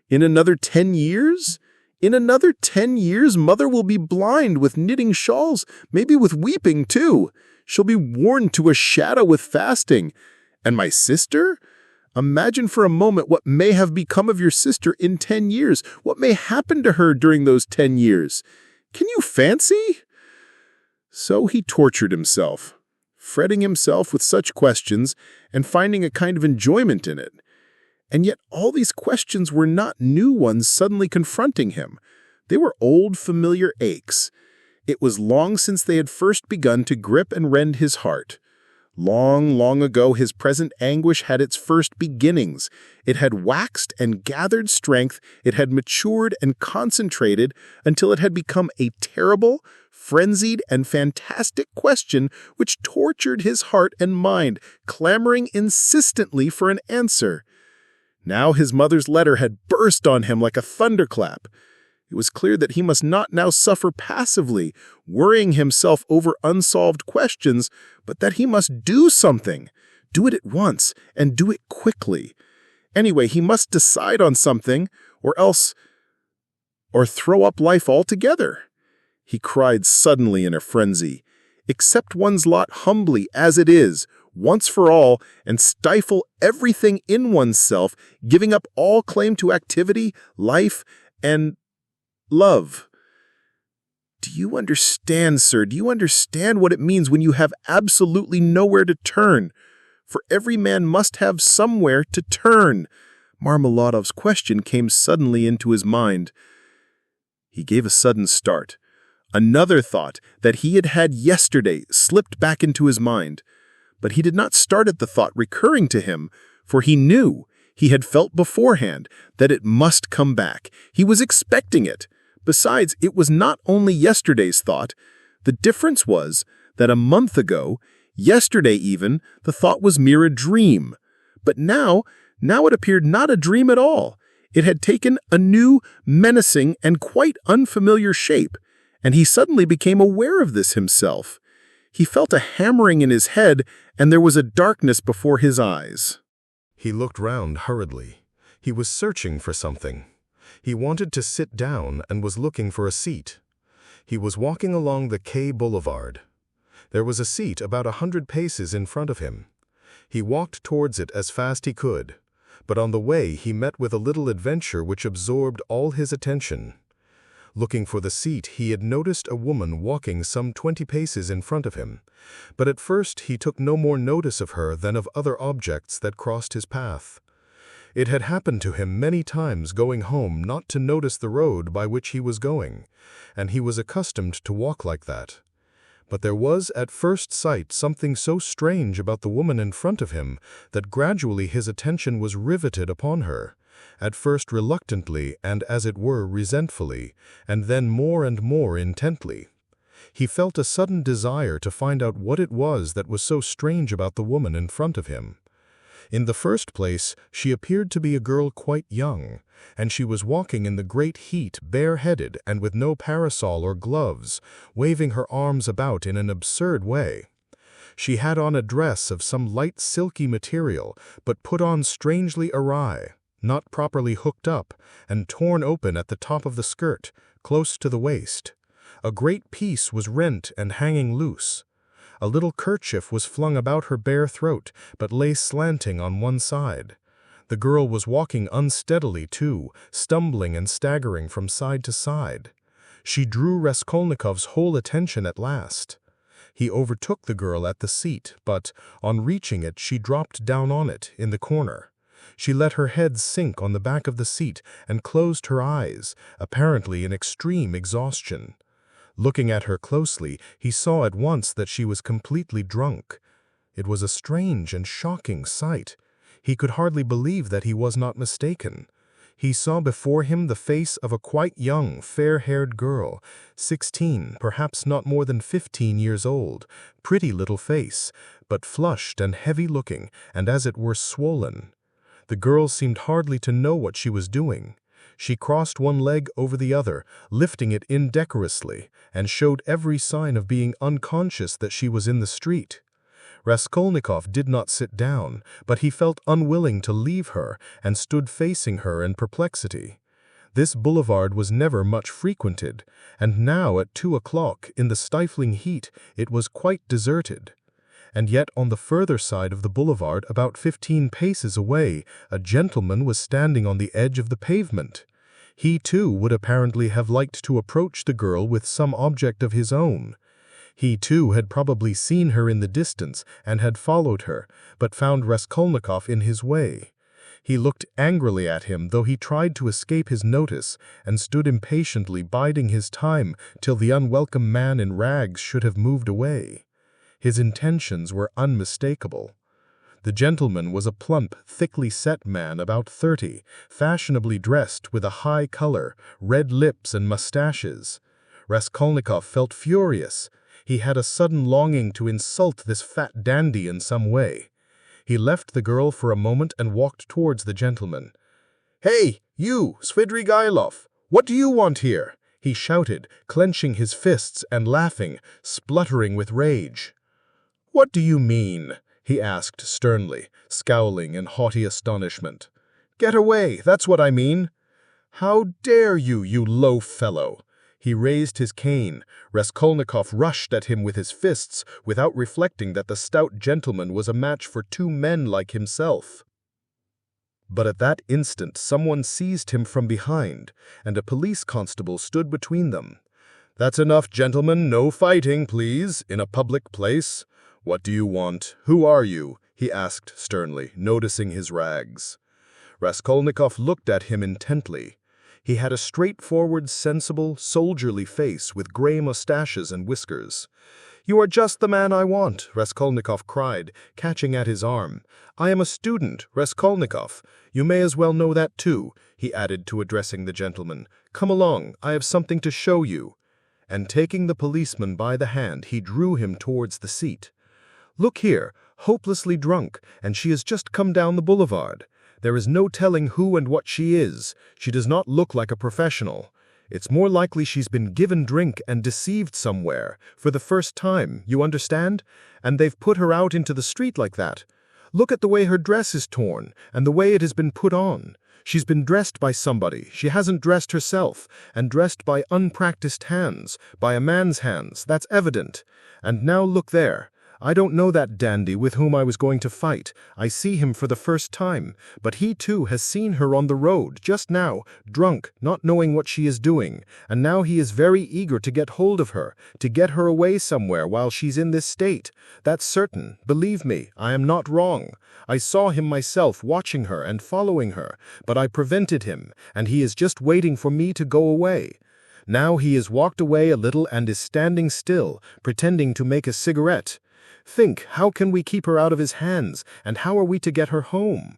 In another 10 years? In another 10 years, Mother will be blind with knitting shawls, maybe with weeping too. She'll be worn to a shadow with fasting. And my sister? Imagine for a moment what may have become of your sister in 10 years, what may happen to her during those 10 years. Can you fancy? So he tortured himself, fretting himself with such questions and finding a kind of enjoyment in it. And yet all these questions were not new ones suddenly confronting him. They were old, familiar aches. It was long since they had first begun to grip and rend his heart. Long, long ago, his present anguish had its first beginnings. It had waxed and gathered strength. It had matured and concentrated until it had become a terrible, frenzied, and fantastic question which tortured his heart and mind, clamoring insistently for an answer. Now his mother's letter had burst on him like a thunderclap. It was clear that he must not now suffer passively, worrying himself over unsolved questions, but that he must do something. Do it at once, and do it quickly. Anyway, he must decide on something, or throw up life altogether. He cried suddenly in a frenzy. Accept one's lot humbly as it is, once for all, and stifle everything in oneself, giving up all claim to activity, life, and love. Do you understand, sir? Do you understand what it means when you have absolutely nowhere to turn? For every man must have somewhere to turn. Marmeladov's question came suddenly into his mind. He gave a sudden start. Another thought that he had had yesterday slipped back into his mind. But he did not start at the thought recurring to him, for he knew, he had felt beforehand, that it must come back. He was expecting it. Besides, it was not only yesterday's thought. The difference was that a month ago, yesterday even, the thought was mere a dream. But now it appeared not a dream at all. It had taken a new, menacing, and quite unfamiliar shape, and he suddenly became aware of this himself. He felt a hammering in his head, and there was a darkness before his eyes. He looked round hurriedly. He was searching for something. He wanted to sit down and was looking for a seat. He was walking along the Quai Boulevard. There was a seat about 100 paces in front of him. He walked towards it as fast he could, but on the way he met with a little adventure which absorbed all his attention. Looking for the seat, he had noticed a woman walking some 20 paces in front of him, but at first he took no more notice of her than of other objects that crossed his path. It had happened to him many times going home not to notice the road by which he was going, and he was accustomed to walk like that. But there was at first sight something so strange about the woman in front of him that gradually his attention was riveted upon her, at first reluctantly and as it were resentfully, and then more and more intently. He felt a sudden desire to find out what it was that was so strange about the woman in front of him. In the first place, she appeared to be a girl quite young, and she was walking in the great heat bareheaded and with no parasol or gloves, waving her arms about in an absurd way. She had on a dress of some light silky material, but put on strangely awry, not properly hooked up, and torn open at the top of the skirt, close to the waist. A great piece was rent and hanging loose. A little kerchief was flung about her bare throat, but lay slanting on one side. The girl was walking unsteadily, too, stumbling and staggering from side to side. She drew Raskolnikov's whole attention at last. He overtook the girl at the seat, but, on reaching it, she dropped down on it, in the corner. She let her head sink on the back of the seat and closed her eyes, apparently in extreme exhaustion. Looking at her closely, he saw at once that she was completely drunk. It was a strange and shocking sight. He could hardly believe that he was not mistaken. He saw before him the face of a quite young, fair-haired girl, 16, perhaps not more than 15 years old, pretty little face, but flushed and heavy-looking, and as it were swollen. The girl seemed hardly to know what she was doing. She crossed one leg over the other, lifting it indecorously, and showed every sign of being unconscious that she was in the street. Raskolnikov did not sit down, but he felt unwilling to leave her and stood facing her in perplexity. This boulevard was never much frequented, and now at 2 o'clock, in the stifling heat, it was quite deserted. And yet on the further side of the boulevard, about 15 paces away, a gentleman was standing on the edge of the pavement. He, too, would apparently have liked to approach the girl with some object of his own. He, too, had probably seen her in the distance and had followed her, but found Raskolnikov in his way. He looked angrily at him, though he tried to escape his notice, and stood impatiently biding his time till the unwelcome man in rags should have moved away. His intentions were unmistakable. The gentleman was a plump, thickly set man about 30, fashionably dressed with a high color, red lips and mustaches. Raskolnikov felt furious. He had a sudden longing to insult this fat dandy in some way. He left the girl for a moment and walked towards the gentleman. "Hey, you, Svidrigailov, "What do you want here?" he shouted, clenching his fists and laughing, spluttering with rage. "What do you mean?" he asked sternly, scowling in haughty astonishment. "Get away, that's what I mean." "How dare you, you low fellow!" He raised his cane. Raskolnikov rushed at him with his fists, without reflecting that the stout gentleman was a match for two men like himself. But at that instant someone seized him from behind, and a police constable stood between them. "That's enough, gentlemen, no fighting, please, in a public place. What do you want? Who are you?" he asked sternly, noticing his rags. Raskolnikov looked at him intently. He had a straightforward, sensible, soldierly face with gray mustaches and whiskers. "You are just the man I want," Raskolnikov cried, catching at his arm. "I am a student, Raskolnikov. You may as well know that too," he added to addressing the gentleman. "Come along, I have something to show you." And taking the policeman by the hand, he drew him towards the seat. "Look here, hopelessly drunk, and she has just come down the boulevard. There is no telling who and what she is. She does not look like a professional. It's more likely she's been given drink and deceived somewhere, for the first time, you understand? And they've put her out into the street like that. Look at the way her dress is torn, and the way it has been put on. She's been dressed by somebody, she hasn't dressed herself, and dressed by unpracticed hands, by a man's hands, that's evident. And now look there. I don't know that dandy with whom I was going to fight. I see him for the first time, but he too has seen her on the road, just now, drunk, not knowing what she is doing, and now he is very eager to get hold of her, to get her away somewhere while she's in this state. That's certain, believe me, I am not wrong. I saw him myself watching her and following her, but I prevented him, and he is just waiting for me to go away. Now he has walked away a little and is standing still, pretending to make a cigarette. Think, how can we keep her out of his hands, and how are we to get her home?"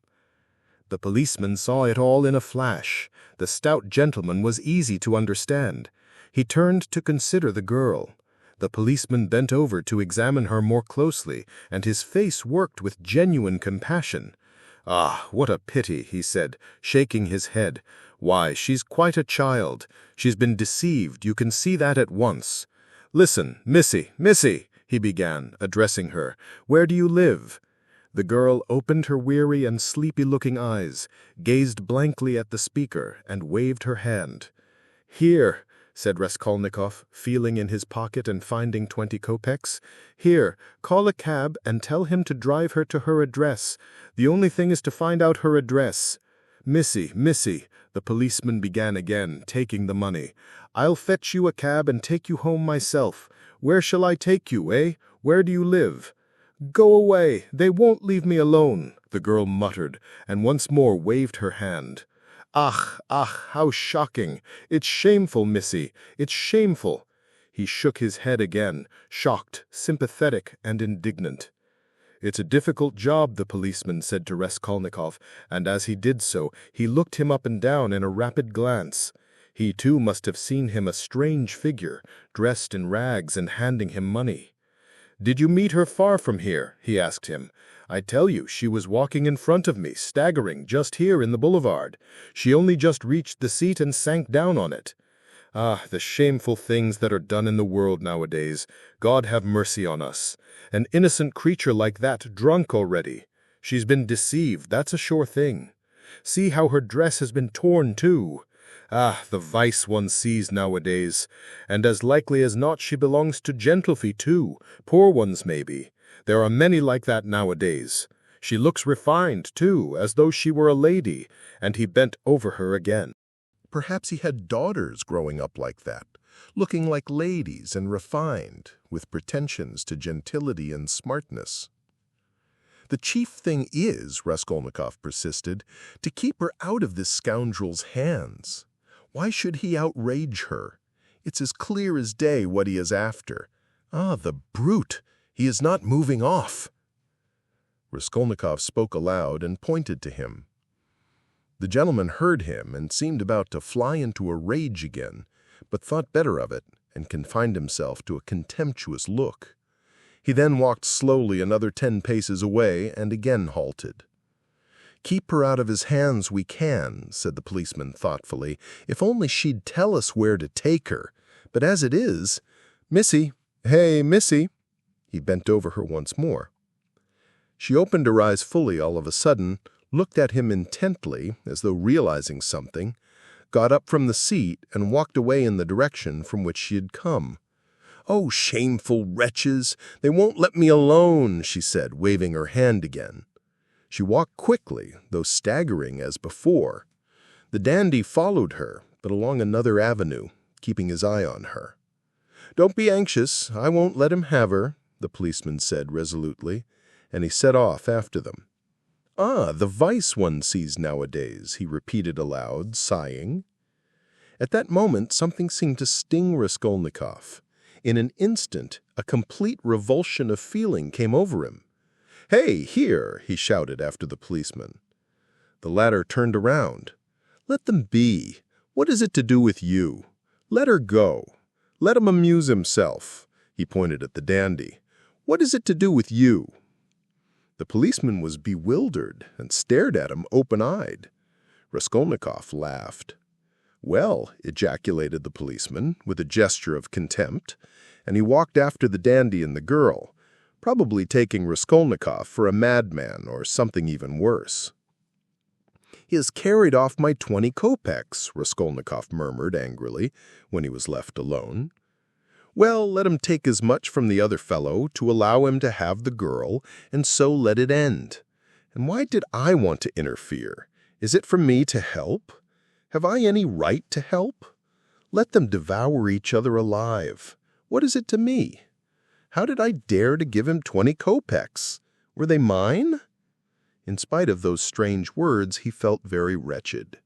The policeman saw it all in a flash. The stout gentleman was easy to understand. He turned to consider the girl. The policeman bent over to examine her more closely, and his face worked with genuine compassion. "Ah, what a pity," he said, shaking his head. "Why, she's quite a child. She's been deceived, you can see that at once. Listen, Missy, he began, addressing her. "Where do you live?" The girl opened her weary and sleepy-looking eyes, gazed blankly at the speaker, and waved her hand. "Here," said Raskolnikov, feeling in his pocket and finding 20 kopecks. "Here, call a cab and tell him to drive her to her address. The only thing is to find out her address. Missy, the policeman began again, taking the money. "I'll fetch you a cab and take you home myself. Where shall I take you, eh? Where do you live?" "Go away, they won't leave me alone," the girl muttered, and once more waved her hand. Ach, how shocking! It's shameful, Missy, it's shameful." He shook his head again, shocked, sympathetic, and indignant. "It's a difficult job," the policeman said to Raskolnikov, and as he did so, he looked him up and down in a rapid glance. He too must have seen him a strange figure, dressed in rags and handing him money. "Did you meet her far from here?" he asked him. "I tell you, she was walking in front of me, staggering, just here in the boulevard. She only just reached the seat and sank down on it. Ah, the shameful things that are done in the world nowadays. God have mercy on us. An innocent creature like that, drunk already. She's been deceived, that's a sure thing. See how her dress has been torn too. Ah, the vice one sees nowadays. And as likely as not she belongs to gentlefolk too, poor ones maybe. There are many like that nowadays. She looks refined too, as though she were a lady," and he bent over her again. Perhaps he had daughters growing up like that, looking like ladies and refined, with pretensions to gentility and smartness. "The chief thing is," Raskolnikov persisted, "to keep her out of this scoundrel's hands. Why should he outrage her? It's as clear as day what he is after. Ah, the brute! He is not moving off." Raskolnikov spoke aloud and pointed to him. The gentleman heard him and seemed about to fly into a rage again, but thought better of it and confined himself to a contemptuous look. He then walked slowly another 10 paces away and again halted. "Keep her out of his hands we can," said the policeman thoughtfully. "If only she'd tell us where to take her. But as it is, Missy, hey, Missy." He bent over her once more. She opened her eyes fully all of a sudden, looked at him intently, as though realizing something, got up from the seat and walked away in the direction from which she had come. "Oh, shameful wretches! They won't let me alone," she said, waving her hand again. She walked quickly, though staggering as before. The dandy followed her, but along another avenue, keeping his eye on her. "Don't be anxious, I won't let him have her," the policeman said resolutely, and he set off after them. "Ah, the vice one sees nowadays," he repeated aloud, sighing. At that moment something seemed to sting Raskolnikov. In an instant, a complete revulsion of feeling came over him. "Hey, here!" he shouted after the policeman. The latter turned around. "Let them be. What is it to do with you? Let her go. Let him amuse himself." He pointed at the dandy. "What is it to do with you?" The policeman was bewildered and stared at him open-eyed. Raskolnikov laughed. "Well," ejaculated the policeman, with a gesture of contempt, and he walked after the dandy and the girl, probably taking Raskolnikov for a madman or something even worse. "He has carried off my 20 kopecks," Raskolnikov murmured angrily when he was left alone. "Well, let him take as much from the other fellow to allow him to have the girl, and so let it end. And why did I want to interfere? Is it for me to help? Have I any right to help? Let them devour each other alive. What is it to me? How did I dare to give him 20 kopecks? Were they mine?" In spite of those strange words, he felt very wretched.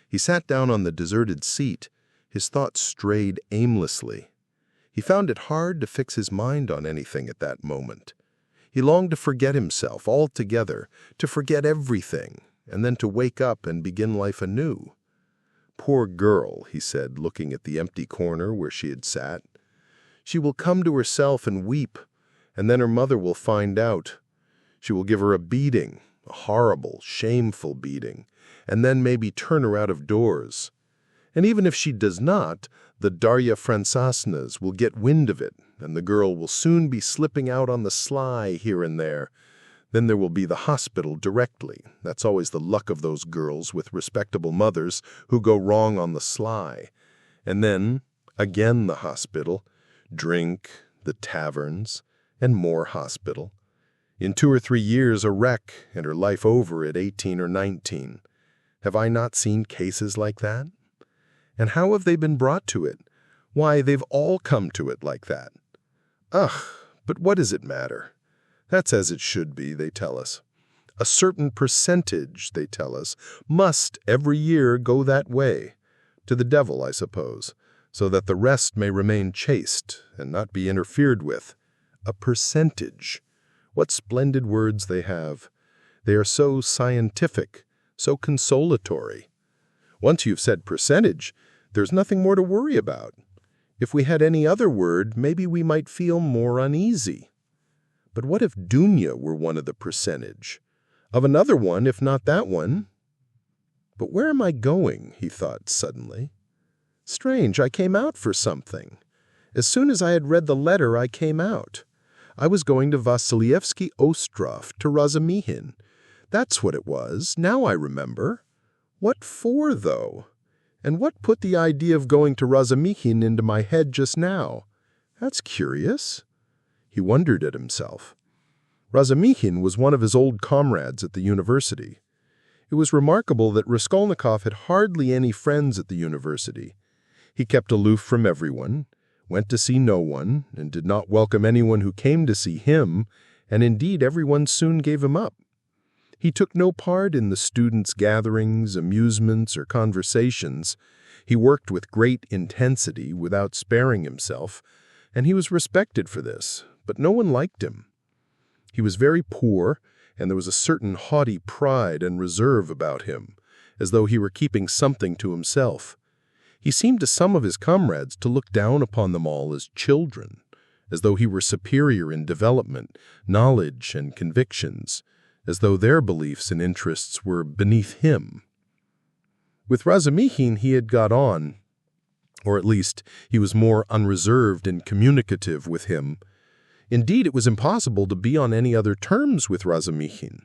He sat down on the deserted seat. His thoughts strayed aimlessly. He found it hard to fix his mind on anything at that moment. He longed to forget himself altogether, to forget everything, and then to wake up and begin life anew. "Poor girl," he said, looking at the empty corner where she had sat. "She will come to herself and weep, and then her mother will find out. She will give her a beating, a horrible, shameful beating, and then maybe turn her out of doors. And even if she does not, the Darya Francesnas will get wind of it, and the girl will soon be slipping out on the sly here and there. Then there will be the hospital directly. That's always the luck of those girls with respectable mothers who go wrong on the sly. And then, again the hospital, drink, the taverns, and more hospital. In 2 or 3 years a wreck, and her life over at 18 or 19. Have I not seen cases like that? And how have they been brought to it? Why, they've all come to it like that. Ugh, but what does it matter? That's as it should be, they tell us. A certain percentage, they tell us, must every year go that way. To the devil, I suppose, so that the rest may remain chaste and not be interfered with. A percentage. What splendid words they have. They are so scientific, so consolatory. Once you've said percentage, there's nothing more to worry about. If we had any other word, maybe we might feel more uneasy. But what if Dunya were one of the percentage? Of another one, if not that one? But where am I going? He thought suddenly. Strange, I came out for something. As soon as I had read the letter, I came out. I was going to Vasilyevsky Ostrov, to Razumihin. That's what it was. Now I remember. What for, though? And what put the idea of going to Razumihin into my head just now? That's curious. He wondered at himself. Razumihin was one of his old comrades at the university. It was remarkable that Raskolnikov had hardly any friends at the university. He kept aloof from everyone, went to see no one, and did not welcome anyone who came to see him, and indeed everyone soon gave him up. He took no part in the students' gatherings, amusements, or conversations. He worked with great intensity without sparing himself, and he was respected for this, but no one liked him. He was very poor, and there was a certain haughty pride and reserve about him, as though he were keeping something to himself. He seemed to some of his comrades to look down upon them all as children, as though he were superior in development, knowledge, and convictions, as though their beliefs and interests were beneath him. With Razumikhin he had got on, or at least he was more unreserved and communicative with him. Indeed, it was impossible to be on any other terms with Razumikhin.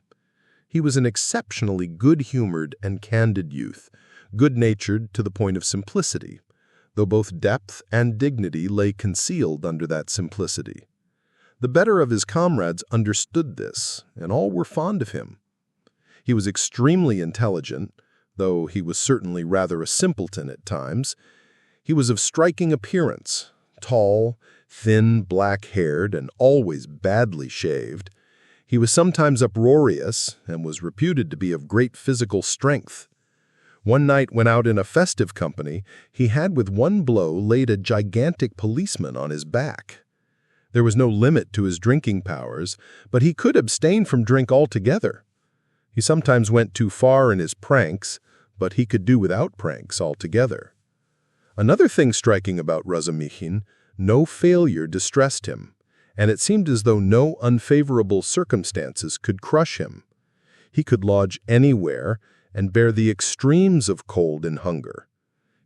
He was an exceptionally good-humored and candid youth, good-natured to the point of simplicity, though both depth and dignity lay concealed under that simplicity. The better of his comrades understood this, and all were fond of him. He was extremely intelligent, though he was certainly rather a simpleton at times. He was of striking appearance, tall, thin, black-haired, and always badly shaved. He was sometimes uproarious, and was reputed to be of great physical strength. One night when out in a festive company, he had with one blow laid a gigantic policeman on his back. There was no limit to his drinking powers, but he could abstain from drink altogether. He sometimes went too far in his pranks, but he could do without pranks altogether. Another thing striking about Razumikhin, no failure distressed him, and it seemed as though no unfavorable circumstances could crush him. He could lodge anywhere and bear the extremes of cold and hunger.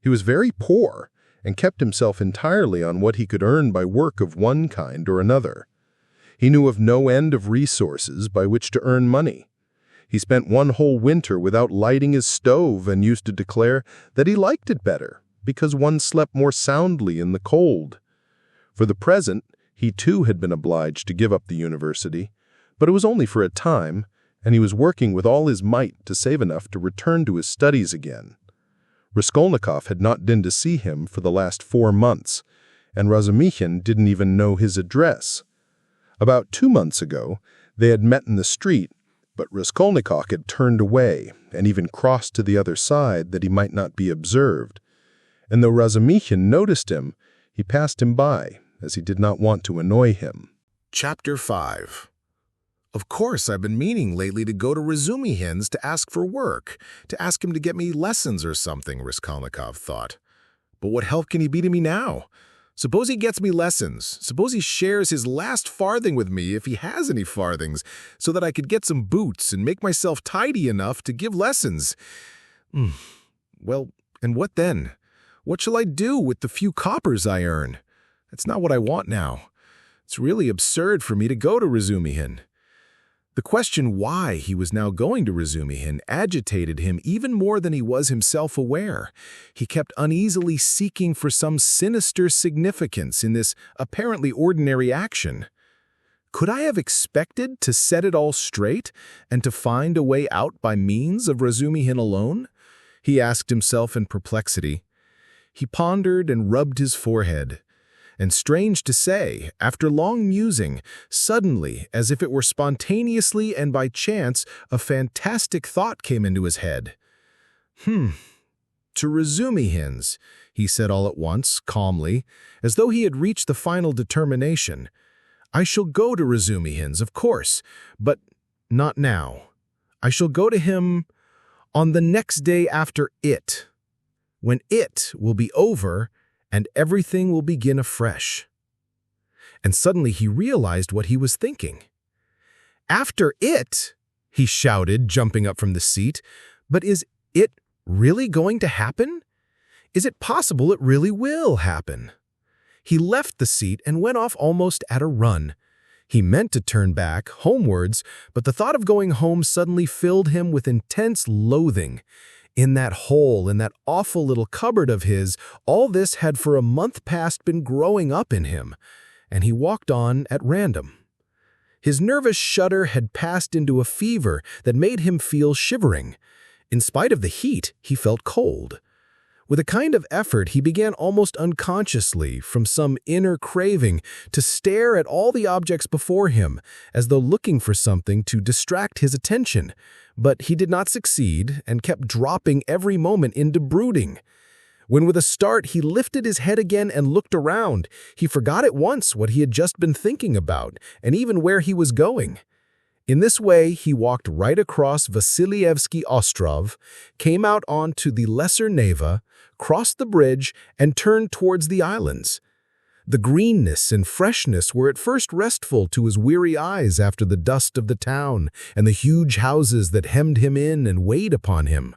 He was very poor and kept himself entirely on what he could earn by work of one kind or another. He knew of no end of resources by which to earn money. He spent one whole winter without lighting his stove and used to declare that he liked it better because one slept more soundly in the cold. For the present, he too had been obliged to give up the university, but it was only for a time, and he was working with all his might to save enough to return to his studies again. Raskolnikov had not been to see him for the last 4 months, and Razumikhin didn't even know his address. About 2 months ago, they had met in the street, but Raskolnikov had turned away and even crossed to the other side that he might not be observed. And though Razumikhin noticed him, he passed him by, as he did not want to annoy him. Chapter 5. Of course, I've been meaning lately to go to Razumikhin's to ask for work, to ask him to get me lessons or something, Raskolnikov thought. But what help can he be to me now? Suppose he gets me lessons. Suppose he shares his last farthing with me, if he has any farthings, so that I could get some boots and make myself tidy enough to give lessons. Well, and what then? What shall I do with the few coppers I earn? That's not what I want now. It's really absurd for me to go to Razumikhin. The question why he was now going to Razumikhin agitated him even more than he was himself aware. He kept uneasily seeking for some sinister significance in this apparently ordinary action. Could I have expected to set it all straight and to find a way out by means of Razumikhin alone? He asked himself in perplexity. He pondered and rubbed his forehead. And strange to say, after long musing, suddenly, as if it were spontaneously and by chance, a fantastic thought came into his head. To Razumikhin's, he said all at once, calmly, as though he had reached the final determination. I shall go to Razumikhin's, of course, but not now. I shall go to him on the next day after it, when it will be over and everything will begin afresh. And suddenly he realized what he was thinking. After it, he shouted, jumping up from the seat. But is it really going to happen? Is it possible it really will happen? He left the seat and went off almost at a run. He meant to turn back, homewards, but the thought of going home suddenly filled him with intense loathing. In that hole, in that awful little cupboard of his, all this had for a month past been growing up in him, and he walked on at random. His nervous shudder had passed into a fever that made him feel shivering. In spite of the heat, he felt cold. With a kind of effort, he began almost unconsciously, from some inner craving, to stare at all the objects before him, as though looking for something to distract his attention. But he did not succeed, and kept dropping every moment into brooding. When with a start he lifted his head again and looked around, he forgot at once what he had just been thinking about, and even where he was going. In this way, he walked right across Vasilyevsky Ostrov, came out onto the Lesser Neva, crossed the bridge, and turned towards the islands. The greenness and freshness were at first restful to his weary eyes after the dust of the town and the huge houses that hemmed him in and weighed upon him.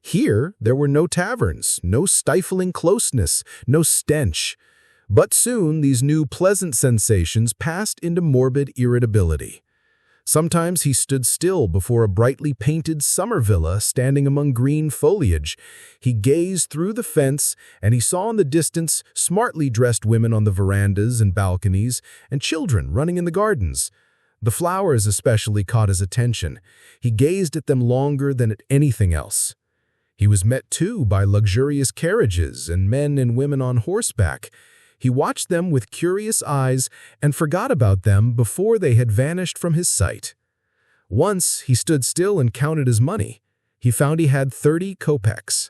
Here there were no taverns, no stifling closeness, no stench. But soon these new pleasant sensations passed into morbid irritability. Sometimes he stood still before a brightly painted summer villa standing among green foliage. He gazed through the fence, and he saw in the distance smartly dressed women on the verandas and balconies, and children running in the gardens. The flowers especially caught his attention. He gazed at them longer than at anything else. He was met, too, by luxurious carriages and men and women on horseback. He watched them with curious eyes and forgot about them before they had vanished from his sight. Once he stood still and counted his money. He found he had 30 kopecks.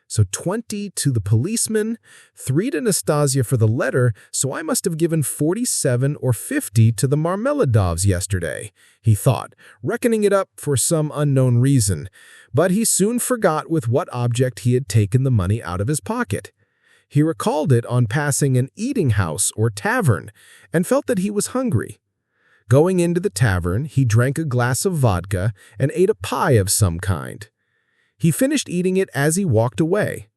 So 20 to the policeman, 3 to Nastasia for the letter, so I must have given 47 or 50 to the Marmeladovs yesterday, he thought, reckoning it up for some unknown reason. But he soon forgot with what object he had taken the money out of his pocket. He recalled it on passing an eating house or tavern and felt that he was hungry. Going into the tavern, he drank a glass of vodka and ate a pie of some kind. He finished eating it as he walked away.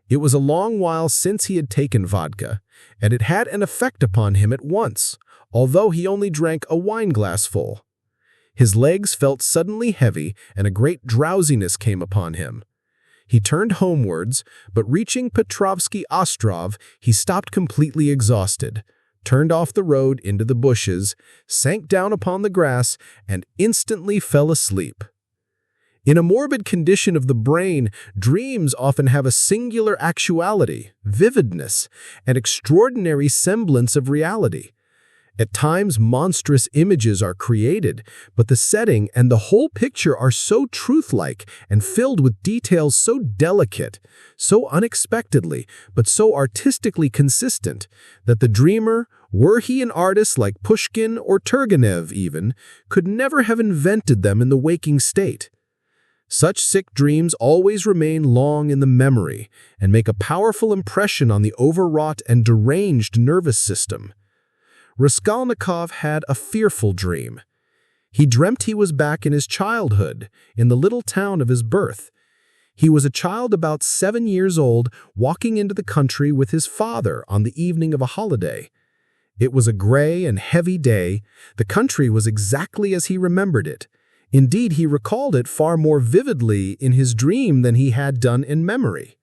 It was a long while since he had taken vodka, and it had an effect upon him at once, although he only drank a wineglass full. His legs felt suddenly heavy, and a great drowsiness came upon him. He turned homewards, but reaching Petrovsky Ostrov, he stopped completely exhausted, turned off the road into the bushes, sank down upon the grass, and instantly fell asleep. In a morbid condition of the brain, dreams often have a singular actuality, vividness, and extraordinary semblance of reality. At times, monstrous images are created, but the setting and the whole picture are so truth-like and filled with details so delicate, so unexpectedly, but so artistically consistent, that the dreamer, were he an artist like Pushkin or Turgenev even, could never have invented them in the waking state. Such sick dreams always remain long in the memory and make a powerful impression on the overwrought and deranged nervous system. Raskolnikov had a fearful dream. He dreamt he was back in his childhood, in the little town of his birth. He was a child about 7 years old, walking into the country with his father on the evening of a holiday. It was a gray and heavy day. The country was exactly as he remembered it. Indeed, he recalled it far more vividly in his dream than he had done in memory.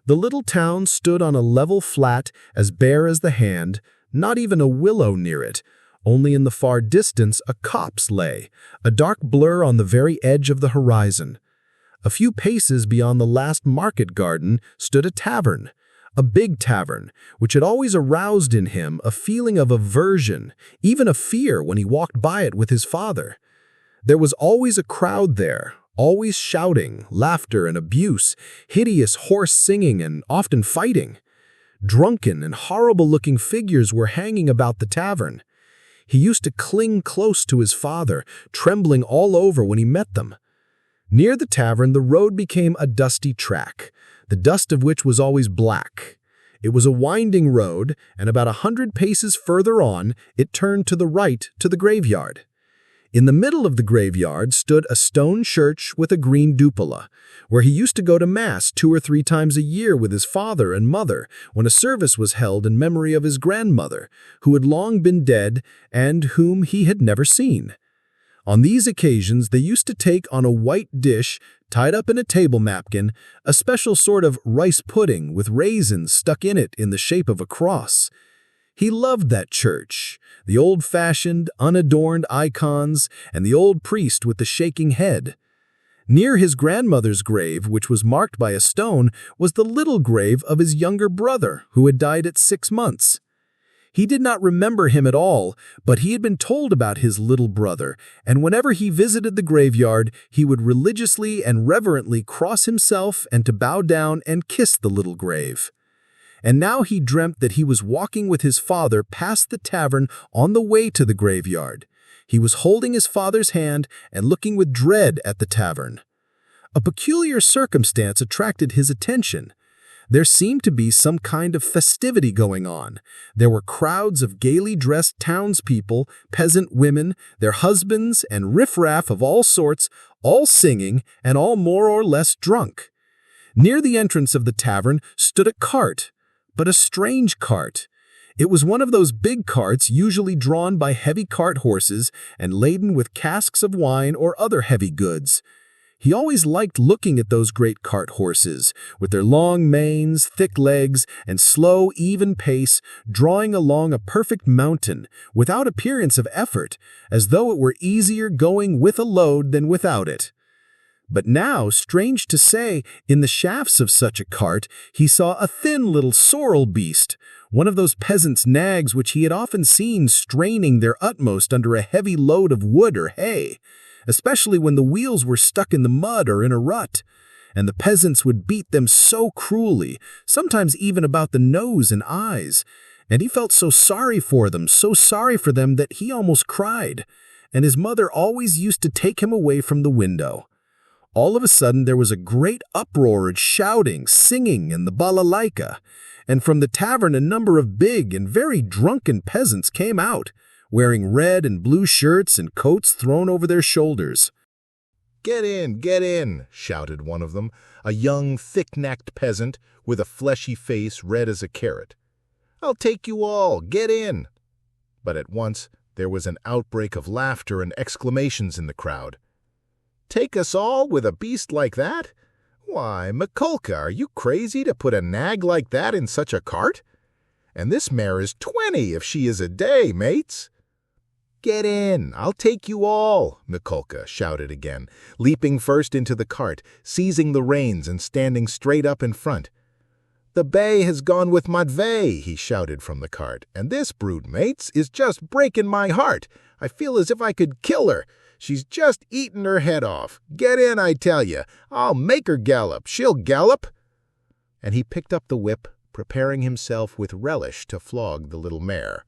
The little town stood on a level flat as bare as the hand, not even a willow near it. Only in the far distance a copse lay, a dark blur on the very edge of the horizon. A few paces beyond the last market garden stood a tavern, a big tavern, which had always aroused in him a feeling of aversion, even a fear when he walked by it with his father. There was always a crowd there, always shouting, laughter and abuse, hideous hoarse singing and often fighting. Drunken and horrible-looking figures were hanging about the tavern. He used to cling close to his father, trembling all over when he met them. Near the tavern, the road became a dusty track, the dust of which was always black. It was a winding road, and about 100 paces further on, it turned to the right to the graveyard. In the middle of the graveyard stood a stone church with a green cupola, where he used to go to Mass 2 or 3 times a year with his father and mother when a service was held in memory of his grandmother, who had long been dead and whom he had never seen. On these occasions, they used to take on a white dish, tied up in a table napkin, a special sort of rice pudding with raisins stuck in it in the shape of a cross. He loved that church, the old-fashioned, unadorned icons, and the old priest with the shaking head. Near his grandmother's grave, which was marked by a stone, was the little grave of his younger brother, who had died at 6 months. He did not remember him at all, but he had been told about his little brother, and whenever he visited the graveyard, he would religiously and reverently cross himself and to bow down and kiss the little grave. And now he dreamt that he was walking with his father past the tavern on the way to the graveyard. He was holding his father's hand and looking with dread at the tavern. A peculiar circumstance attracted his attention. There seemed to be some kind of festivity going on. There were crowds of gaily dressed townspeople, peasant women, their husbands, and riffraff of all sorts, all singing and all more or less drunk. Near the entrance of the tavern stood a cart, but a strange cart. It was one of those big carts usually drawn by heavy cart horses and laden with casks of wine or other heavy goods. He always liked looking at those great cart horses, with their long manes, thick legs, and slow, even pace, drawing along a perfect mountain, without appearance of effort, as though it were easier going with a load than without it. But now, strange to say, in the shafts of such a cart, he saw a thin little sorrel beast, one of those peasants' nags which he had often seen straining their utmost under a heavy load of wood or hay, especially when the wheels were stuck in the mud or in a rut, and the peasants would beat them so cruelly, sometimes even about the nose and eyes, and he felt so sorry for them that he almost cried, and his mother always used to take him away from the window. All of a sudden there was a great uproar and shouting, singing, and the balalaika, and from the tavern a number of big and very drunken peasants came out, wearing red and blue shirts and coats thrown over their shoulders. Get in, shouted one of them, a young, thick-necked peasant with a fleshy face red as a carrot. I'll take you all, get in. But at once there was an outbreak of laughter and exclamations in the crowd. Take us all with a beast like that? Why, Mikolka, are you crazy to put a nag like that in such a cart? And this mare is 20 if she is a day, mates. Get in, I'll take you all, Mikolka shouted again, leaping first into the cart, seizing the reins and standing straight up in front. The bay has gone with Matvey, he shouted from the cart, and this brute, mates, is just breaking my heart. I feel as if I could kill her. She's just eaten her head off. Get in, I tell you. I'll make her gallop. She'll gallop. And he picked up the whip, preparing himself with relish to flog the little mare.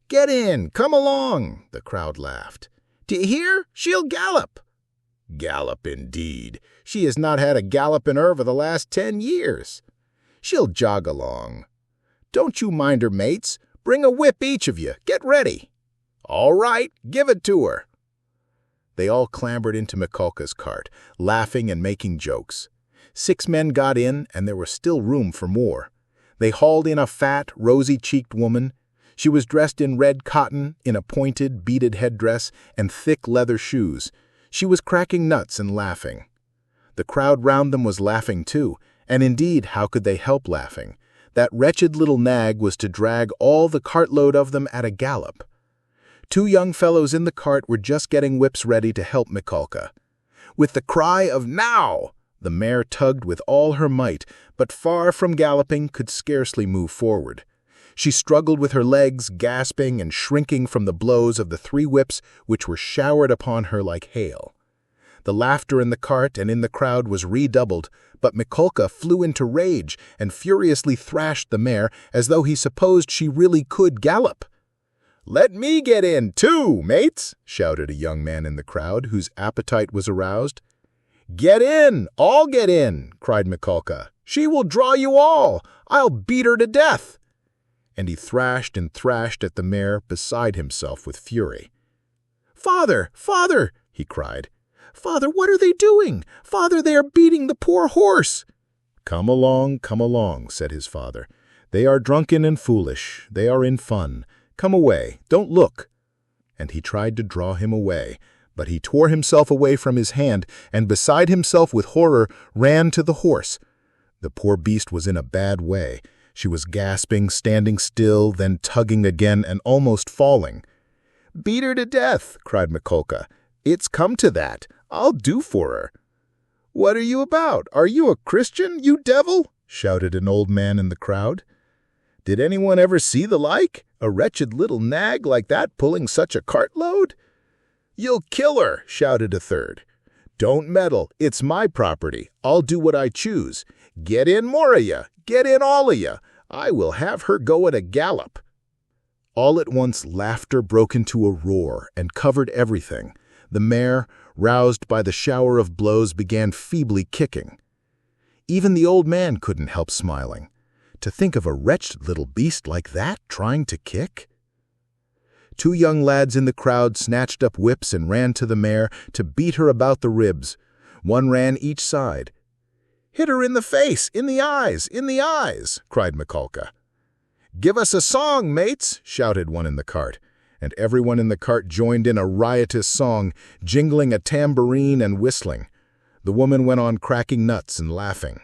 Get in, come along, the crowd laughed. D'ye hear? She'll gallop. Gallop indeed. She has not had a gallop in her for the last 10 years. She'll jog along. Don't you mind her, mates. Bring a whip each of you. Get ready. All right, give it to her. They all clambered into Mikolka's cart, laughing and making jokes. 6 men got in, and there was still room for more. They hauled in a fat, rosy-cheeked woman. She was dressed in red cotton, in a pointed, beaded headdress, and thick leather shoes. She was cracking nuts and laughing. The crowd round them was laughing too, and indeed, how could they help laughing? That wretched little nag was to drag all the cartload of them at a gallop. 2 young fellows in the cart were just getting whips ready to help Mikolka. With the cry of "Now!" the mare tugged with all her might, but far from galloping, could scarcely move forward. She struggled with her legs, gasping and shrinking from the blows of the 3 whips which were showered upon her like hail. The laughter in the cart and in the crowd was redoubled, but Mikolka flew into rage and furiously thrashed the mare as though he supposed she really could gallop. Let me get in, too, mates, shouted a young man in the crowd, whose appetite was aroused. Get in, all get in, cried Mikolka. She will draw you all. I'll beat her to death. And he thrashed and thrashed at the mare, beside himself with fury. Father, father, he cried. Father, what are they doing? Father, they are beating the poor horse. Come along, said his father. They are drunken and foolish. They are in fun. Come away, don't look. And he tried to draw him away, but he tore himself away from his hand, and beside himself with horror ran to the horse. The poor beast was in a bad way. She was gasping, standing still, then tugging again, and almost falling. Beat her to death, cried Mikolka. It's come to that. I'll do for her. What are you about? Are you a Christian, you devil? Shouted an old man in the crowd. Did anyone ever see the like? A wretched little nag like that pulling such a cartload? You'll kill her, shouted a third. Don't meddle, it's my property. I'll do what I choose. Get in more of ya, get in all of ya. I will have her go at a gallop. All at once laughter broke into a roar and covered everything. The mare, roused by the shower of blows, began feebly kicking. Even the old man couldn't help smiling. To think of a wretched little beast like that trying to kick? Two young lads in the crowd snatched up whips and ran to the mare to beat her about the ribs. One ran each side. "Hit her in the face, in the eyes," cried Mikolka. "Give us a song, mates," shouted one in the cart, and everyone in the cart joined in a riotous song, jingling a tambourine and whistling. The woman went on cracking nuts and laughing.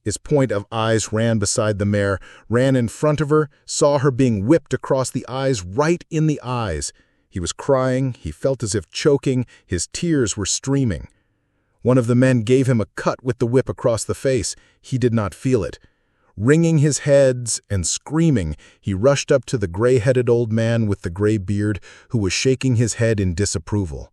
His point of eyes ran beside the mare, ran in front of her, saw her being whipped across the eyes, right in the eyes. He was crying, he felt as if choking, his tears were streaming. One of the men gave him a cut with the whip across the face. He did not feel it. Wringing his heads and screaming, he rushed up to the gray-headed old man with the gray beard, who was shaking his head in disapproval.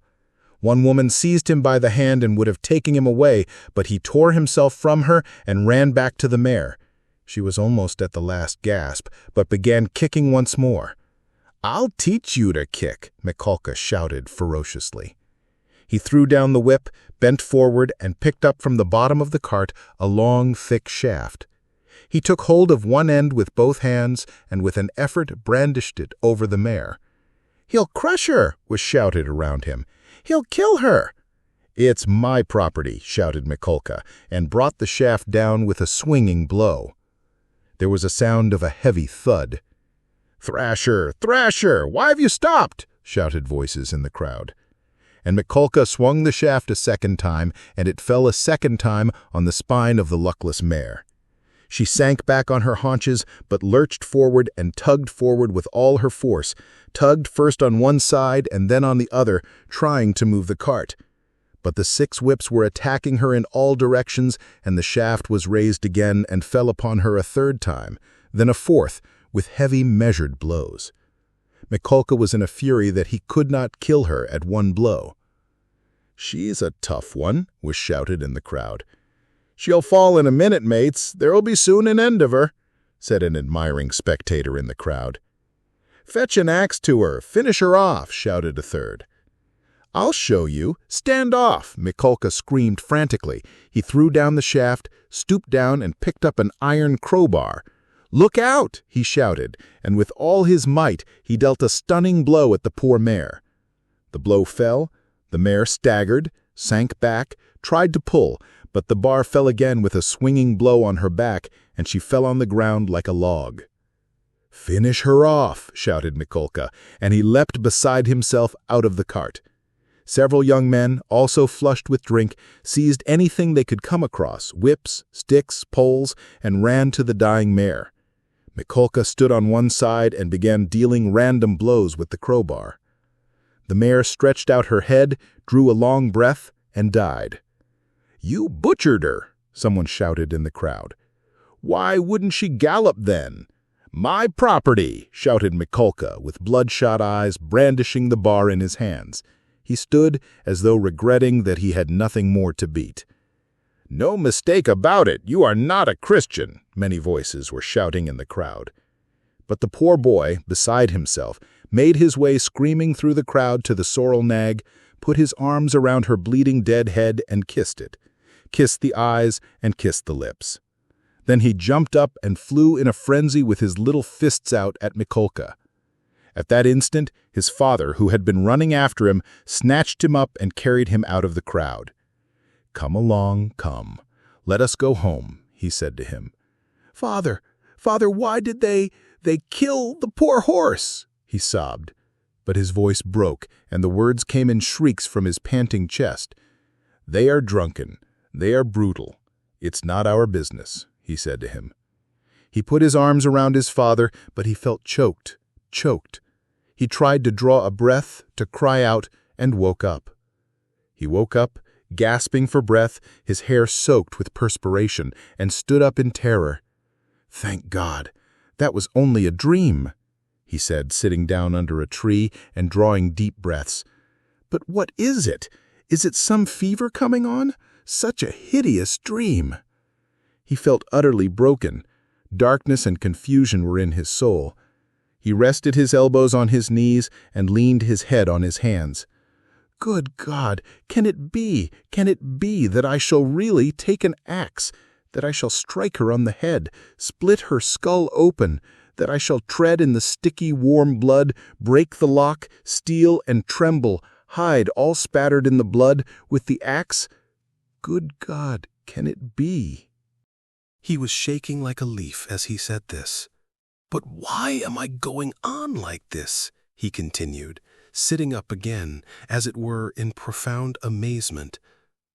One woman seized him by the hand and would have taken him away, but he tore himself from her and ran back to the mare. She was almost at the last gasp, but began kicking once more. "I'll teach you to kick," Mikolka shouted ferociously. He threw down the whip, bent forward, and picked up from the bottom of the cart a long, thick shaft. He took hold of one end with both hands and with an effort brandished it over the mare. "He'll crush her," was shouted around him. "He'll kill her." "It's my property," shouted Mikolka, and brought the shaft down with a swinging blow. There was a sound of a heavy thud. "Thrasher! Thrasher! Why have you stopped?" shouted voices in the crowd. And Mikolka swung the shaft a second time, and it fell a second time on the spine of the luckless mare. She sank back on her haunches, but lurched forward and tugged forward with all her force, tugged first on one side and then on the other, trying to move the cart. But the 6 whips were attacking her in all directions, and the shaft was raised again and fell upon her a third time, then a fourth, with heavy, measured blows. Mikolka was in a fury that he could not kill her at one blow. "She's a tough one," was shouted in the crowd. "She'll fall in a minute, mates. There'll be soon an end of her," said an admiring spectator in the crowd. "Fetch an axe to her. Finish her off," shouted a third. "I'll show you. Stand off," Mikolka screamed frantically. He threw down the shaft, stooped down, and picked up an iron crowbar. "Look out!" he shouted, and with all his might he dealt a stunning blow at the poor mare. The blow fell, the mare staggered, sank back, tried to pull, but the bar fell again with a swinging blow on her back, and she fell on the ground like a log. "Finish her off," shouted Mikolka, and he leapt beside himself out of the cart. Several young men, also flushed with drink, seized anything they could come across, whips, sticks, poles, and ran to the dying mare. Mikolka stood on one side and began dealing random blows with the crowbar. The mare stretched out her head, drew a long breath, and died. "You butchered her," someone shouted in the crowd. "Why wouldn't she gallop then?" "My property," shouted Mikolka, with bloodshot eyes, brandishing the bar in his hands. He stood as though regretting that he had nothing more to beat. "No mistake about it, you are not a Christian," many voices were shouting in the crowd. But the poor boy, beside himself, made his way screaming through the crowd to the sorrel nag, put his arms around her bleeding dead head and kissed it, kissed the eyes and kissed the lips. Then he jumped up and flew in a frenzy with his little fists out at Mikolka. At that instant, his father, who had been running after him, snatched him up and carried him out of the crowd. "Come along, come. Let us go home," he said to him. Father, why did they kill the poor horse?" he sobbed. But his voice broke, and the words came in shrieks from his panting chest. "They are drunken. They are brutal. It's not our business," he said to him. He put his arms around his father, but he felt choked. He tried to draw a breath, to cry out, and woke up. He woke up, gasping for breath, his hair soaked with perspiration, and stood up in terror. "Thank God, that was only a dream," he said, sitting down under a tree and drawing deep breaths. "But what is it? Is it some fever coming on? Such a hideous dream." He felt utterly broken. Darkness and confusion were in his soul. He rested his elbows on his knees and leaned his head on his hands. Good God, can it be that I shall really take an axe, that I shall strike her on the head, split her skull open, that I shall tread in the sticky, warm blood, break the lock, steal and tremble, hide all spattered in the blood with the axe? Good God, can it be? He was shaking like a leaf as he said this. "But why am I going on like this?" he continued, sitting up again, as it were in profound amazement.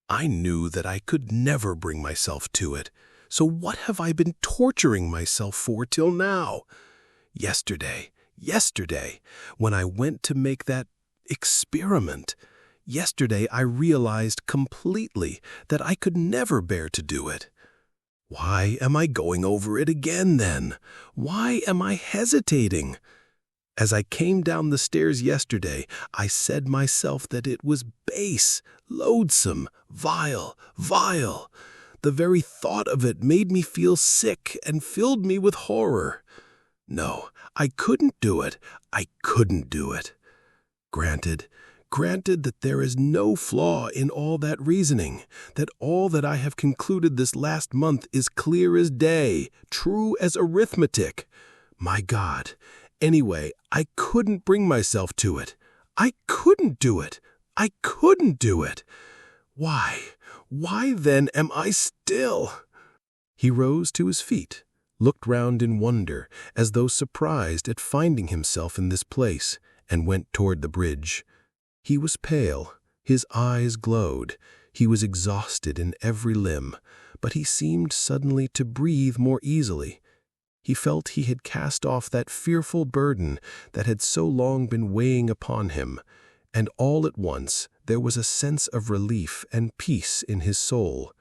"I knew that I could never bring myself to it, so what have I been torturing myself for till now? Yesterday, when I went to make that experiment, yesterday I realized completely that I could never bear to do it. Why am I going over it again then? Why am I hesitating? As I came down the stairs yesterday, I said myself that it was base, loathsome, vile. The very thought of it made me feel sick and filled me with horror. No, I couldn't do it. Granted that there is no flaw in all that reasoning, that all that I have concluded this last month is clear as day, true as arithmetic. My God, anyway, I couldn't bring myself to it. I couldn't do it. Why then am I still?" He rose to his feet, looked round in wonder, as though surprised at finding himself in this place, and went toward the bridge. He was pale, his eyes glowed, he was exhausted in every limb, but he seemed suddenly to breathe more easily. He felt he had cast off that fearful burden that had so long been weighing upon him, and all at once there was a sense of relief and peace in his soul.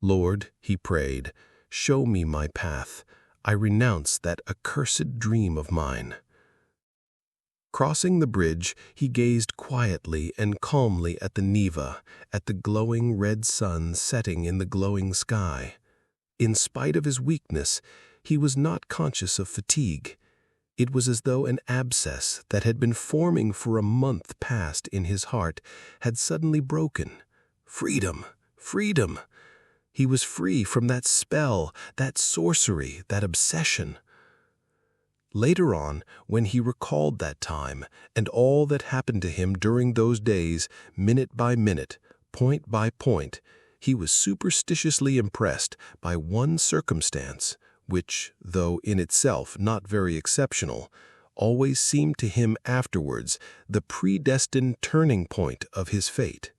"Lord," he prayed, "show me my path. I renounce that accursed dream of mine." Crossing the bridge, he gazed quietly and calmly at the Neva, at the glowing red sun setting in the glowing sky. In spite of his weakness, he was not conscious of fatigue. It was as though an abscess that had been forming for a month past in his heart had suddenly broken. Freedom! He was free from that spell, that sorcery, that obsession. Later on, when he recalled that time and all that happened to him during those days, minute by minute, point by point, he was superstitiously impressed by one circumstance, which, though in itself not very exceptional, always seemed to him afterwards the predestined turning point of his fate.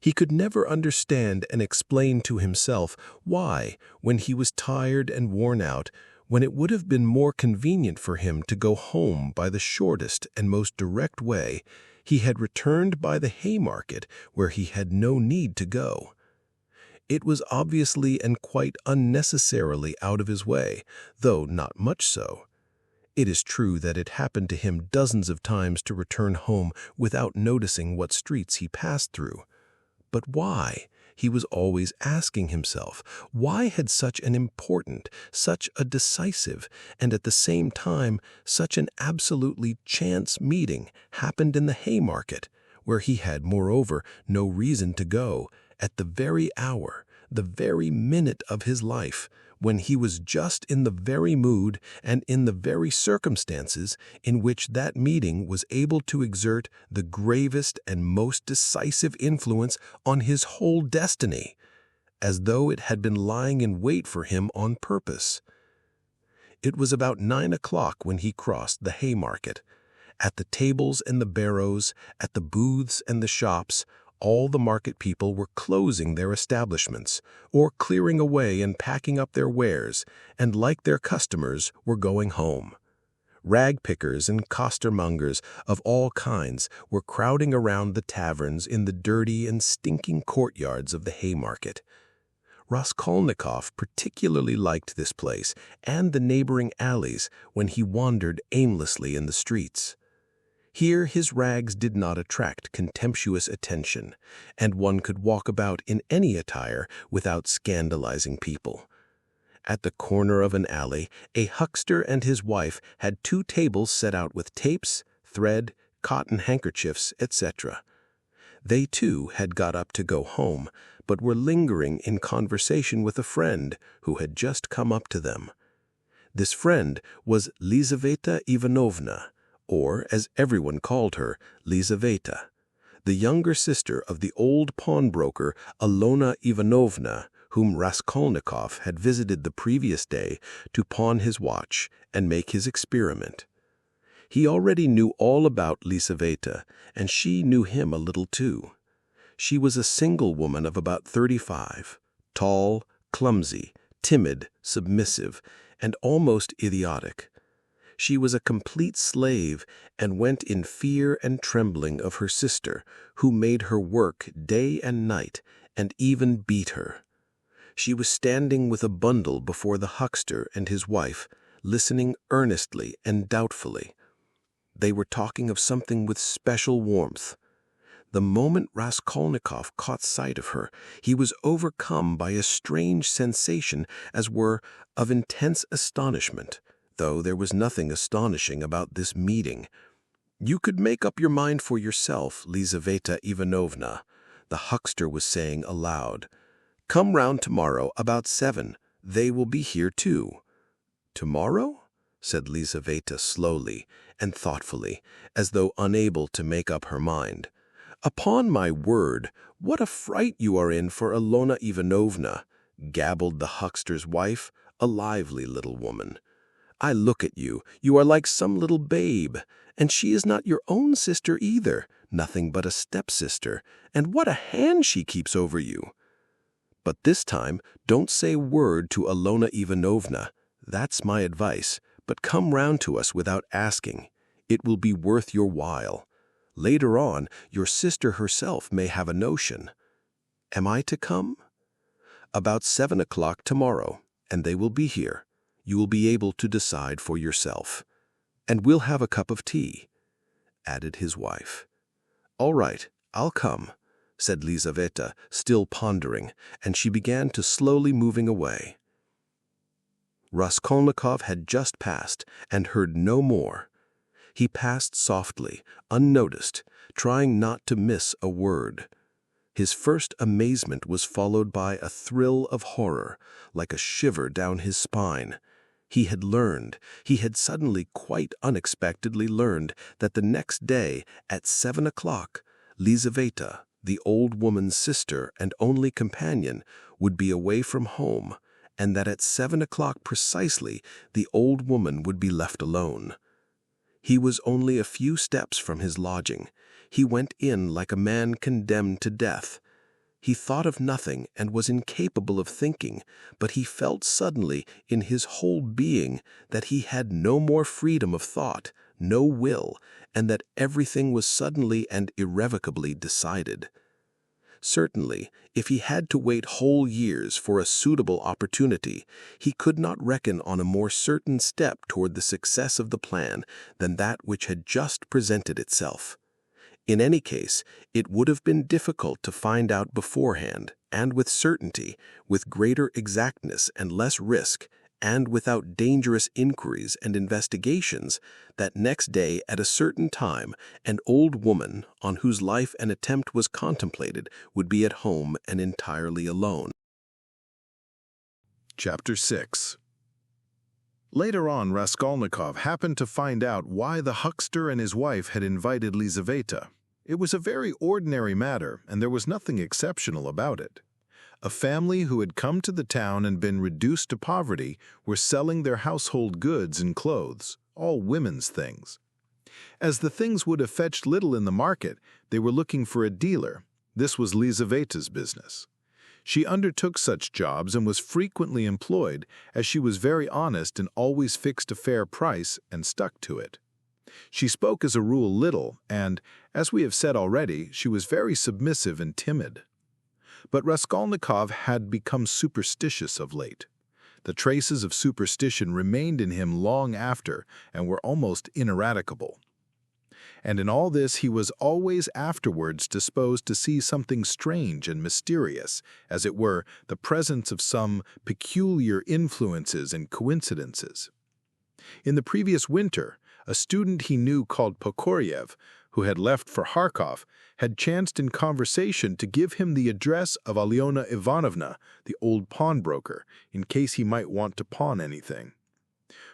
He could never understand and explain to himself why, when he was tired and worn out, when it would have been more convenient for him to go home by the shortest and most direct way, he had returned by the Haymarket where he had no need to go. It was obviously and quite unnecessarily out of his way, though not much so. It is true that it happened to him dozens of times to return home without noticing what streets he passed through. But why? He was always asking himself, why had such an important, such a decisive, and at the same time such an absolutely chance meeting happened in the Haymarket, where he had, moreover, no reason to go, at the very hour, the very minute of his life, when he was just in the very mood and in the very circumstances in which that meeting was able to exert the gravest and most decisive influence on his whole destiny, as though it had been lying in wait for him on purpose. It was about 9 o'clock when he crossed the Haymarket. At the tables and the barrows, at the booths and the shops, all the market people were closing their establishments, or clearing away and packing up their wares, and like their customers were going home. Rag pickers and costermongers of all kinds were crowding around the taverns in the dirty and stinking courtyards of the Haymarket. Raskolnikov particularly liked this place and the neighboring alleys when he wandered aimlessly in the streets. Here his rags did not attract contemptuous attention, and one could walk about in any attire without scandalizing people. At the corner of an alley, a huckster and his wife had 2 tables set out with tapes, thread, cotton handkerchiefs, etc. They too had got up to go home, but were lingering in conversation with a friend who had just come up to them. This friend was Lizaveta Ivanovna, or, as everyone called her, Lizaveta, the younger sister of the old pawnbroker Alona Ivanovna, whom Raskolnikov had visited the previous day to pawn his watch and make his experiment. He already knew all about Lizaveta, and she knew him a little too. She was a single woman of about 35, tall, clumsy, timid, submissive, and almost idiotic. She was a complete slave and went in fear and trembling of her sister, who made her work day and night and even beat her. She was standing with a bundle before the huckster and his wife, listening earnestly and doubtfully. They were talking of something with special warmth. The moment Raskolnikov caught sight of her, he was overcome by a strange sensation, as were of intense astonishment, though there was nothing astonishing about this meeting. "You could make up your mind for yourself, Lizaveta Ivanovna," the huckster was saying aloud. "Come round tomorrow about 7. They will be here too." "Tomorrow?" said Lizaveta slowly and thoughtfully, as though unable to make up her mind. "Upon my word, what a fright you are in for Alona Ivanovna," gabbled the huckster's wife, a lively little woman. "I look at you, you are like some little babe, and she is not your own sister either, nothing but a stepsister, and what a hand she keeps over you. But this time, don't say a word to Alona Ivanovna. That's my advice, but come round to us without asking. It will be worth your while. Later on, your sister herself may have a notion. Am I to come? About 7 o'clock tomorrow, and they will be here. You will be able to decide for yourself. And we'll have a cup of tea," added his wife. "All right, I'll come," said Lizaveta, still pondering, and she began to slowly moving away. Raskolnikov had just passed and heard no more. He passed softly, unnoticed, trying not to miss a word. His first amazement was followed by a thrill of horror, like a shiver down his spine. He had suddenly quite unexpectedly learned that the next day, at 7 o'clock, Lizaveta, the old woman's sister and only companion, would be away from home, and that at 7 o'clock precisely the old woman would be left alone. He was only a few steps from his lodging. He went in like a man condemned to death. He thought of nothing and was incapable of thinking, but he felt suddenly in his whole being that he had no more freedom of thought, no will, and that everything was suddenly and irrevocably decided. Certainly, if he had to wait whole years for a suitable opportunity, he could not reckon on a more certain step toward the success of the plan than that which had just presented itself. In any case, it would have been difficult to find out beforehand, and with certainty, with greater exactness and less risk, and without dangerous inquiries and investigations, that next day at a certain time an old woman on whose life an attempt was contemplated would be at home and entirely alone. Chapter 6. Later on, Raskolnikov happened to find out why the huckster and his wife had invited Lizaveta. It was a very ordinary matter, and there was nothing exceptional about it. A family who had come to the town and been reduced to poverty were selling their household goods and clothes, all women's things. As the things would have fetched little in the market, they were looking for a dealer. This was Lizaveta's business. She undertook such jobs and was frequently employed, as she was very honest and always fixed a fair price and stuck to it. She spoke as a rule little, and, as we have said already, she was very submissive and timid. But Raskolnikov had become superstitious of late. The traces of superstition remained in him long after and were almost ineradicable. And in all this he was always afterwards disposed to see something strange and mysterious, as it were, the presence of some peculiar influences and coincidences. In the previous winter, a student he knew called Pokoryev, who had left for Kharkov, had chanced in conversation to give him the address of Alyona Ivanovna, the old pawnbroker, in case he might want to pawn anything.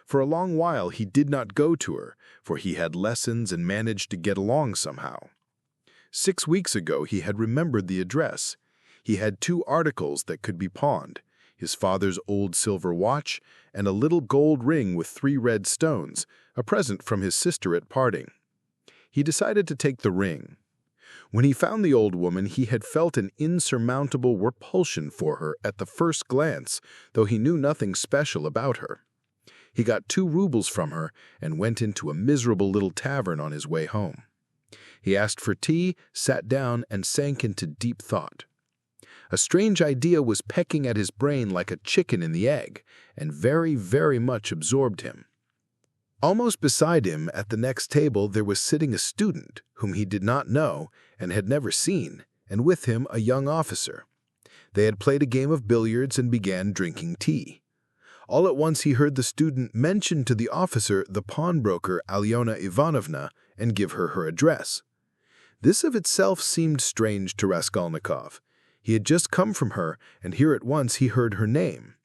For a long while he did not go to her, for he had lessons and managed to get along somehow. 6 weeks ago he had remembered the address. He had 2 articles that could be pawned, his father's old silver watch and a little gold ring with 3 red stones, a present from his sister at parting. He decided to take the ring. When he found the old woman, he had felt an insurmountable repulsion for her at the first glance, though he knew nothing special about her. He got 2 rubles from her and went into a miserable little tavern on his way home. He asked for tea, sat down, and sank into deep thought. A strange idea was pecking at his brain like a chicken in the egg, and very, very much absorbed him. Almost beside him at the next table there was sitting a student whom he did not know and had never seen, and with him a young officer. They had played a game of billiards and began drinking tea. All at once he heard the student mention to the officer the pawnbroker Alyona Ivanovna and give her her address. This of itself seemed strange to Raskolnikov. He had just come from her, and here at once he heard her name.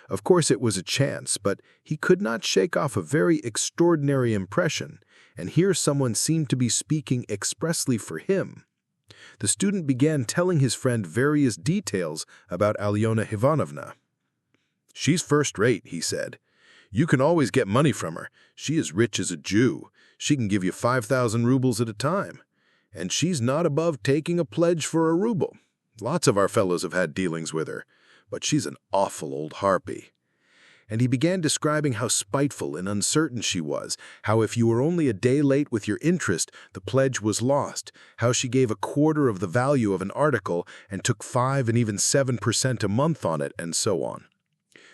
Of course it was a chance, but he could not shake off a very extraordinary impression, and here someone seemed to be speaking expressly for him. The student began telling his friend various details about Alyona Ivanovna. "She's first-rate," he said. "You can always get money from her. She is rich as a Jew. She can give you 5,000 rubles at a time. And she's not above taking a pledge for a ruble. Lots of our fellows have had dealings with her, but she's an awful old harpy." And he began describing how spiteful and uncertain she was, how if you were only a day late with your interest, the pledge was lost, how she gave a quarter of the value of an article and took 5 and even 7% a month on it, and so on.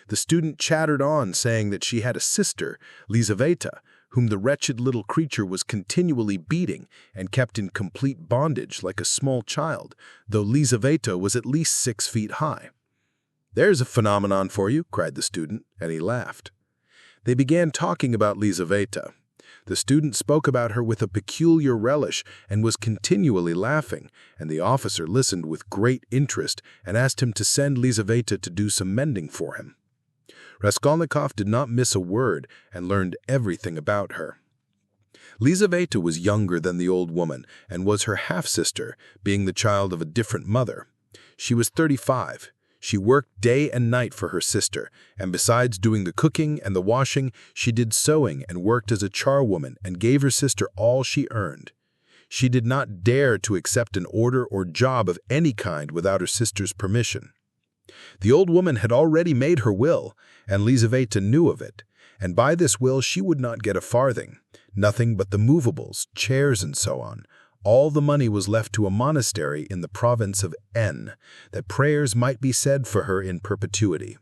The student chattered on, saying that she had a sister, Lizaveta, whom the wretched little creature was continually beating and kept in complete bondage like a small child, though Lizaveta was at least 6 feet high. "There's a phenomenon for you," cried the student, and he laughed. They began talking about Lizaveta. The student spoke about her with a peculiar relish and was continually laughing, and the officer listened with great interest and asked him to send Lizaveta to do some mending for him. Raskolnikov did not miss a word and learned everything about her. Lizaveta was younger than the old woman and was her half-sister, being the child of a different mother. She was 35. She worked day and night for her sister, and besides doing the cooking and the washing, she did sewing and worked as a charwoman and gave her sister all she earned. She did not dare to accept an order or job of any kind without her sister's permission. The old woman had already made her will, and Lizaveta knew of it, and by this will she would not get a farthing, nothing but the movables, chairs and so on. All the money was left to a monastery in the province of N, that prayers might be said for her in perpetuity.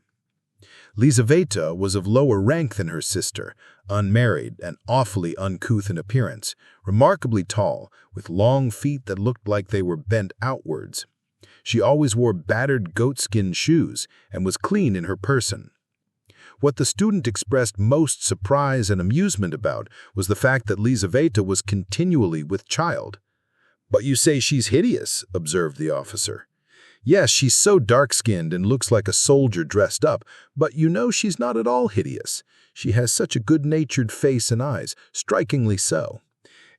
Lizaveta was of lower rank than her sister, unmarried and awfully uncouth in appearance, remarkably tall, with long feet that looked like they were bent outwards. She always wore battered goatskin shoes and was clean in her person. What the student expressed most surprise and amusement about was the fact that Lizaveta was continually with child. "But you say she's hideous," observed the officer. "Yes, she's so dark-skinned and looks like a soldier dressed up, but you know she's not at all hideous. She has such a good-natured face and eyes, strikingly so.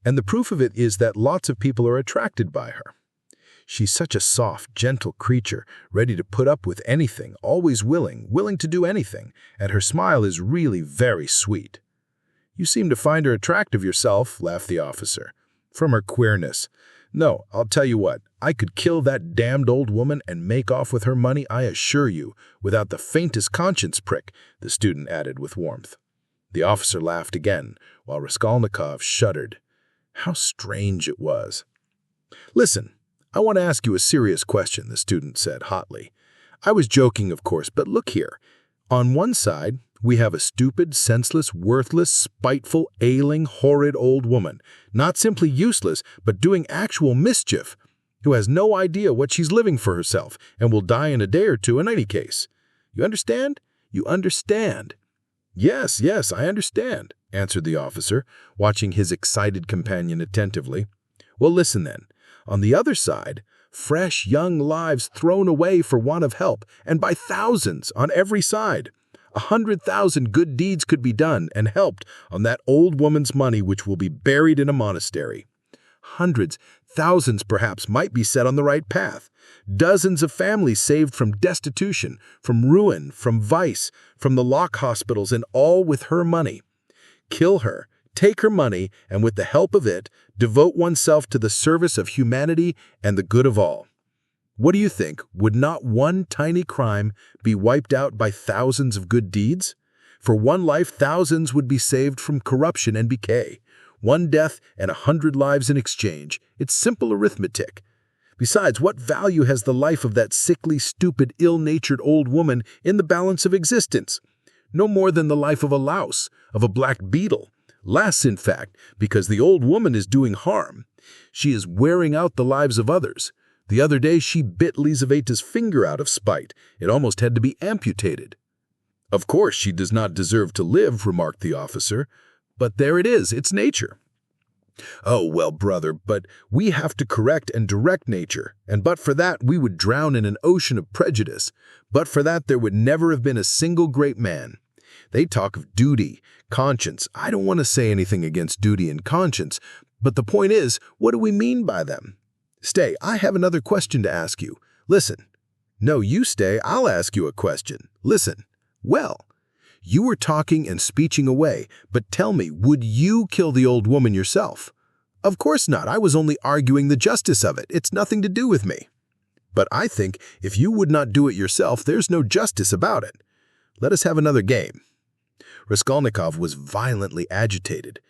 And the proof of it is that lots of people are attracted by her. She's such a soft, gentle creature, ready to put up with anything, always willing to do anything, and her smile is really very sweet." "You seem to find her attractive yourself," laughed the officer. "From her queerness. No, I'll tell you what, I could kill that damned old woman and make off with her money, I assure you, without the faintest conscience prick," the student added with warmth. The officer laughed again, while Raskolnikov shuddered. How strange it was. "Listen, I want to ask you a serious question," the student said hotly. "I was joking, of course, but look here. On one side, we have a stupid, senseless, worthless, spiteful, ailing, horrid old woman, not simply useless, but doing actual mischief, who has no idea what she's living for herself and will die in a day or 2 in any case. You understand? You understand?" "Yes, I understand," answered the officer, watching his excited companion attentively. Well, listen then. On the other side, fresh young lives thrown away for want of help, and by thousands on every side. 100,000 good deeds could be done and helped on that old woman's money which will be buried in a monastery. Hundreds, thousands perhaps might be set on the right path. Dozens of families saved from destitution, from ruin, from vice, from the lock hospitals, and all with her money. Kill her, take her money, and with the help of it, devote oneself to the service of humanity and the good of all. What do you think? Would not one tiny crime be wiped out by thousands of good deeds? For one life, thousands would be saved from corruption and decay. One death and 100 lives in exchange. It's simple arithmetic. Besides, what value has the life of that sickly, stupid, ill-natured old woman in the balance of existence? No more than the life of a louse, of a black beetle. Less, in fact, because the old woman is doing harm. She is wearing out the lives of others. The other day she bit Lizaveta's finger out of spite. It almost had to be amputated. Of course she does not deserve to live, remarked the officer. But there it is, it's nature. Oh, well, brother, but we have to correct and direct nature, and but for that we would drown in an ocean of prejudice. But for that there would never have been a single great man. They talk of duty, conscience. I don't want to say anything against duty and conscience, but the point is, what do we mean by them? Stay, I have another question to ask you. Listen. No, you stay, I'll ask you a question. Listen. Well, you were talking and speeching away, but tell me, would you kill the old woman yourself? Of course not. I was only arguing the justice of it. It's nothing to do with me. But I think if you would not do it yourself, there's no justice about it. Let us have another game. Raskolnikov was violently agitated.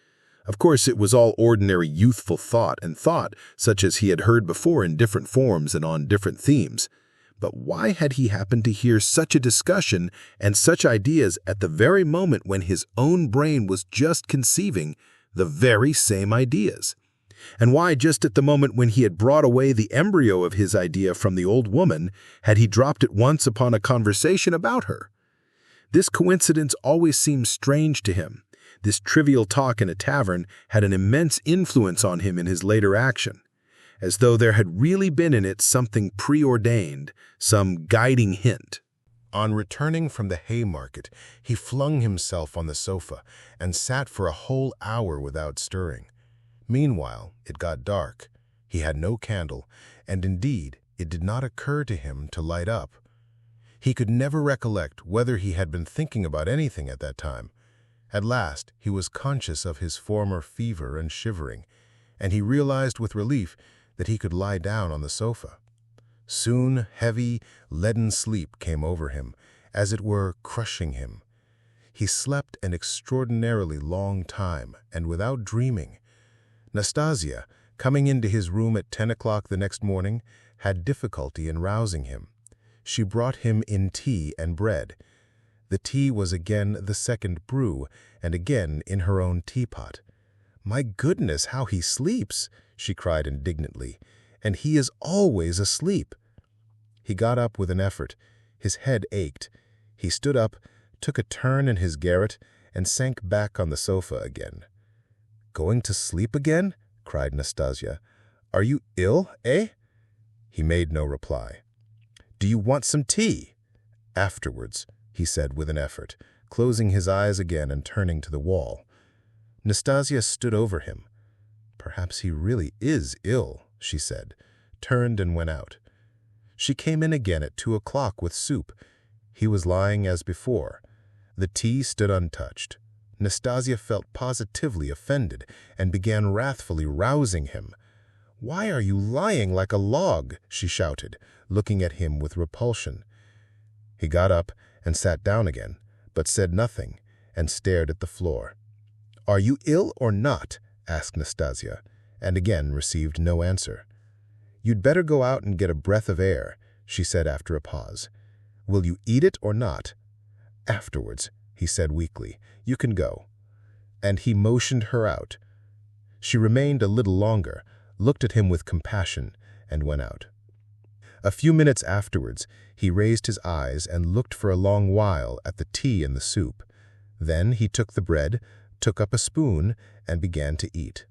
Of course, it was all ordinary youthful thought, such as he had heard before in different forms and on different themes. But why had he happened to hear such a discussion and such ideas at the very moment when his own brain was just conceiving the very same ideas? And why just at the moment when he had brought away the embryo of his idea from the old woman had he dropped at once upon a conversation about her? This coincidence always seemed strange to him. This trivial talk in a tavern had an immense influence on him in his later action, as though there had really been in it something preordained, some guiding hint. On returning from the Haymarket, he flung himself on the sofa and sat for a whole hour without stirring. Meanwhile, it got dark. He had no candle, and indeed, it did not occur to him to light up. He could never recollect whether he had been thinking about anything at that time. At last, he was conscious of his former fever and shivering, and he realized with relief that he could lie down on the sofa. Soon, heavy, leaden sleep came over him, as it were crushing him. He slept an extraordinarily long time, and without dreaming. Nastasia, coming into his room at 10 o'clock the next morning, had difficulty in rousing him. She brought him in tea and bread. The tea was again the second brew, and again in her own teapot. "My goodness, how he sleeps!" she cried indignantly. "And he is always asleep." He got up with an effort. His head ached. He stood up, took a turn in his garret, and sank back on the sofa again. "Going to sleep again?" cried Nastasia. "Are you ill, eh?" He made no reply. "Do you want some tea?" "Afterwards," he said with an effort, closing his eyes again and turning to the wall. Nastasia stood over him. "Perhaps he really is ill," she said, turned and went out. She came in again at 2 o'clock with soup. He was lying as before. The tea stood untouched. Nastasia felt positively offended and began wrathfully rousing him. "Why are you lying like a log?" she shouted, looking at him with repulsion. He got up and sat down again, but said nothing, and stared at the floor. "Are you ill or not?" asked Nastasia, and again received no answer. "You'd better go out and get a breath of air," she said after a pause. "Will you eat it or not?" "Afterwards," he said weakly. "You can go." And he motioned her out. She remained a little longer, looked at him with compassion, and went out. A few minutes afterwards, he raised his eyes and looked for a long while at the tea and the soup. Then he took the bread, took up a spoon, and began to eat.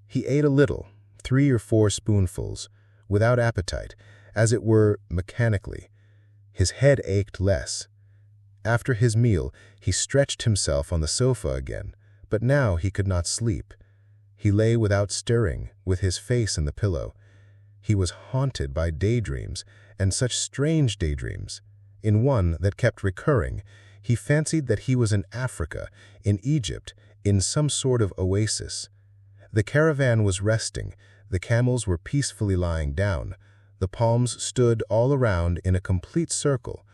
He ate a little, 3 or 4 spoonfuls, without appetite, as it were mechanically. His head ached less. After his meal, he stretched himself on the sofa again, but now he could not sleep. He lay without stirring, with his face in the pillow. He was haunted by daydreams, and such strange daydreams. In one that kept recurring, he fancied that he was in Africa, in Egypt, in some sort of oasis. The caravan was resting, the camels were peacefully lying down, the palms stood all around in a complete circle,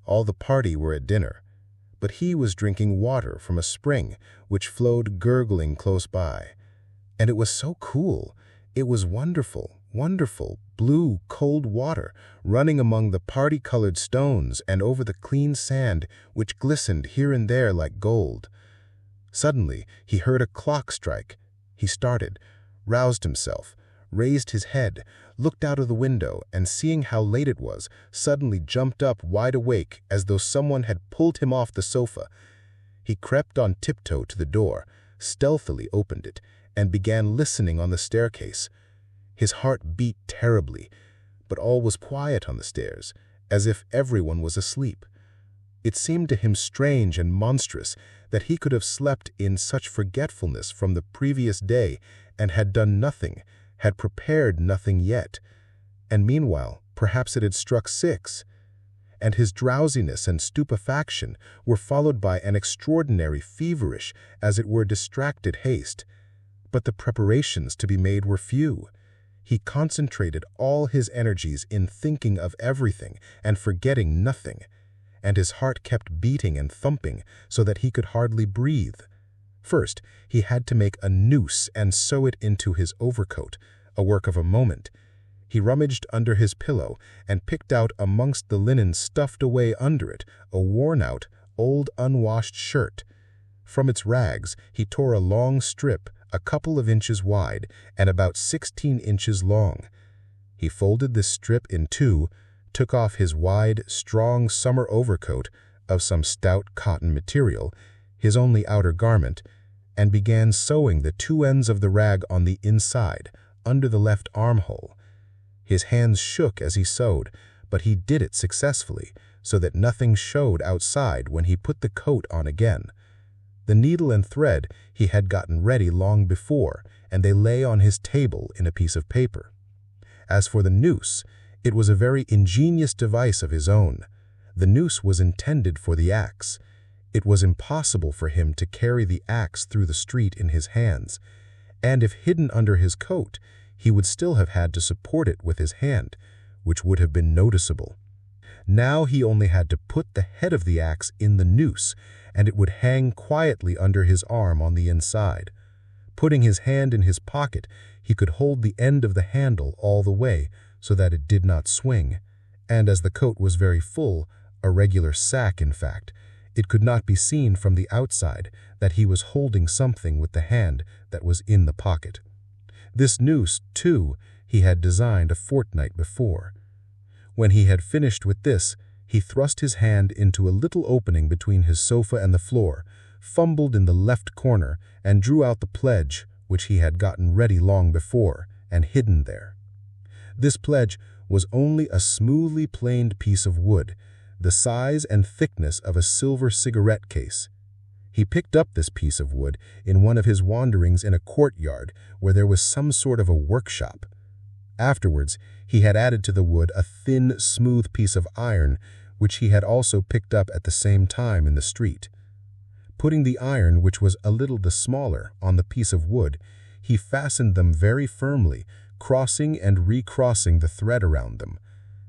all the party were at dinner. But he was drinking water from a spring which flowed gurgling close by. And it was so cool, it was wonderful, wonderful, blue, cold water, running among the party-colored stones and over the clean sand which glistened here and there like gold. Suddenly, he heard a clock strike. He started, roused himself, raised his head, looked out of the window, and seeing how late it was, suddenly jumped up wide awake as though someone had pulled him off the sofa. He crept on tiptoe to the door, stealthily opened it, and began listening on the staircase. His heart beat terribly, but all was quiet on the stairs, as if everyone was asleep. It seemed to him strange and monstrous that he could have slept in such forgetfulness from the previous day and had done nothing, had prepared nothing yet. And meanwhile, perhaps it had struck 6. And his drowsiness and stupefaction were followed by an extraordinary feverish, as it were distracted haste. But the preparations to be made were few. He concentrated all his energies in thinking of everything and forgetting nothing, and his heart kept beating and thumping so that he could hardly breathe. First, he had to make a noose and sew it into his overcoat, a work of a moment. He rummaged under his pillow and picked out amongst the linen stuffed away under it a worn-out, old unwashed shirt. From its rags he tore a long strip a couple of inches wide and about 16 inches long. He folded this strip in 2, took off his wide, strong summer overcoat of some stout cotton material, his only outer garment, and began sewing the 2 ends of the rag on the inside, under the left armhole. His hands shook as he sewed, but he did it successfully, so that nothing showed outside when he put the coat on again. The needle and thread he had gotten ready long before, and they lay on his table in a piece of paper. As for the noose, it was a very ingenious device of his own. The noose was intended for the axe. It was impossible for him to carry the axe through the street in his hands, and if hidden under his coat, he would still have had to support it with his hand, which would have been noticeable. Now he only had to put the head of the axe in the noose, and it would hang quietly under his arm on the inside. Putting his hand in his pocket, he could hold the end of the handle all the way so that it did not swing, and as the coat was very full, a regular sack in fact, it could not be seen from the outside that he was holding something with the hand that was in the pocket. This noose, too, he had designed a fortnight before. When he had finished with this, he thrust his hand into a little opening between his sofa and the floor, fumbled in the left corner, and drew out the pledge, which he had gotten ready long before, and hidden there. This pledge was only a smoothly planed piece of wood, the size and thickness of a silver cigarette case. He picked up this piece of wood in one of his wanderings in a courtyard where there was some sort of a workshop. Afterwards, he had added to the wood a thin, smooth piece of iron, which he had also picked up at the same time in the street. Putting the iron, which was a little the smaller, on the piece of wood, he fastened them very firmly, crossing and recrossing the thread around them,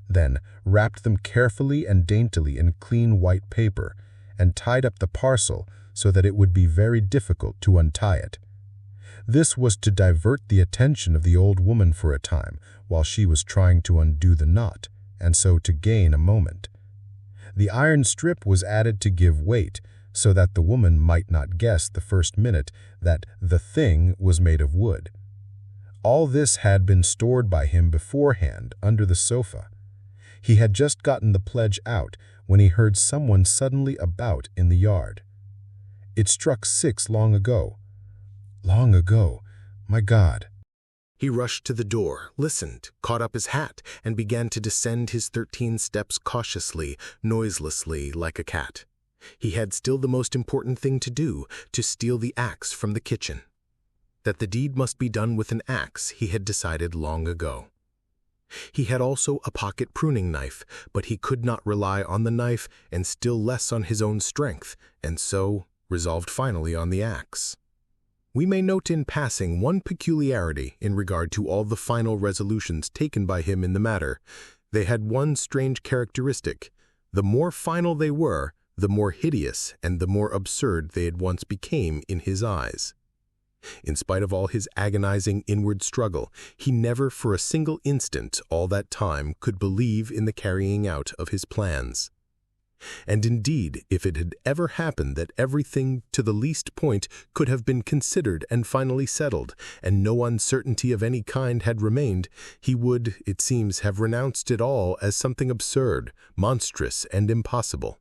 then wrapped them carefully and daintily in clean white paper, and tied up the parcel so that it would be very difficult to untie it. This was to divert the attention of the old woman for a time, while she was trying to undo the knot, and so to gain a moment. The iron strip was added to give weight, so that the woman might not guess the first minute that the thing was made of wood. All this had been stored by him beforehand under the sofa. He had just gotten the pledge out when he heard someone suddenly about in the yard. It struck 6 long ago. Long ago, my God! He rushed to the door, listened, caught up his hat, and began to descend his 13 steps cautiously, noiselessly, like a cat. He had still the most important thing to do, to steal the axe from the kitchen. That the deed must be done with an axe he had decided long ago. He had also a pocket pruning knife, but he could not rely on the knife and still less on his own strength, and so resolved finally on the axe. We may note in passing one peculiarity in regard to all the final resolutions taken by him in the matter. They had one strange characteristic. The more final they were, the more hideous and the more absurd they at once became in his eyes. In spite of all his agonizing inward struggle, he never for a single instant all that time could believe in the carrying out of his plans. And indeed, if it had ever happened that everything to the least point could have been considered and finally settled, and no uncertainty of any kind had remained, he would, it seems, have renounced it all as something absurd, monstrous, and impossible.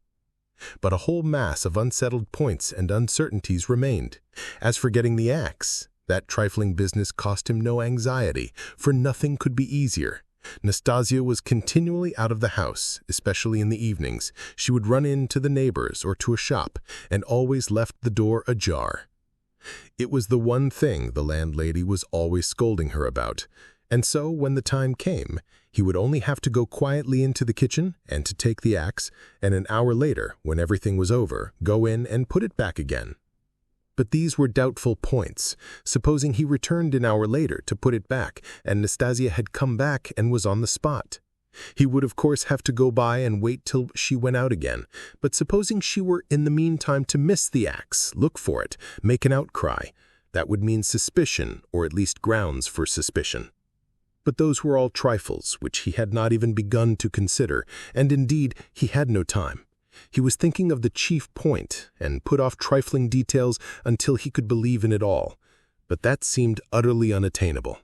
But a whole mass of unsettled points and uncertainties remained. As for getting the axe, that trifling business cost him no anxiety, for nothing could be easier. Nastasia was continually out of the house, especially in the evenings. She would run in to the neighbors or to a shop, and always left the door ajar. It was the one thing the landlady was always scolding her about, and so when the time came, he would only have to go quietly into the kitchen and to take the axe, and an hour later, when everything was over, go in and put it back again. But these were doubtful points. Supposing he returned an hour later to put it back, and Nastasia had come back and was on the spot. He would of course have to go by and wait till she went out again, but supposing she were in the meantime to miss the axe, look for it, make an outcry, that would mean suspicion, or at least grounds for suspicion. But those were all trifles which he had not even begun to consider, and indeed he had no time. He was thinking of the chief point, and put off trifling details until he could believe in it all, but that seemed utterly unattainable.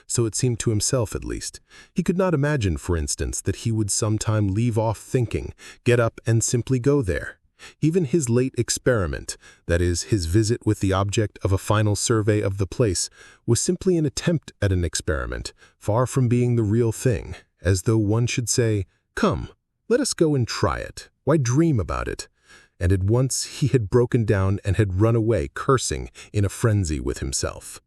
So it seemed to himself, at least. He could not imagine, for instance, that he would sometime leave off thinking, get up and simply go there. Even his late experiment, that is, his visit with the object of a final survey of the place, was simply an attempt at an experiment, far from being the real thing, as though one should say, "Come, let us go and try it. Why dream about it?" And at once he had broken down and had run away, cursing, in a frenzy with himself.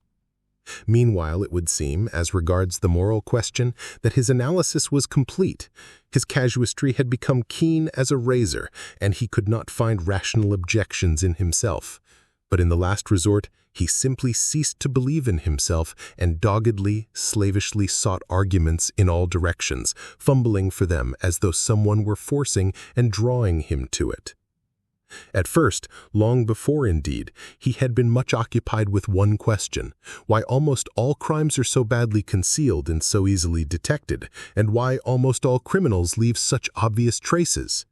Meanwhile, it would seem, as regards the moral question, that his analysis was complete. His casuistry had become keen as a razor, and he could not find rational objections in himself. But in the last resort, he simply ceased to believe in himself and doggedly, slavishly sought arguments in all directions, fumbling for them as though someone were forcing and drawing him to it. At first, long before indeed, he had been much occupied with one question: why almost all crimes are so badly concealed and so easily detected, and why almost all criminals leave such obvious traces.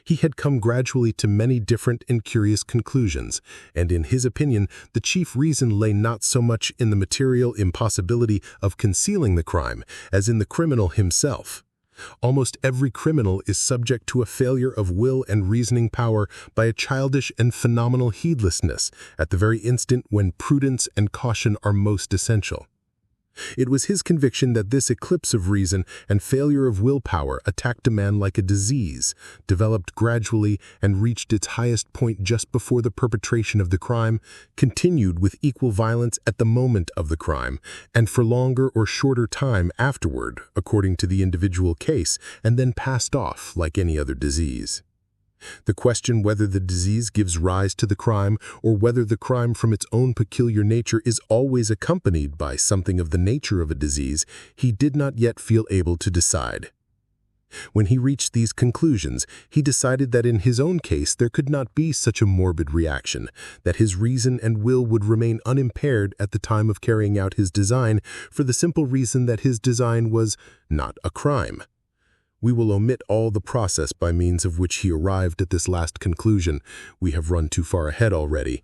He had come gradually to many different and curious conclusions, and in his opinion, the chief reason lay not so much in the material impossibility of concealing the crime as in the criminal himself. Almost every criminal is subject to a failure of will and reasoning power by a childish and phenomenal heedlessness at the very instant when prudence and caution are most essential. It was his conviction that this eclipse of reason and failure of willpower attacked a man like a disease, developed gradually and reached its highest point just before the perpetration of the crime, continued with equal violence at the moment of the crime, and for longer or shorter time afterward, according to the individual case, and then passed off like any other disease. The question whether the disease gives rise to the crime or whether the crime from its own peculiar nature is always accompanied by something of the nature of a disease, he did not yet feel able to decide. When he reached these conclusions, he decided that in his own case there could not be such a morbid reaction, that his reason and will would remain unimpaired at the time of carrying out his design, for the simple reason that his design was not a crime. We will omit all the process by means of which he arrived at this last conclusion. We have run too far ahead already.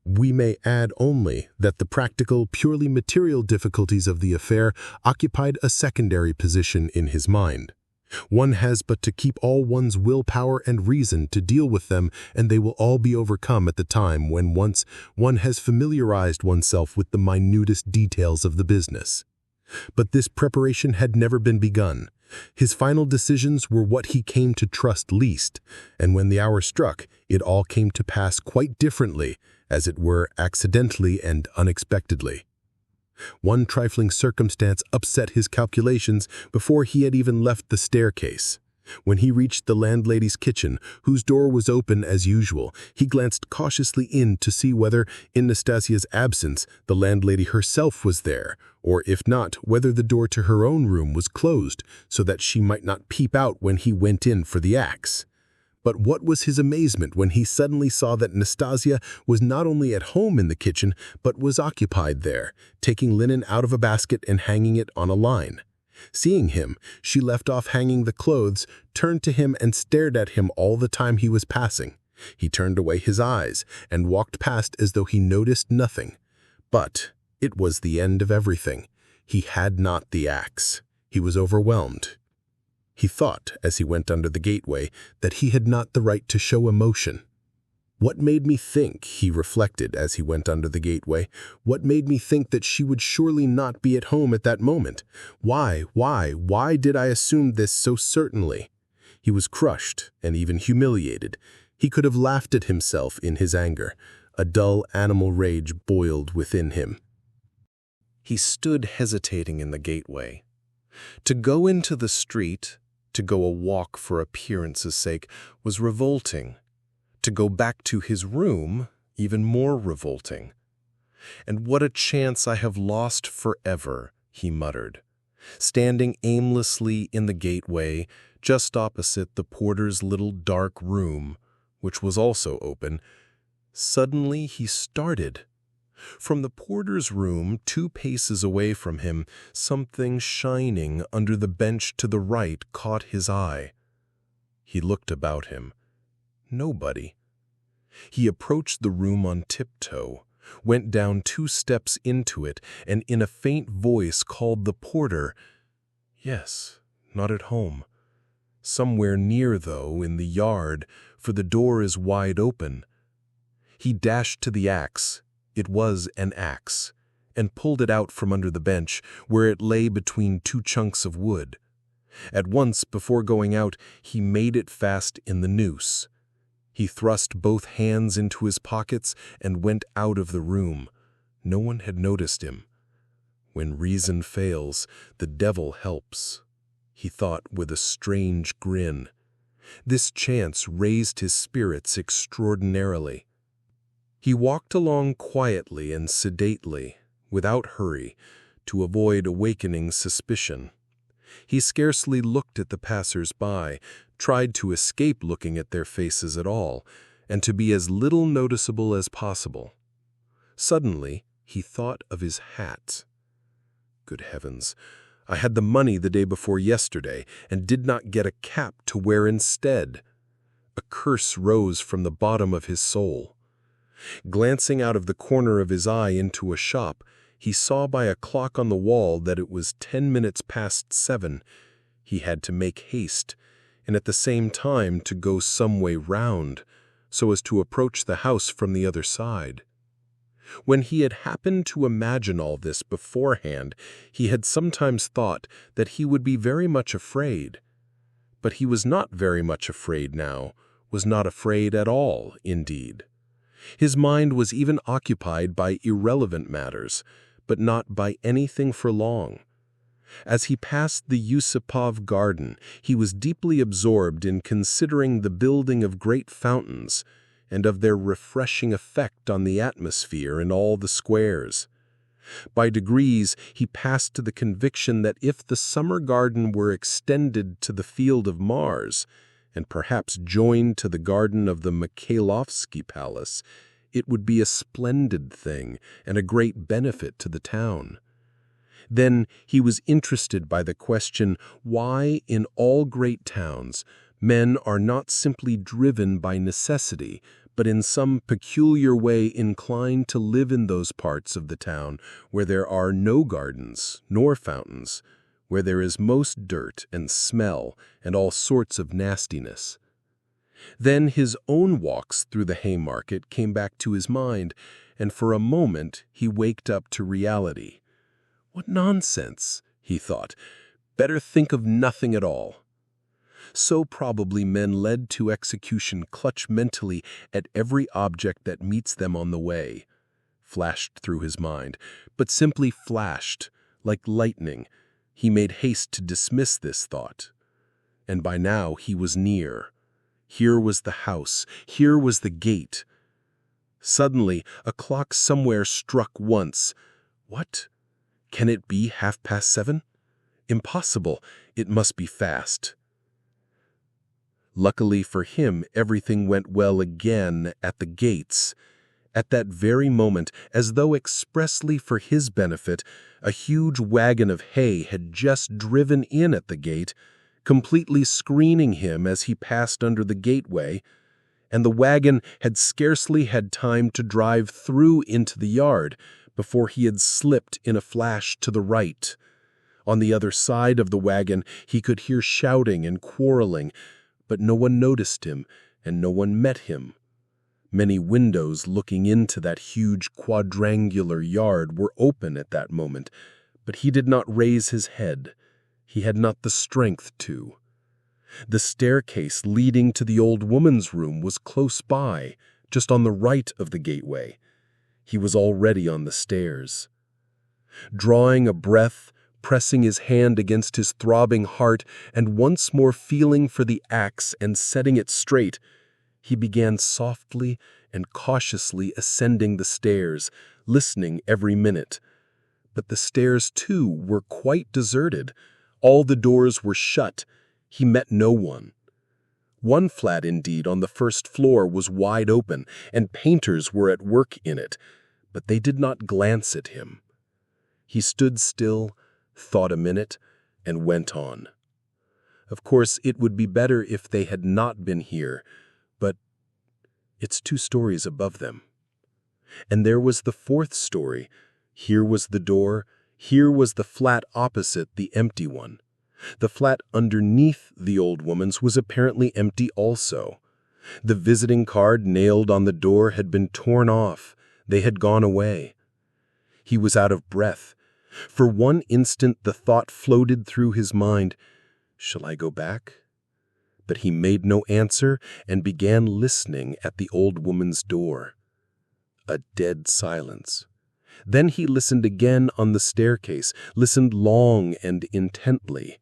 We may add only that the practical, purely material difficulties of the affair occupied a secondary position in his mind. One has but to keep all one's willpower and reason to deal with them, and they will all be overcome at the time when once one has familiarized oneself with the minutest details of the business. But this preparation had never been begun. His final decisions were what he came to trust least, and when the hour struck, it all came to pass quite differently, as it were accidentally and unexpectedly. One trifling circumstance upset his calculations before he had even left the staircase. When he reached the landlady's kitchen, whose door was open as usual, he glanced cautiously in to see whether, in Nastasia's absence, the landlady herself was there, or if not, whether the door to her own room was closed, so that she might not peep out when he went in for the axe. But what was his amazement when he suddenly saw that Nastasia was not only at home in the kitchen, but was occupied there, taking linen out of a basket and hanging it on a line. Seeing him, she left off hanging the clothes, turned to him and stared at him all the time he was passing. He turned away his eyes and walked past as though he noticed nothing. But it was the end of everything. He had not the axe. He was overwhelmed. He thought, as he went under the gateway, that he had not the right to show emotion. What made me think, he reflected as he went under the gateway, what made me think that she would surely not be at home at that moment? Why did I assume this so certainly? He was crushed and even humiliated. He could have laughed at himself in his anger. A dull animal rage boiled within him. He stood hesitating in the gateway. To go into the street, to go a walk for appearance's sake, was revolting. To go back to his room, even more revolting. "And what a chance I have lost forever," he muttered, standing aimlessly in the gateway, just opposite the porter's little dark room, which was also open. Suddenly he started. From the porter's room, 2 paces away from him, something shining under the bench to the right caught his eye. He looked about him. Nobody. He approached the room on tiptoe, went down 2 steps into it, and in a faint voice called the porter. Yes, not at home. Somewhere near, though, in the yard, for the door is wide open. He dashed to the axe. It was an axe, and pulled it out from under the bench, where it lay between 2 chunks of wood. At once, before going out, he made it fast in the noose. He thrust both hands into his pockets and went out of the room. No one had noticed him. When reason fails, the devil helps, he thought with a strange grin. This chance raised his spirits extraordinarily. He walked along quietly and sedately, without hurry, to avoid awakening suspicion. He scarcely looked at the passers-by, tried to escape looking at their faces at all, and to be as little noticeable as possible. Suddenly, he thought of his hat. Good heavens, I had the money the day before yesterday, and did not get a cap to wear instead. A curse rose from the bottom of his soul. Glancing out of the corner of his eye into a shop, he saw by a clock on the wall that it was 10 minutes past 7. He had to make haste, and at the same time to go some way round, so as to approach the house from the other side. When he had happened to imagine all this beforehand, he had sometimes thought that he would be very much afraid. But he was not very much afraid now, was not afraid at all, indeed. His mind was even occupied by irrelevant matters, but not by anything for long. As he passed the Yusupov garden, he was deeply absorbed in considering the building of great fountains and of their refreshing effect on the atmosphere in all the squares. By degrees, he passed to the conviction that if the summer garden were extended to the field of Mars, and perhaps joined to the garden of the Mikhailovsky Palace, it would be a splendid thing and a great benefit to the town. Then he was interested by the question why in all great towns men are not simply driven by necessity, but in some peculiar way inclined to live in those parts of the town where there are no gardens nor fountains, where there is most dirt and smell and all sorts of nastiness. Then his own walks through the Haymarket came back to his mind, and for a moment he waked up to reality. What nonsense, he thought. Better think of nothing at all. So probably men led to execution clutch mentally at every object that meets them on the way, flashed through his mind, but simply flashed, like lightning. He made haste to dismiss this thought. And by now he was near. Here was the house. Here was the gate. Suddenly, a clock somewhere struck once. What? Can it be 7:30? Impossible. It must be fast. Luckily for him, everything went well again at the gates. At that very moment, as though expressly for his benefit, a huge wagon of hay had just driven in at the gate, completely screening him as he passed under the gateway, and the wagon had scarcely had time to drive through into the yard before he had slipped in a flash to the right. On the other side of the wagon he could hear shouting and quarreling, but no one noticed him and no one met him. Many windows looking into that huge quadrangular yard were open at that moment, but he did not raise his head. He had not the strength to. The staircase leading to the old woman's room was close by, just on the right of the gateway. He was already on the stairs. Drawing a breath, pressing his hand against his throbbing heart, and once more feeling for the axe and setting it straight, he began softly and cautiously ascending the stairs, listening every minute. But the stairs, too, were quite deserted. All the doors were shut. He met no one. One flat, indeed, on the first floor was wide open, and painters were at work in it, but they did not glance at him. He stood still, thought a minute, and went on. Of course, it would be better if they had not been here, but it's 2 stories above them. And there was the 4th story. Here was the door. Here was the flat opposite, the empty one. The flat underneath the old woman's was apparently empty also. The visiting card nailed on the door had been torn off. They had gone away. He was out of breath. For one instant the thought floated through his mind, "Shall I go back?" But he made no answer and began listening at the old woman's door. A dead silence. Then he listened again on the staircase, listened long and intently,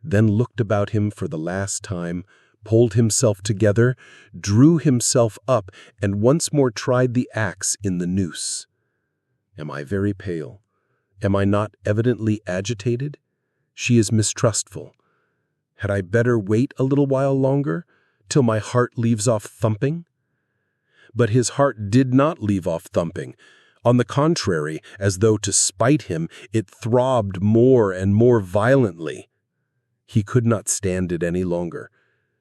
then looked about him for the last time, pulled himself together, drew himself up, and once more tried the axe in the noose. Am I very pale? Am I not evidently agitated? She is mistrustful. Had I better wait a little while longer, till my heart leaves off thumping? But his heart did not leave off thumping. On the contrary, as though to spite him, it throbbed more and more violently. He could not stand it any longer.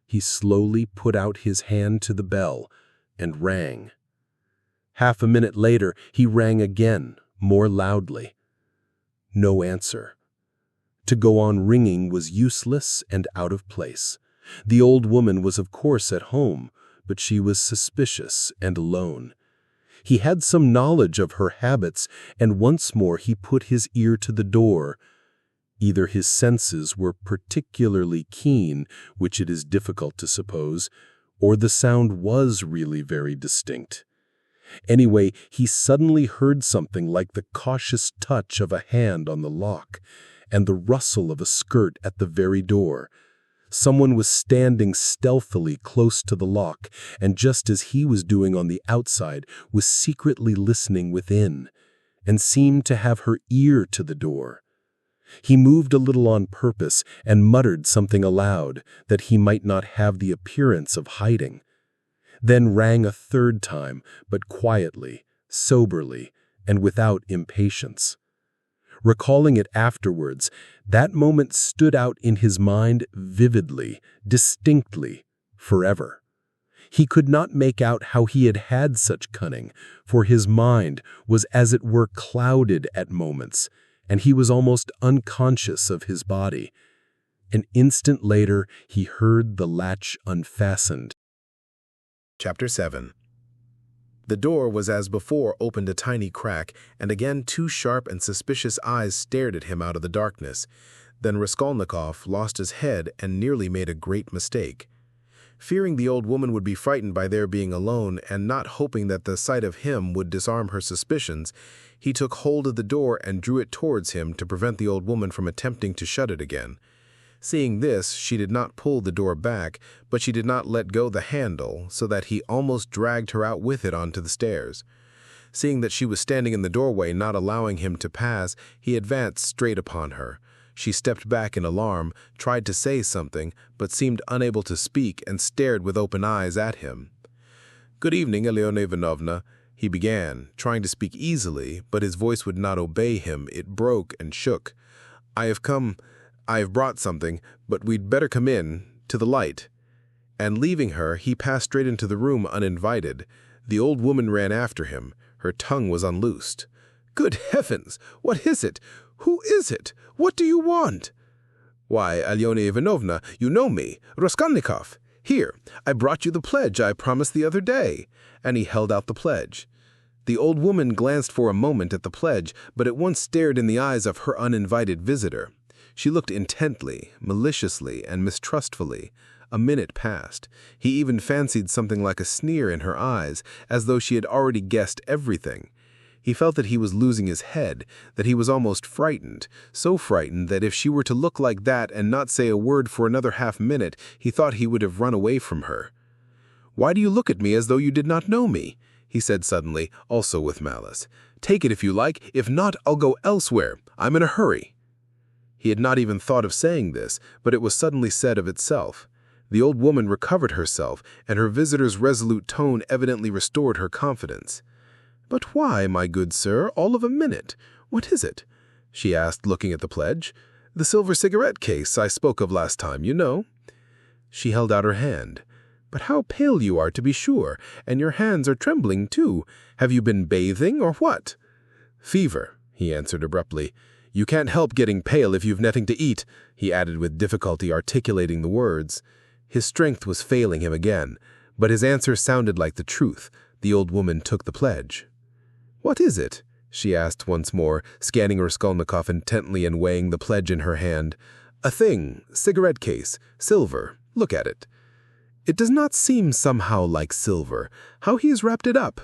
He slowly put out his hand to the bell and rang. Half a minute later, he rang again, more loudly. No answer. To go on ringing was useless and out of place. The old woman was of course at home, but she was suspicious and alone. He had some knowledge of her habits, and once more he put his ear to the door. Either his senses were particularly keen, which it is difficult to suppose, or the sound was really very distinct. Anyway, he suddenly heard something like the cautious touch of a hand on the lock, and the rustle of a skirt at the very door. Someone was standing stealthily close to the lock, and just as he was doing on the outside, was secretly listening within, and seemed to have her ear to the door. He moved a little on purpose and muttered something aloud, that he might not have the appearance of hiding. Then rang a 3rd time, but quietly, soberly, and without impatience. Recalling it afterwards, that moment stood out in his mind vividly, distinctly, forever. He could not make out how he had had such cunning, for his mind was as it were clouded at moments, and he was almost unconscious of his body. An instant later, he heard the latch unfastened. Chapter 7. The door was as before opened a tiny crack, and again 2 sharp and suspicious eyes stared at him out of the darkness. Then Raskolnikov lost his head and nearly made a great mistake. Fearing the old woman would be frightened by their being alone, and not hoping that the sight of him would disarm her suspicions, he took hold of the door and drew it towards him to prevent the old woman from attempting to shut it again. Seeing this, she did not pull the door back, but she did not let go the handle, so that he almost dragged her out with it onto the stairs. Seeing that she was standing in the doorway, not allowing him to pass, he advanced straight upon her. She stepped back in alarm, tried to say something, but seemed unable to speak and stared with open eyes at him. "Good evening, Alyona Ivanovna," he began, trying to speak easily, but his voice would not obey him. It broke and shook. I have brought something, but we'd better come in, to the light." And leaving her, he passed straight into the room uninvited. The old woman ran after him. Her tongue was unloosed. "Good heavens! What is it? Who is it? What do you want?" "Why, Alyona Ivanovna, you know me, Raskolnikov. Here, I brought you the pledge I promised the other day." And he held out the pledge. The old woman glanced for a moment at the pledge, but at once stared in the eyes of her uninvited visitor. She looked intently, maliciously, and mistrustfully. A minute passed. He even fancied something like a sneer in her eyes, as though she had already guessed everything. He felt that he was losing his head, that he was almost frightened, so frightened that if she were to look like that and not say a word for another half-minute, he thought he would have run away from her. "Why do you look at me as though you did not know me?" he said suddenly, also with malice. "Take it if you like. If not, I'll go elsewhere. I'm in a hurry." He had not even thought of saying this, but it was suddenly said of itself. The old woman recovered herself, and her visitor's resolute tone evidently restored her confidence. "But why, my good sir, all of a minute? What is it?" she asked, looking at the pledge. "The silver cigarette case I spoke of last time, you know." She held out her hand. "But how pale you are, to be sure, and your hands are trembling, too. Have you been bathing, or what?" "Fever," he answered abruptly. "You can't help getting pale if you've nothing to eat," he added with difficulty articulating the words. His strength was failing him again, but his answer sounded like the truth. The old woman took the pledge. "What is it?" she asked once more, scanning Raskolnikov intently and weighing the pledge in her hand. "A thing, cigarette case, silver. Look at it." "It does not seem somehow like silver. How he has wrapped it up."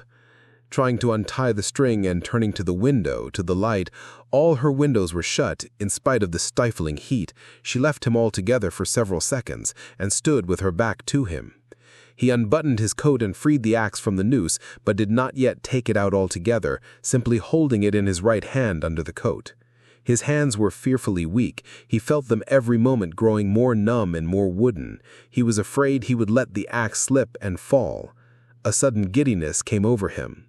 Trying to untie the string and turning to the window, to the light, all her windows were shut, in spite of the stifling heat. She left him altogether for several seconds, and stood with her back to him. He unbuttoned his coat and freed the axe from the noose, but did not yet take it out altogether, simply holding it in his right hand under the coat. His hands were fearfully weak. He felt them every moment growing more numb and more wooden. He was afraid he would let the axe slip and fall. A sudden giddiness came over him.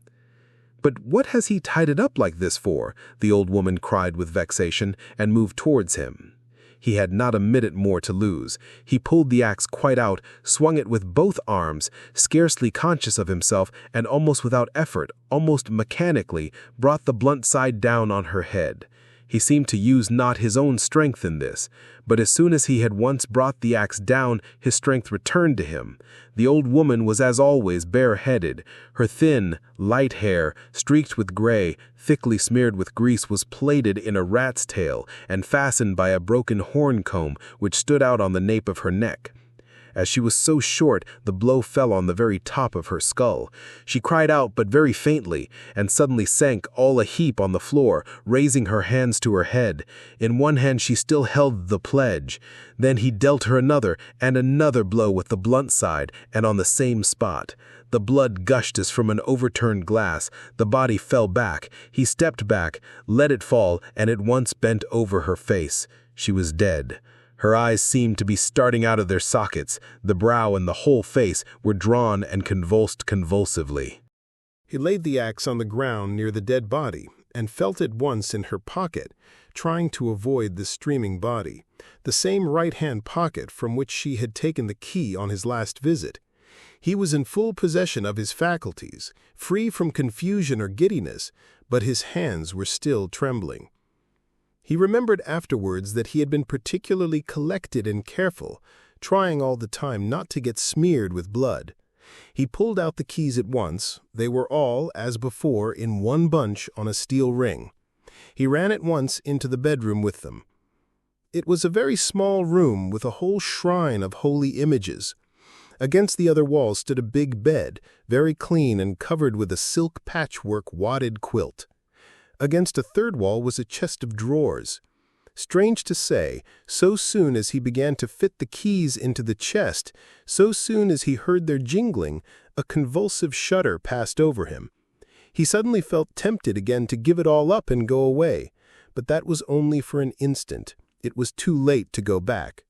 "But what has he tied it up like this for?" the old woman cried with vexation, and moved towards him. He had not a minute more to lose. He pulled the axe quite out, swung it with both arms, scarcely conscious of himself, and almost without effort, almost mechanically, brought the blunt side down on her head. He seemed to use not his own strength in this, but as soon as he had once brought the axe down, his strength returned to him. The old woman was as always bareheaded. Her thin, light hair, streaked with gray, thickly smeared with grease, was plaited in a rat's tail and fastened by a broken horn comb which stood out on the nape of her neck. As she was so short, the blow fell on the very top of her skull. She cried out, but very faintly, and suddenly sank all a heap on the floor, raising her hands to her head. In one hand she still held the pledge. Then he dealt her another and another blow with the blunt side, and on the same spot. The blood gushed as from an overturned glass. The body fell back. He stepped back, let it fall, and at once bent over her face. She was dead. Her eyes seemed to be starting out of their sockets. The brow and the whole face were drawn and convulsed convulsively. He laid the axe on the ground near the dead body and felt it once in her pocket, trying to avoid the streaming body, the same right-hand pocket from which she had taken the key on his last visit. He was in full possession of his faculties, free from confusion or giddiness, but his hands were still trembling. He remembered afterwards that he had been particularly collected and careful, trying all the time not to get smeared with blood. He pulled out the keys at once. They were all, as before, in one bunch on a steel ring. He ran at once into the bedroom with them. It was a very small room with a whole shrine of holy images. Against the other wall stood a big bed, very clean and covered with a silk patchwork wadded quilt. Against a third wall was a chest of drawers. Strange to say, so soon as he began to fit the keys into the chest, so soon as he heard their jingling, a convulsive shudder passed over him. He suddenly felt tempted again to give it all up and go away, but that was only for an instant. It was too late to go back.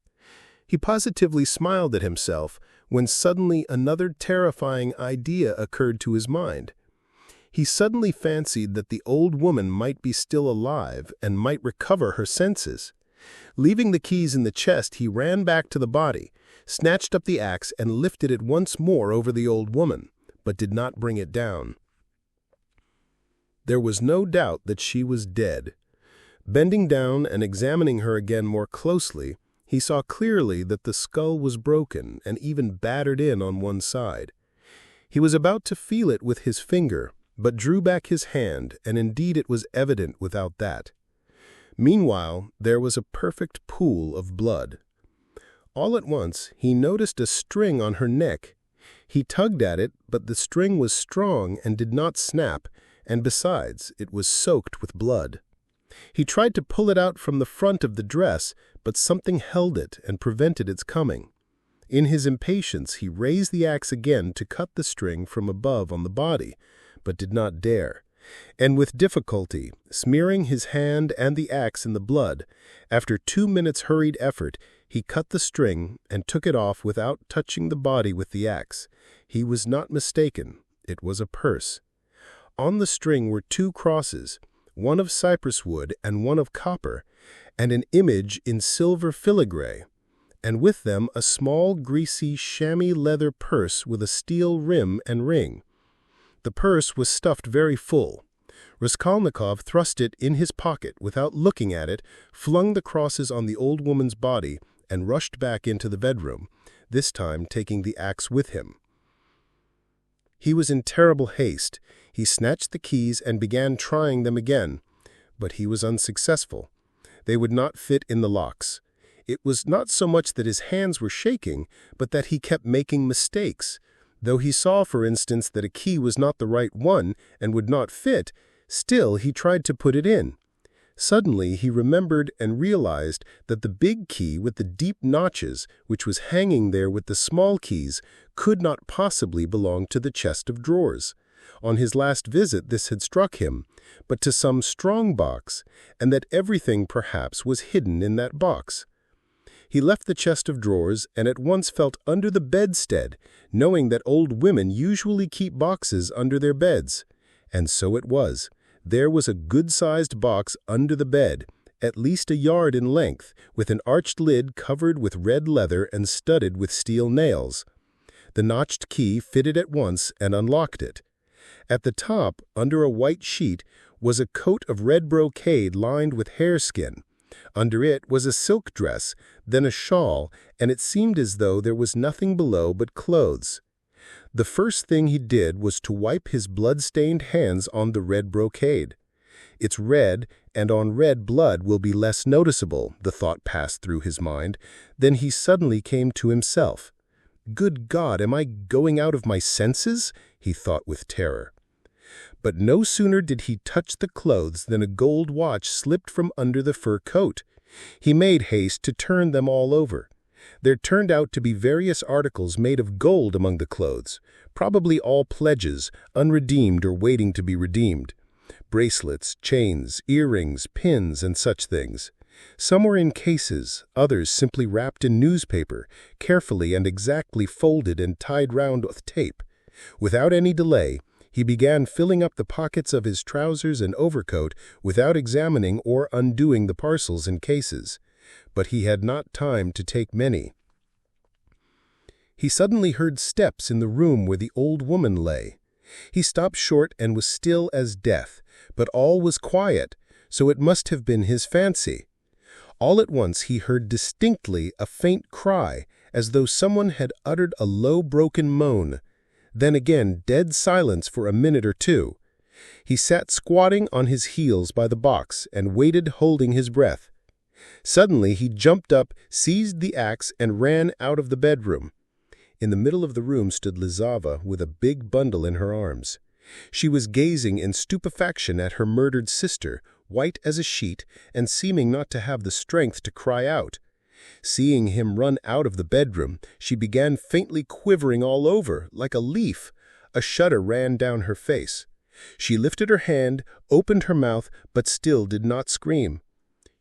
He positively smiled at himself when suddenly another terrifying idea occurred to his mind. He suddenly fancied that the old woman might be still alive and might recover her senses. Leaving the keys in the chest, he ran back to the body, snatched up the axe and lifted it once more over the old woman, but did not bring it down. There was no doubt that she was dead. Bending down and examining her again more closely, he saw clearly that the skull was broken and even battered in on one side. He was about to feel it with his finger, but drew back his hand, and indeed it was evident without that. Meanwhile, there was a perfect pool of blood. All at once, he noticed a string on her neck. He tugged at it, but the string was strong and did not snap, and besides, it was soaked with blood. He tried to pull it out from the front of the dress, but something held it and prevented its coming. In his impatience, he raised the axe again to cut the string from above on the body, but did not dare, and with difficulty, smearing his hand and the axe in the blood, after 2 minutes' hurried effort, he cut the string and took it off without touching the body with the axe. He was not mistaken. It was a purse. On the string were 2 crosses, one of cypress wood and one of copper, and an image in silver filigree, and with them a small, greasy, chamois leather purse with a steel rim and ring. The purse was stuffed very full. Raskolnikov thrust it in his pocket without looking at it, flung the crosses on the old woman's body, and rushed back into the bedroom, this time taking the axe with him. He was in terrible haste. He snatched the keys and began trying them again, but he was unsuccessful. They would not fit in the locks. It was not so much that his hands were shaking, but that he kept making mistakes. Though he saw, for instance, that a key was not the right one and would not fit, still he tried to put it in. Suddenly he remembered and realized that the big key with the deep notches, which was hanging there with the small keys, could not possibly belong to the chest of drawers. On his last visit this had struck him, but to some strong box, and that everything perhaps was hidden in that box. He left the chest of drawers and at once felt under the bedstead, knowing that old women usually keep boxes under their beds. And so it was. There was a good-sized box under the bed, at least 1 yard in length, with an arched lid covered with red leather and studded with steel nails. The notched key fitted at once and unlocked it. At the top, under a white sheet, was a coat of red brocade lined with hareskin. Under it was a silk dress, then a shawl, and it seemed as though there was nothing below but clothes. The first thing he did was to wipe his blood-stained hands on the red brocade. It's red, and on red blood will be less noticeable, the thought passed through his mind. Then he suddenly came to himself. Good God, am I going out of my senses? He thought with terror. But no sooner did he touch the clothes than a gold watch slipped from under the fur coat. He made haste to turn them all over. There turned out to be various articles made of gold among the clothes, probably all pledges, unredeemed or waiting to be redeemed. Bracelets, chains, earrings, pins, and such things. Some were in cases, others simply wrapped in newspaper, carefully and exactly folded and tied round with tape. Without any delay, he began filling up the pockets of his trousers and overcoat without examining or undoing the parcels and cases. But he had not time to take many. He suddenly heard steps in the room where the old woman lay. He stopped short and was still as death, but all was quiet. so it must have been his fancy. All at once he heard distinctly a faint cry, as though someone had uttered a low broken moan. Then again dead silence for a minute or two. He sat squatting on his heels by the box and waited, holding his breath. Suddenly he jumped up, seized the axe, and ran out of the bedroom. In the middle of the room stood Lizava with a big bundle in her arms. She was gazing in stupefaction at her murdered sister, white as a sheet, and seeming not to have the strength to cry out. Seeing him run out of the bedroom, she began faintly quivering all over, like a leaf. A shudder ran down her face. She lifted her hand, opened her mouth, but still did not scream.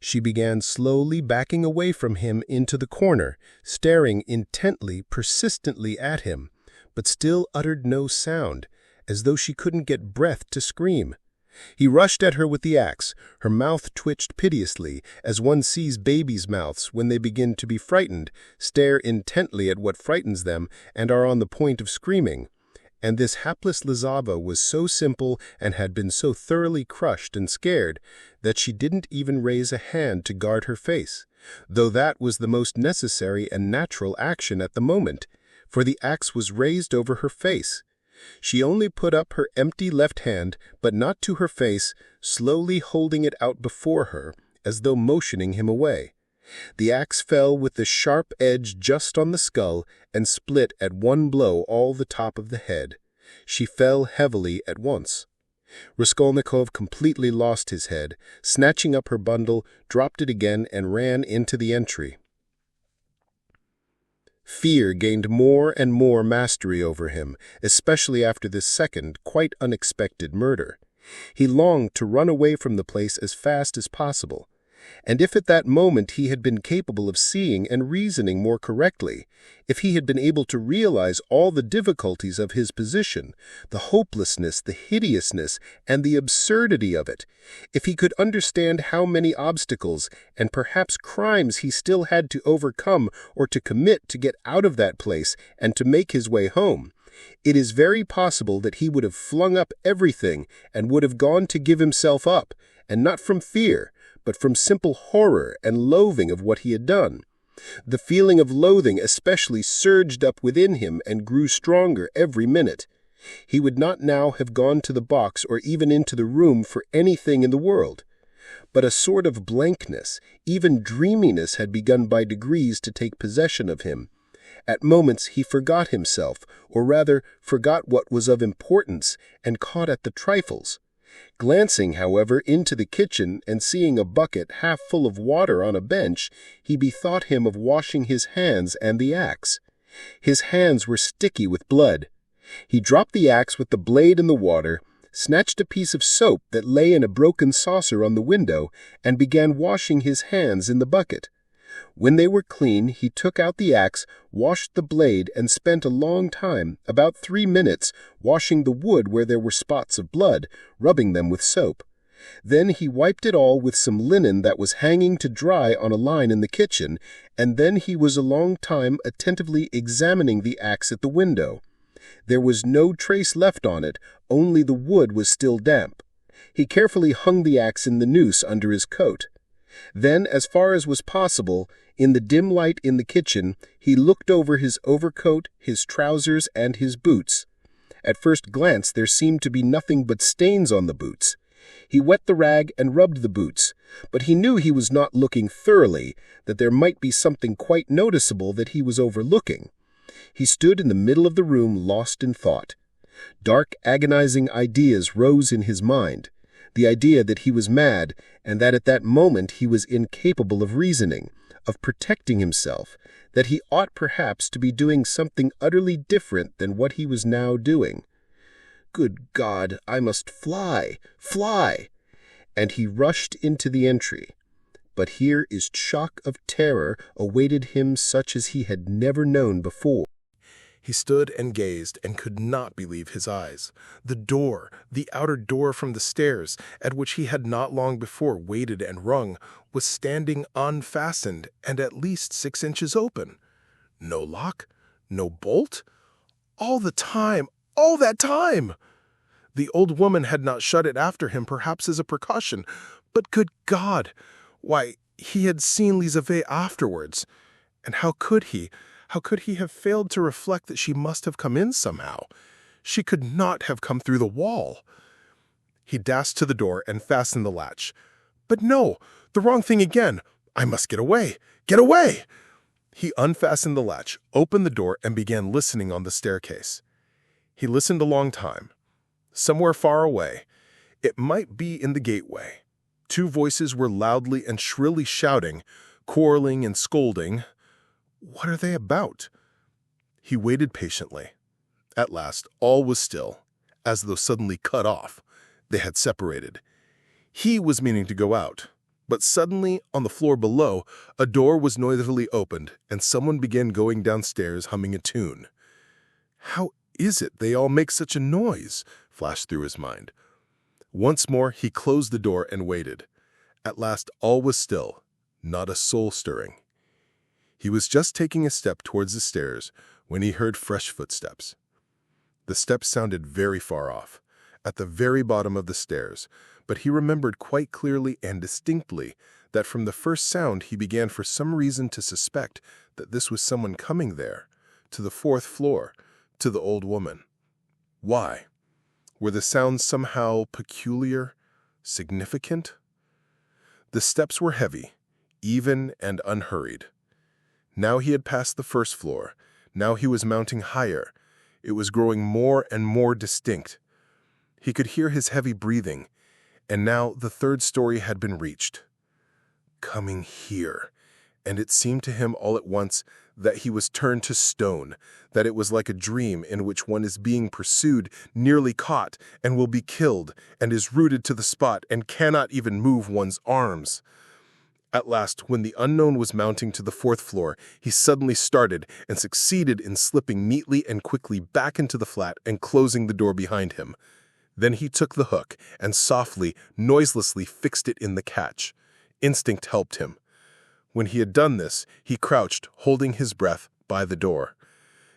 She began slowly backing away from him into the corner, staring intently, persistently at him, but still uttered no sound, as though she couldn't get breath to scream. He rushed at her with the axe. Her mouth twitched piteously, as one sees babies' mouths, when they begin to be frightened, stare intently at what frightens them, and are on the point of screaming. And this hapless Lizava was so simple and had been so thoroughly crushed and scared that she didn't even raise a hand to guard her face, though that was the most necessary and natural action at the moment, for the axe was raised over her face. She only put up her empty left hand, but not to her face, slowly holding it out before her, as though motioning him away. The axe fell with the sharp edge just on the skull and split at one blow all the top of the head. She fell heavily at once. Raskolnikov completely lost his head. Snatching up her bundle, dropped it again and ran into the entry. Fear gained more and more mastery over him, especially after this second, quite unexpected murder. He longed to run away from the place as fast as possible. And if at that moment he had been capable of seeing and reasoning more correctly, if he had been able to realize all the difficulties of his position, the hopelessness, the hideousness, and the absurdity of it, if he could understand how many obstacles and perhaps crimes he still had to overcome or to commit to get out of that place and to make his way home, it is very possible that he would have flung up everything and would have gone to give himself up, and not from fear, but from simple horror and loathing of what he had done. The feeling of loathing especially surged up within him and grew stronger every minute. He would not now have gone to the box or even into the room for anything in the world. But a sort of blankness, even dreaminess, had begun by degrees to take possession of him. At moments he forgot himself, or rather forgot what was of importance, and caught at the trifles. Glancing, however, into the kitchen and seeing a bucket half full of water on a bench, he bethought him of washing his hands and the axe. His hands were sticky with blood. He dropped the axe with the blade in the water, snatched a piece of soap that lay in a broken saucer on the window, and began washing his hands in the bucket. When they were clean, he took out the axe, washed the blade, and spent a long time, about 3 minutes, washing the wood where there were spots of blood, rubbing them with soap. Then he wiped it all with some linen that was hanging to dry on a line in the kitchen, and then he was a long time attentively examining the axe at the window. There was no trace left on it, only the wood was still damp. He carefully hung the axe in the noose under his coat. Then, as far as was possible, in the dim light in the kitchen, he looked over his overcoat, his trousers, and his boots. At first glance there seemed to be nothing but stains on the boots. He wet the rag and rubbed the boots, but he knew he was not looking thoroughly, that there might be something quite noticeable that he was overlooking. He stood in the middle of the room, lost in thought. Dark, agonizing ideas rose in his mind. The idea that he was mad, and that at that moment he was incapable of reasoning, of protecting himself, that he ought perhaps to be doing something utterly different than what he was now doing. Good God, I must fly, fly! And he rushed into the entry. But here his shock of terror awaited him such as he had never known before. He stood and gazed and could not believe his eyes. The door, the outer door from the stairs, at which he had not long before waited and rung, was standing unfastened and at least 6 inches open. No lock, no bolt. All that time! The old woman had not shut it after him, perhaps as a precaution. But good God! Why, he had seen Lisaveta afterwards. And how could he have failed to reflect that she must have come in somehow? She could not have come through the wall. He dashed to the door and fastened the latch. But no, the wrong thing again. I must get away. Get away! He unfastened the latch, opened the door, and began listening on the staircase. He listened a long time. Somewhere far away, it might be in the gateway, two voices were loudly and shrilly shouting, quarreling and scolding. What are they about? He waited patiently. At last, all was still, as though suddenly cut off. They had separated. He was meaning to go out, but suddenly, on the floor below, a door was noisily opened, and someone began going downstairs humming a tune. How is it they all make such a noise? Flashed through his mind. Once more, he closed the door and waited. At last, all was still, not a soul stirring. He was just taking a step towards the stairs when he heard fresh footsteps. The steps sounded very far off, at the very bottom of the stairs, but he remembered quite clearly and distinctly that from the first sound he began for some reason to suspect that this was someone coming there, to the fourth floor, to the old woman. Why? Were the sounds somehow peculiar, significant? The steps were heavy, even and unhurried. Now he had passed the first floor. Now he was mounting higher. It was growing more and more distinct. He could hear his heavy breathing, and now the third story had been reached. Coming here, and it seemed to him all at once that he was turned to stone, that it was like a dream in which one is being pursued, nearly caught, and will be killed, and is rooted to the spot and cannot even move one's arms. At last, when the unknown was mounting to the fourth floor, he suddenly started and succeeded in slipping neatly and quickly back into the flat and closing the door behind him. Then he took the hook and softly, noiselessly fixed it in the catch. Instinct helped him. When he had done this, he crouched, holding his breath, by the door.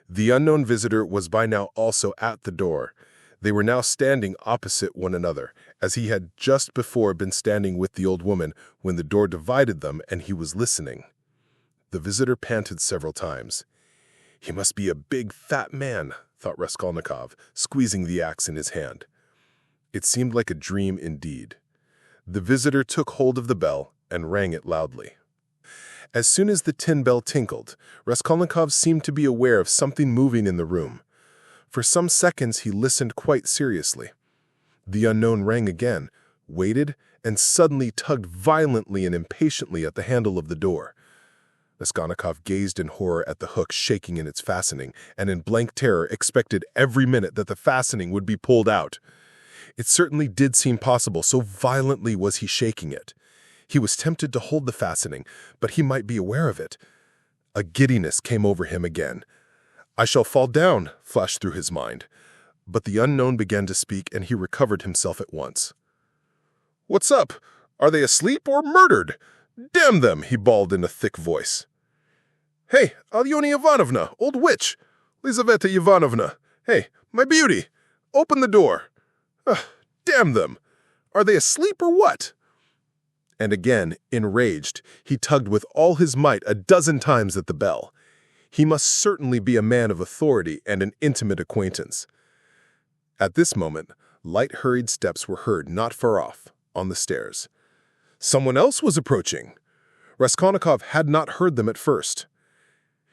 The unknown visitor was by now also at the door. They were now standing opposite one another, as he had just before been standing with the old woman when the door divided them and he was listening. The visitor panted several times. He must be a big, fat man, thought Raskolnikov, squeezing the axe in his hand. It seemed like a dream indeed. The visitor took hold of the bell and rang it loudly. As soon as the tin bell tinkled, Raskolnikov seemed to be aware of something moving in the room. For some seconds he listened quite seriously. The unknown rang again, waited, and suddenly tugged violently and impatiently at the handle of the door. Raskolnikov gazed in horror at the hook shaking in its fastening, and in blank terror expected every minute that the fastening would be pulled out. It certainly did seem possible, so violently was he shaking it. He was tempted to hold the fastening, but he might be aware of it. A giddiness came over him again. I shall fall down, flashed through his mind. But the unknown began to speak, and he recovered himself at once. What's up? Are they asleep or murdered? Damn them, he bawled in a thick voice. Hey, Alyona Ivanovna, old witch! Lizaveta Ivanovna! Hey, my beauty! Open the door! Damn them! Are they asleep or what? And again, enraged, he tugged with all his might a dozen times at the bell. He must certainly be a man of authority and an intimate acquaintance. At this moment, light hurried steps were heard not far off, on the stairs. Someone else was approaching. Raskolnikov had not heard them at first.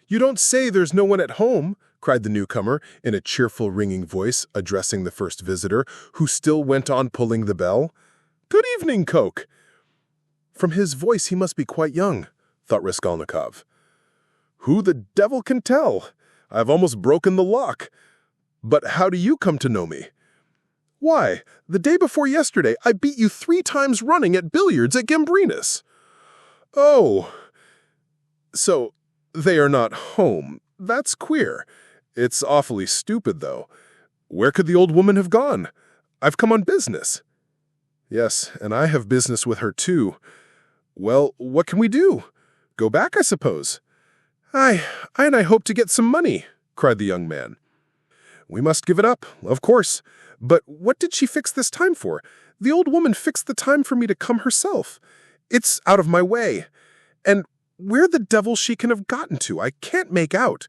You don't say there's no one at home, cried the newcomer in a cheerful ringing voice, addressing the first visitor, who still went on pulling the bell. Good evening, Coke. From his voice he must be quite young, thought Raskolnikov. Who the devil can tell? I've almost broken the lock. But how do you come to know me? Why, the day before yesterday I beat you 3 times running at billiards at Gambrinus. Oh, so they are not home. That's queer. It's awfully stupid, though. Where could the old woman have gone? I've come on business. Yes, and I have business with her, too. Well, what can we do? Go back, I suppose. I hope to get some money, cried the young man. We must give it up, of course. But what did she fix this time for? The old woman fixed the time for me to come herself. It's out of my way. And where the devil she can have gotten to, I can't make out.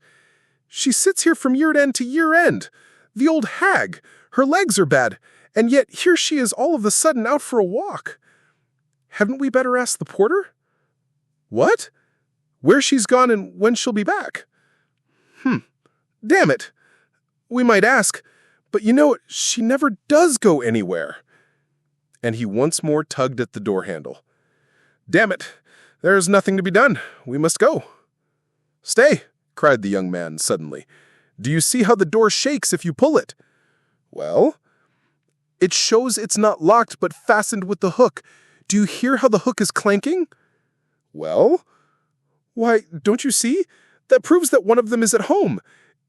She sits here from year end to year end. The old hag. Her legs are bad. And yet here she is all of a sudden out for a walk. Hadn't we better ask the porter? What? Where she's gone and when she'll be back? Damn it. We might ask, but you know, she never does go anywhere. And he once more tugged at the door handle. Damn it. There's nothing to be done. We must go. Stay, cried the young man suddenly. Do you see how the door shakes if you pull it? Well, it shows it's not locked but fastened with the hook. Do you hear how the hook is clanking? Well, why, don't you see? That proves that one of them is at home.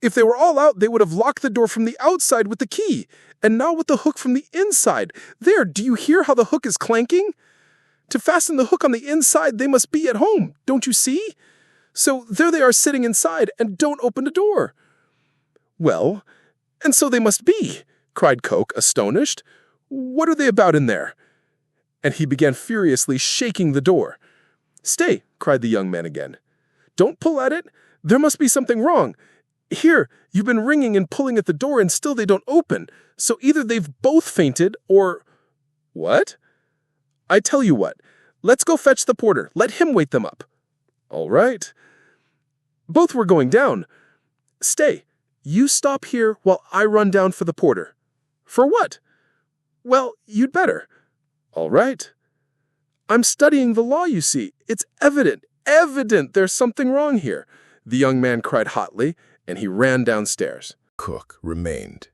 If they were all out, they would have locked the door from the outside with the key, and now with the hook from the inside. There, do you hear how the hook is clanking? To fasten the hook on the inside, they must be at home, don't you see? So there they are sitting inside and don't open the door. Well, and so they must be, cried Coke, astonished. What are they about in there? And he began furiously shaking the door. Stay, cried the young man again. Don't pull at it. There must be something wrong. Here, you've been ringing and pulling at the door and still they don't open. So either they've both fainted or... What? I tell you what. Let's go fetch the porter. Let him wake them up. All right. Both were going down. Stay. You stop here while I run down for the porter. For what? Well, you'd better. All right. I'm studying the law, you see. It's evident there's something wrong here, the young man cried hotly, and he ran downstairs. Cook remained.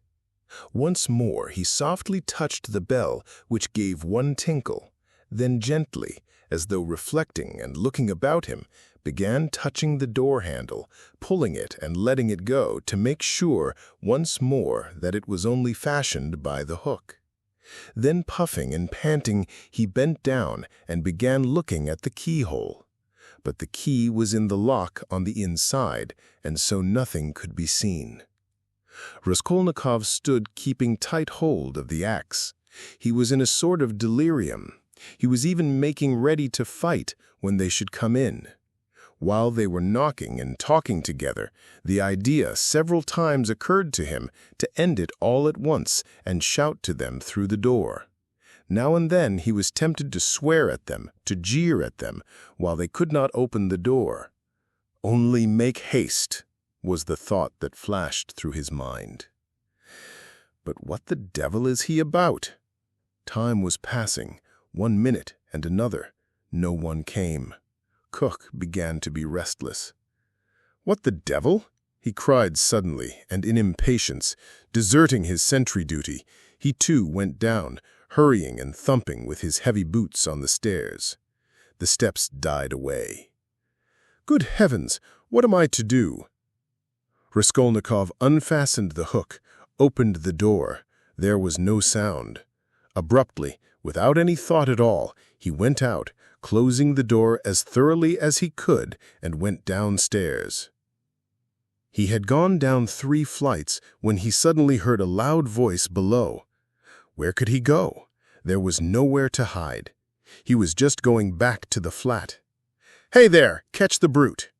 Once more he softly touched the bell, which gave one tinkle, then gently, as though reflecting and looking about him, began touching the door handle, pulling it and letting it go to make sure once more that it was only fastened by the hook. Then, puffing and panting, he bent down and began looking at the keyhole. But the key was in the lock on the inside, and so nothing could be seen. Raskolnikov stood keeping tight hold of the axe. He was in a sort of delirium. He was even making ready to fight when they should come in. While they were knocking and talking together, the idea several times occurred to him to end it all at once and shout to them through the door. Now and then he was tempted to swear at them, to jeer at them, while they could not open the door. Only make haste, was the thought that flashed through his mind. But what the devil is he about? Time was passing, 1 minute and another. No one came. Cook began to be restless. What the devil? He cried suddenly, and in impatience, deserting his sentry duty, he too went down, hurrying and thumping with his heavy boots on the stairs. The steps died away. Good heavens, what am I to do? Raskolnikov unfastened the hook, opened the door. There was no sound. Abruptly, without any thought at all, he went out, closing the door as thoroughly as he could, and went downstairs. He had gone down 3 flights when he suddenly heard a loud voice below. Where could he go? There was nowhere to hide. He was just going back to the flat. Hey there, catch the brute!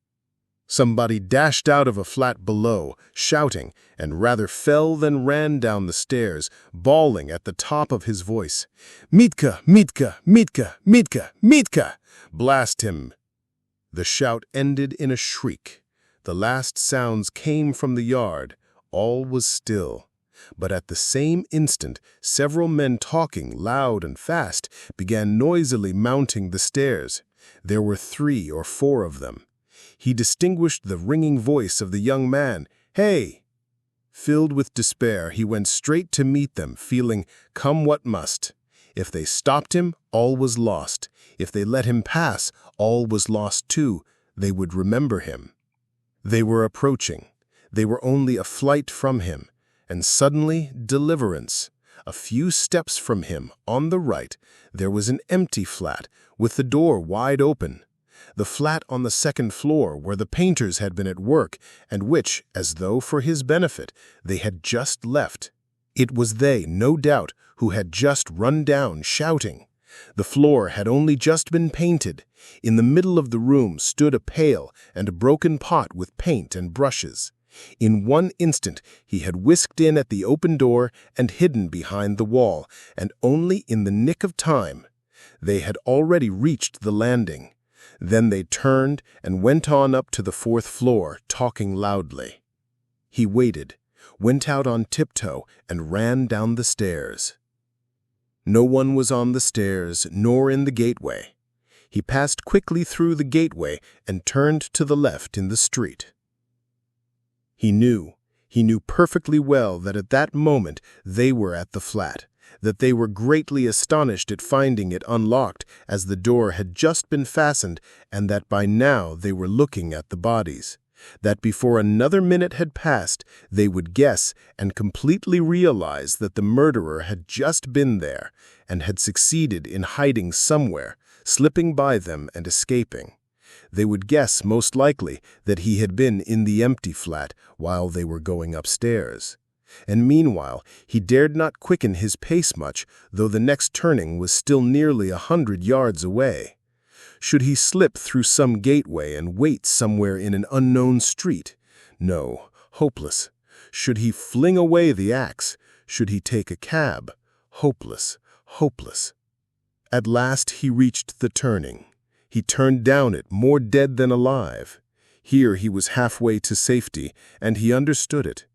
Somebody dashed out of a flat below, shouting, and rather fell than ran down the stairs, bawling at the top of his voice. Mitka, Mitka, Mitka, Mitka, Mitka! Blast him! The shout ended in a shriek. The last sounds came from the yard. All was still. But at the same instant, several men talking loud and fast began noisily mounting the stairs. There were 3 or 4 of them. He distinguished the ringing voice of the young man. Hey! Filled with despair, he went straight to meet them, feeling, come what must. If they stopped him, all was lost. If they let him pass, all was lost too. They would remember him. They were approaching. They were only a flight from him. And suddenly, deliverance. A few steps from him, on the right, there was an empty flat, with the door wide open. The flat on the second floor where the painters had been at work and which, as though for his benefit, they had just left. It was they, no doubt, who had just run down, shouting. The floor had only just been painted. In the middle of the room stood a pail and a broken pot with paint and brushes. In one instant he had whisked in at the open door and hidden behind the wall, and only in the nick of time. They had already reached the landing. Then they turned and went on up to the fourth floor, talking loudly. He waited, went out on tiptoe, and ran down the stairs. No one was on the stairs, nor in the gateway. He passed quickly through the gateway and turned to the left in the street. He knew perfectly well that at that moment they were at the flat, that they were greatly astonished at finding it unlocked as the door had just been fastened, and that by now they were looking at the bodies, that before another minute had passed they would guess and completely realize that the murderer had just been there and had succeeded in hiding somewhere, slipping by them and escaping. They would guess, most likely, that he had been in the empty flat while they were going upstairs. And meanwhile, he dared not quicken his pace much, though the next turning was still nearly 100 yards away. Should he slip through some gateway and wait somewhere in an unknown street? No, hopeless. Should he fling away the axe? Should he take a cab? Hopeless, hopeless. At last he reached the turning. He turned down it, more dead than alive. Here he was halfway to safety, and he understood it.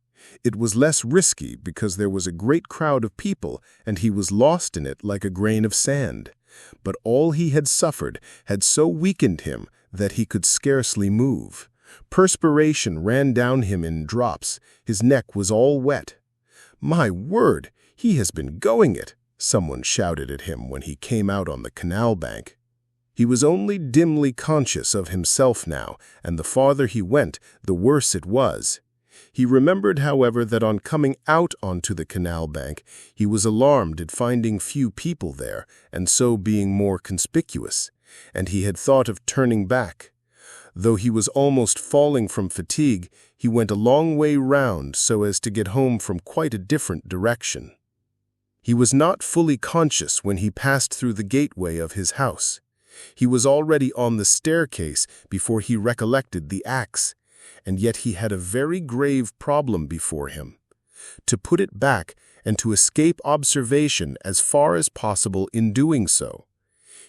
It was less risky because there was a great crowd of people, and he was lost in it like a grain of sand. But all he had suffered had so weakened him that he could scarcely move. Perspiration ran down him in drops. His neck was all wet. "My word, he has been going it!" someone shouted at him when he came out on the canal bank. He was only dimly conscious of himself now, and the farther he went, the worse it was. He remembered, however, that on coming out onto the canal bank, he was alarmed at finding few people there, and so being more conspicuous, and he had thought of turning back. Though he was almost falling from fatigue, he went a long way round so as to get home from quite a different direction. He was not fully conscious when he passed through the gateway of his house. He was already on the staircase before he recollected the axe, and yet he had a very grave problem before him: to put it back and to escape observation as far as possible in doing so.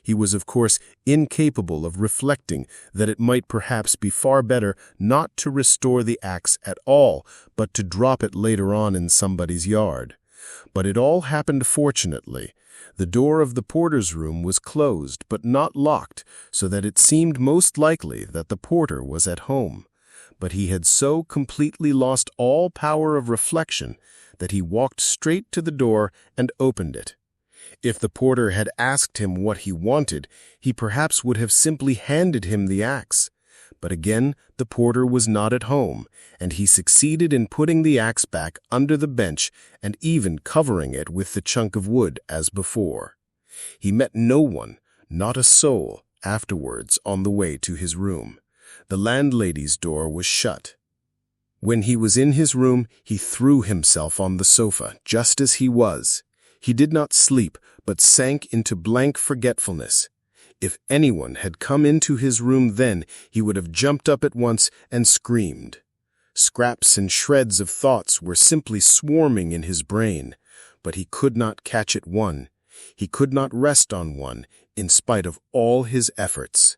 He was, of course, incapable of reflecting that it might perhaps be far better not to restore the axe at all, but to drop it later on in somebody's yard. But it all happened fortunately. The door of the porter's room was closed but not locked, so that it seemed most likely that the porter was at home. But he had so completely lost all power of reflection that he walked straight to the door and opened it. If the porter had asked him what he wanted, he perhaps would have simply handed him the axe. But again the porter was not at home, and he succeeded in putting the axe back under the bench and even covering it with the chunk of wood as before. He met no one, not a soul, afterwards on the way to his room. The landlady's door was shut. When he was in his room, he threw himself on the sofa, just as he was. He did not sleep, but sank into blank forgetfulness. If anyone had come into his room then, he would have jumped up at once and screamed. Scraps and shreds of thoughts were simply swarming in his brain, but he could not catch at one. He could not rest on one, in spite of all his efforts.